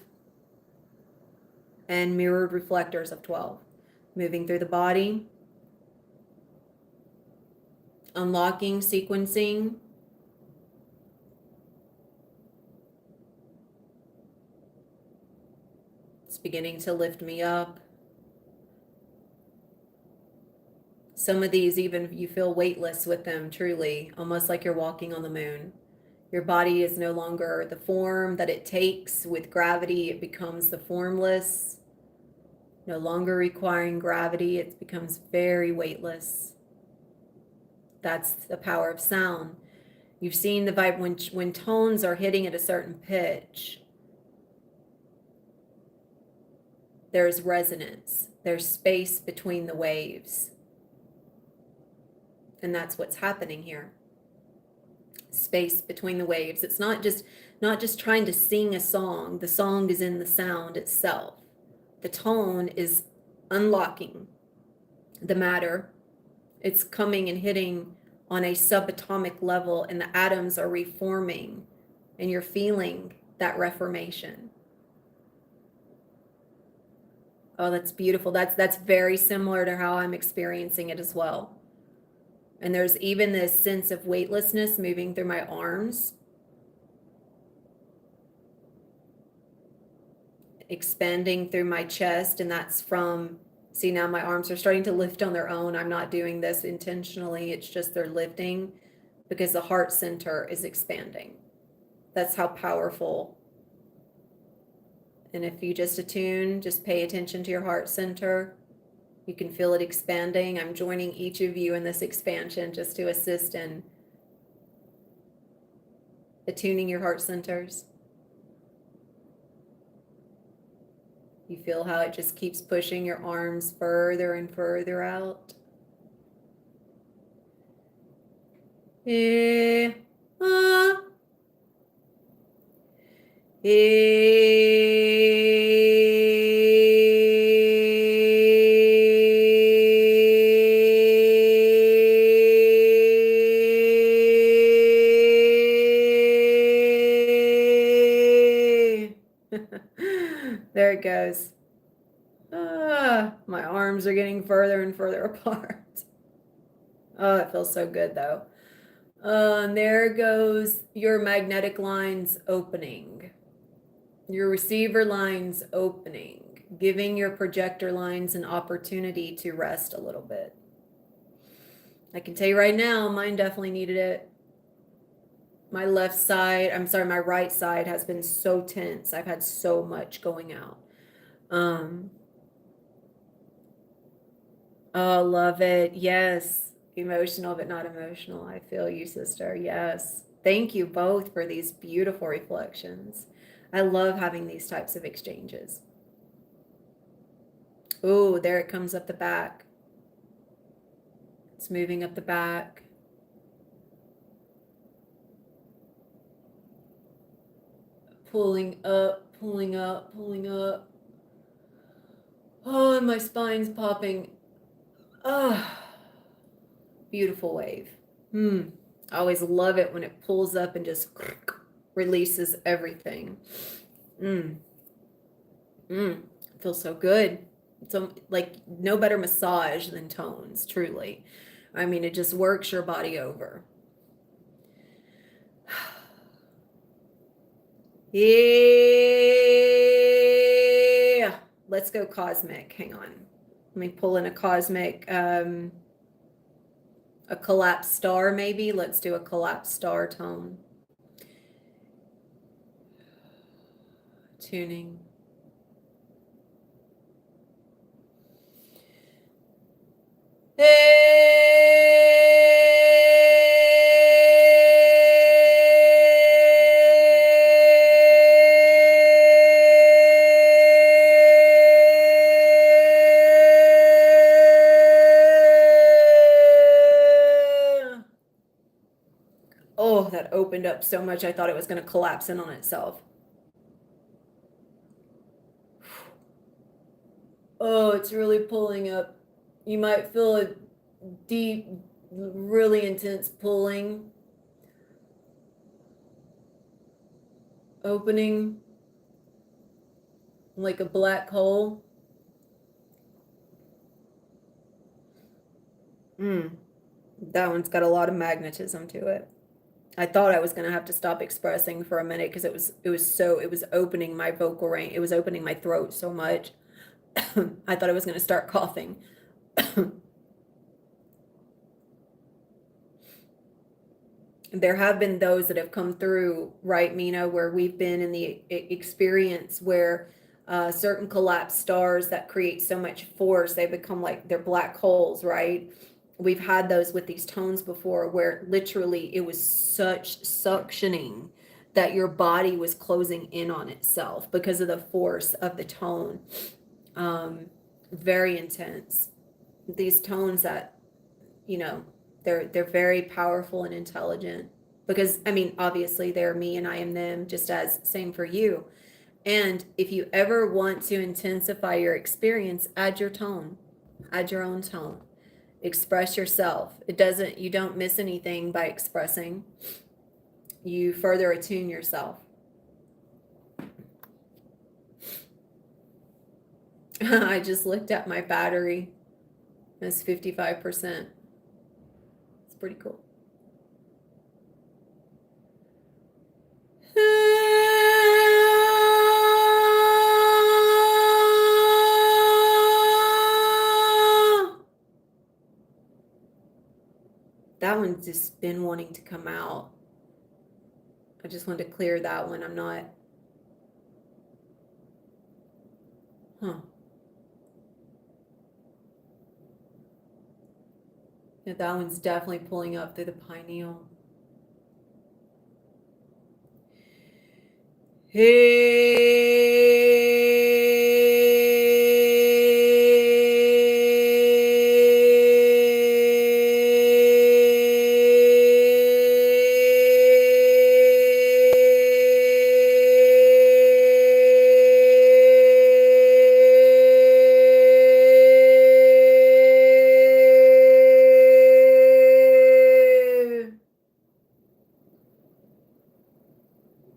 and mirrored reflectors of 12, moving through the body, unlocking, sequencing. It's beginning to lift me up. Some of these, even you feel weightless with them, truly, almost like you're walking on the moon. Your body is no longer the form that it takes with gravity. It becomes the formless, no longer requiring gravity. It becomes very weightless. That's the power of sound. You've seen the vibe when tones are hitting at a certain pitch. There's resonance. There's space between the waves. And that's what's happening here. Space between the waves. It's not just trying to sing a song. The song is in the sound itself. The tone is unlocking the matter. It's coming and hitting on a subatomic level, and the atoms are reforming, and you're feeling that reformation. Oh, that's beautiful. That's very similar to how I'm experiencing it as well. And there's even this sense of weightlessness moving through my arms, expanding through my chest. And that's from, see, now my arms are starting to lift on their own. I'm not doing this intentionally. It's just they're lifting because the heart center is expanding. That's how powerful. And if you just attune, just pay attention to your heart center. You can feel it expanding. I'm joining each of you in this expansion just to assist in attuning your heart centers. You feel how it just keeps pushing your arms further and further out. There it goes. My arms are getting further and further apart. Oh, it feels so good though. And there goes your magnetic lines opening, your receiver lines opening, giving your projector lines an opportunity to rest a little bit. I can tell you right now, mine definitely needed it. My right side has been so tense. I've had so much going out. Oh, love it. Yes. Emotional, but not emotional. I feel you, sister. Yes. Thank you both for these beautiful reflections. I love having these types of exchanges. Oh, there it comes up the back. It's moving up the back. Pulling up, pulling up, pulling up. Oh, and my spine's popping. Ah, beautiful wave. I always love it when it pulls up and just releases everything. Mm, mm. Feels so good. So like no better massage than tones, truly. I mean, it just works your body over. Yeah. Let's go cosmic. Hang on. Let me pull in a cosmic, a collapsed star maybe. Let's do a collapsed star tone. Tuning. Oh, that opened up so much. I thought it was going to collapse in on itself. Oh, it's really pulling up. You might feel a deep, really intense pulling, opening like a black hole. That one's got a lot of magnetism to it. I thought I was going to have to stop expressing for a minute because it was opening my vocal range. It was opening my throat so much. I thought I was going to start coughing. There have been those that have come through, right, Mina, where we've been in the experience where certain collapsed stars that create so much force, they become like they're black holes, right? We've had those with these tones before where literally it was such suctioning that your body was closing in on itself because of the force of the tone. Very intense. These tones that, you know, they're very powerful and intelligent because I mean, obviously they're me and I am them, just as same for you. And if you ever want to intensify your experience, add your tone, add your own tone, express yourself. You don't miss anything by expressing. You further attune yourself. I just looked at my battery. It's 55%. It's pretty cool. That one's just been wanting to come out. I just wanted to clear that one. I'm not. Huh. Yeah, that one's definitely pulling up through the pineal.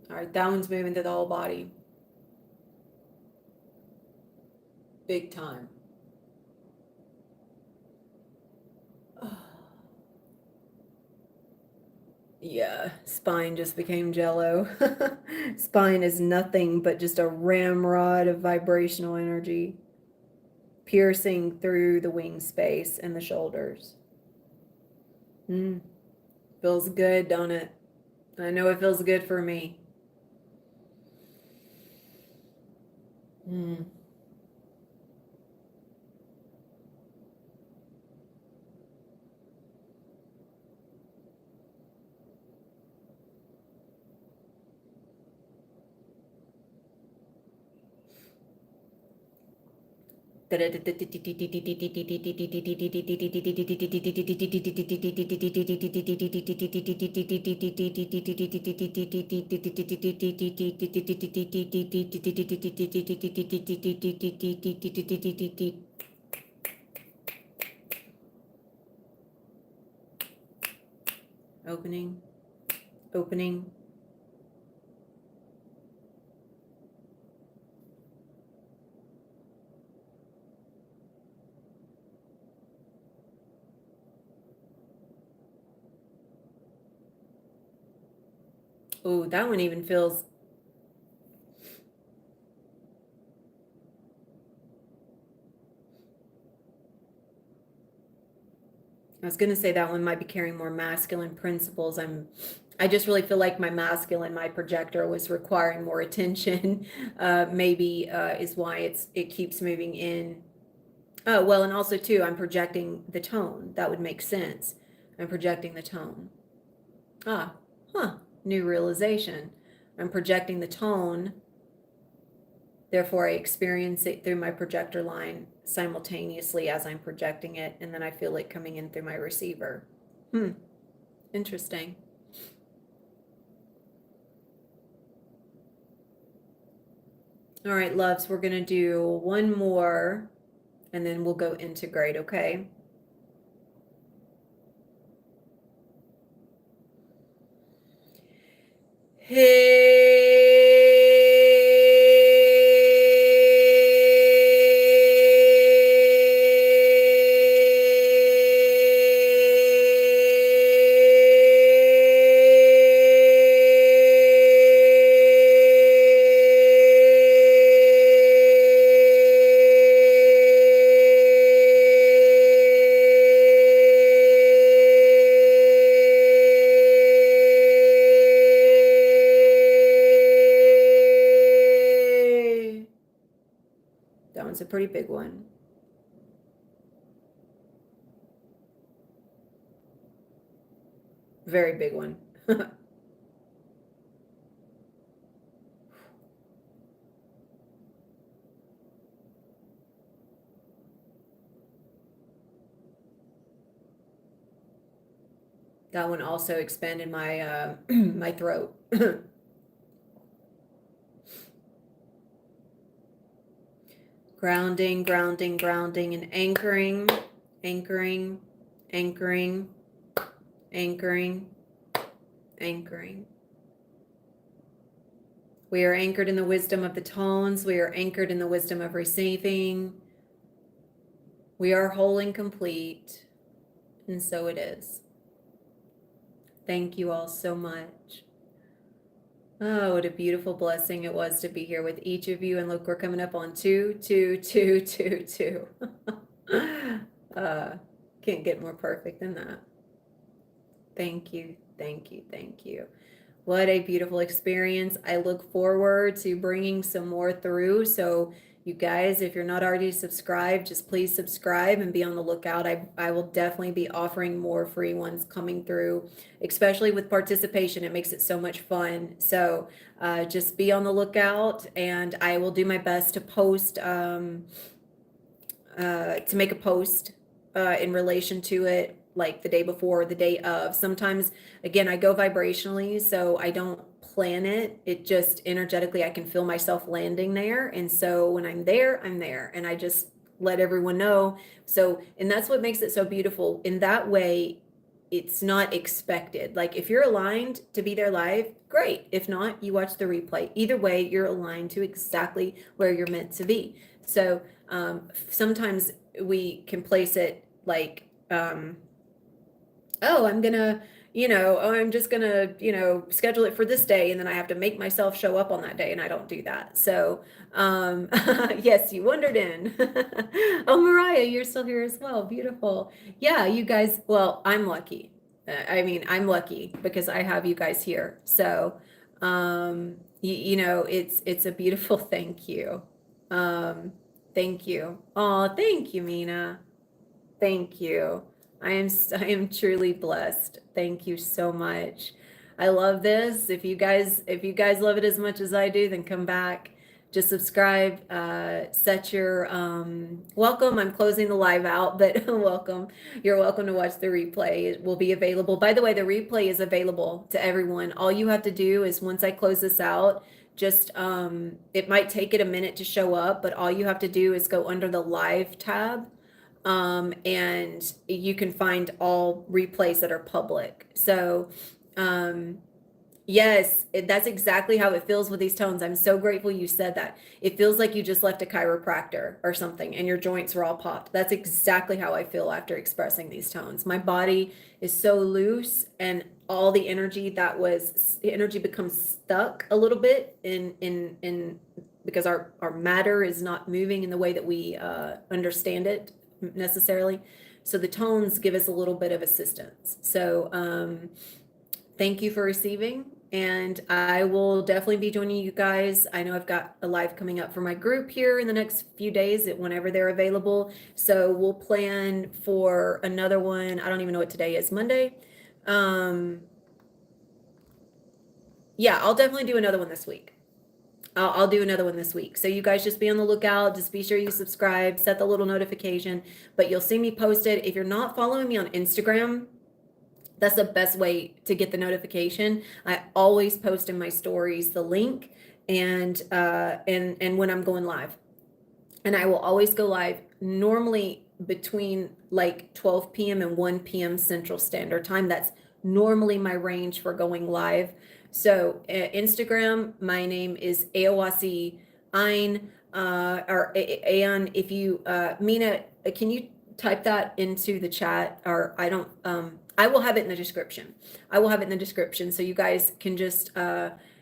All right, that one's moving through the whole body. Big time. Yeah, spine just became jello. Spine is nothing but just a ramrod of vibrational energy piercing through the wing space and the shoulders. Feels good, don't it? I know it feels good for me. Opening, opening, Oh, that one even feels, I was going to say that one might be carrying more masculine principles. I just really feel like my projector was requiring more attention. Maybe is why it keeps moving in. Oh, well, and also too, I'm projecting the tone. That would make sense. I'm projecting the tone. Ah, huh. New realization. I'm projecting the tone, therefore I experience it through my projector line simultaneously as I'm projecting it, and then I feel it coming in through my receiver. Interesting. All right, loves, we're gonna do one more and then we'll go integrate, okay? Hey. That one's a pretty big one. Very big one. That one also expanded my my throat. Grounding, grounding, grounding, and anchoring, anchoring, anchoring, anchoring, anchoring. We are anchored in the wisdom of the tones. We are anchored in the wisdom of receiving. We are whole and complete. And so it is. Thank you all so much. Oh, what a beautiful blessing it was to be here with each of you. And look, we're coming up on 2, 2, 2, 2, 2. Can't get more perfect than that. Thank you, thank you, thank you. What a beautiful experience. I look forward to bringing some more through. So you guys, if you're not already subscribed, just please subscribe and be on the lookout. I will definitely be offering more free ones coming through, especially with participation. It makes it so much fun. So just be on the lookout, and I will do my best to post, to make a post in relation to it, like the day before or the day of. Sometimes, again, I go vibrationally, so I don't plan it. It just energetically, I can feel myself landing there. And so when I'm there, and I just let everyone know. So, and that's what makes it so beautiful. In that way, it's not expected. Like if you're aligned to be there live, great. If not, you watch the replay. Either way, you're aligned to exactly where you're meant to be. So sometimes we can place it like, oh, I'm just gonna, schedule it for this day, and then I have to make myself show up on that day, and I don't do that. So, yes, you wandered in. Oh, Mariah, you're still here as well. Beautiful. Yeah, you guys, well, I'm lucky. I'm lucky because I have you guys here. So, it's a beautiful thank you. Thank you. Oh, thank you, Mina. Thank you. I am truly blessed. Thank you so much. I love this. If you guys love it as much as I do, then come back. Just subscribe, set your welcome. I'm closing the live out, but welcome. You're welcome to watch the replay. It will be available. By the way, the replay is available to everyone. All you have to do is once I close this out, just it might take it a minute to show up, but all you have to do is go under the live tab, and you can find all replays that are public. So Yes, that's exactly how it feels with these tones. I'm so grateful you said that. It feels like you just left a chiropractor or something and your joints were all popped. That's exactly how I feel after expressing these tones. My body is so loose, and all the energy becomes stuck a little bit in because our matter is not moving in the way that we understand it necessarily. So the tones give us a little bit of assistance. So thank you for receiving. And I will definitely be joining you guys. I know I've got a live coming up for my group here in the next few days, whenever they're available. So we'll plan for another one. I don't even know what today is, Monday. Yeah, I'll definitely do another one this week. I'll do another one this week. So you guys just be on the lookout. Just be sure you subscribe, set the little notification, but you'll see me posted. If you're not following me on Instagram, that's the best way to get the notification. I always post in my stories the link and when I'm going live. And I will always go live normally between like 12 p.m. and 1 p.m. Central Standard Time. That's normally my range for going live. So Instagram, my name is Aowasi Ein, or Aeon. If you, Mina, can you type that into the chat? Or I don't, I will have it in the description. I will have it in the description. So you guys can just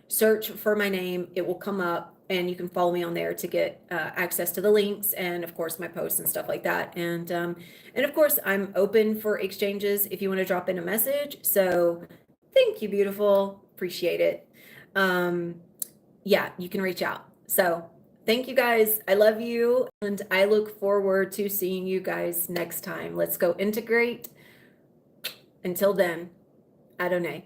search for my name. It will come up and you can follow me on there to get access to the links and of course my posts and stuff like that. And of course I'm open for exchanges if you want to drop in a message. So thank you, beautiful. Appreciate it. Yeah, you can reach out. So thank you guys. I love you. And I look forward to seeing you guys next time. Let's go integrate. Until then, Adonai.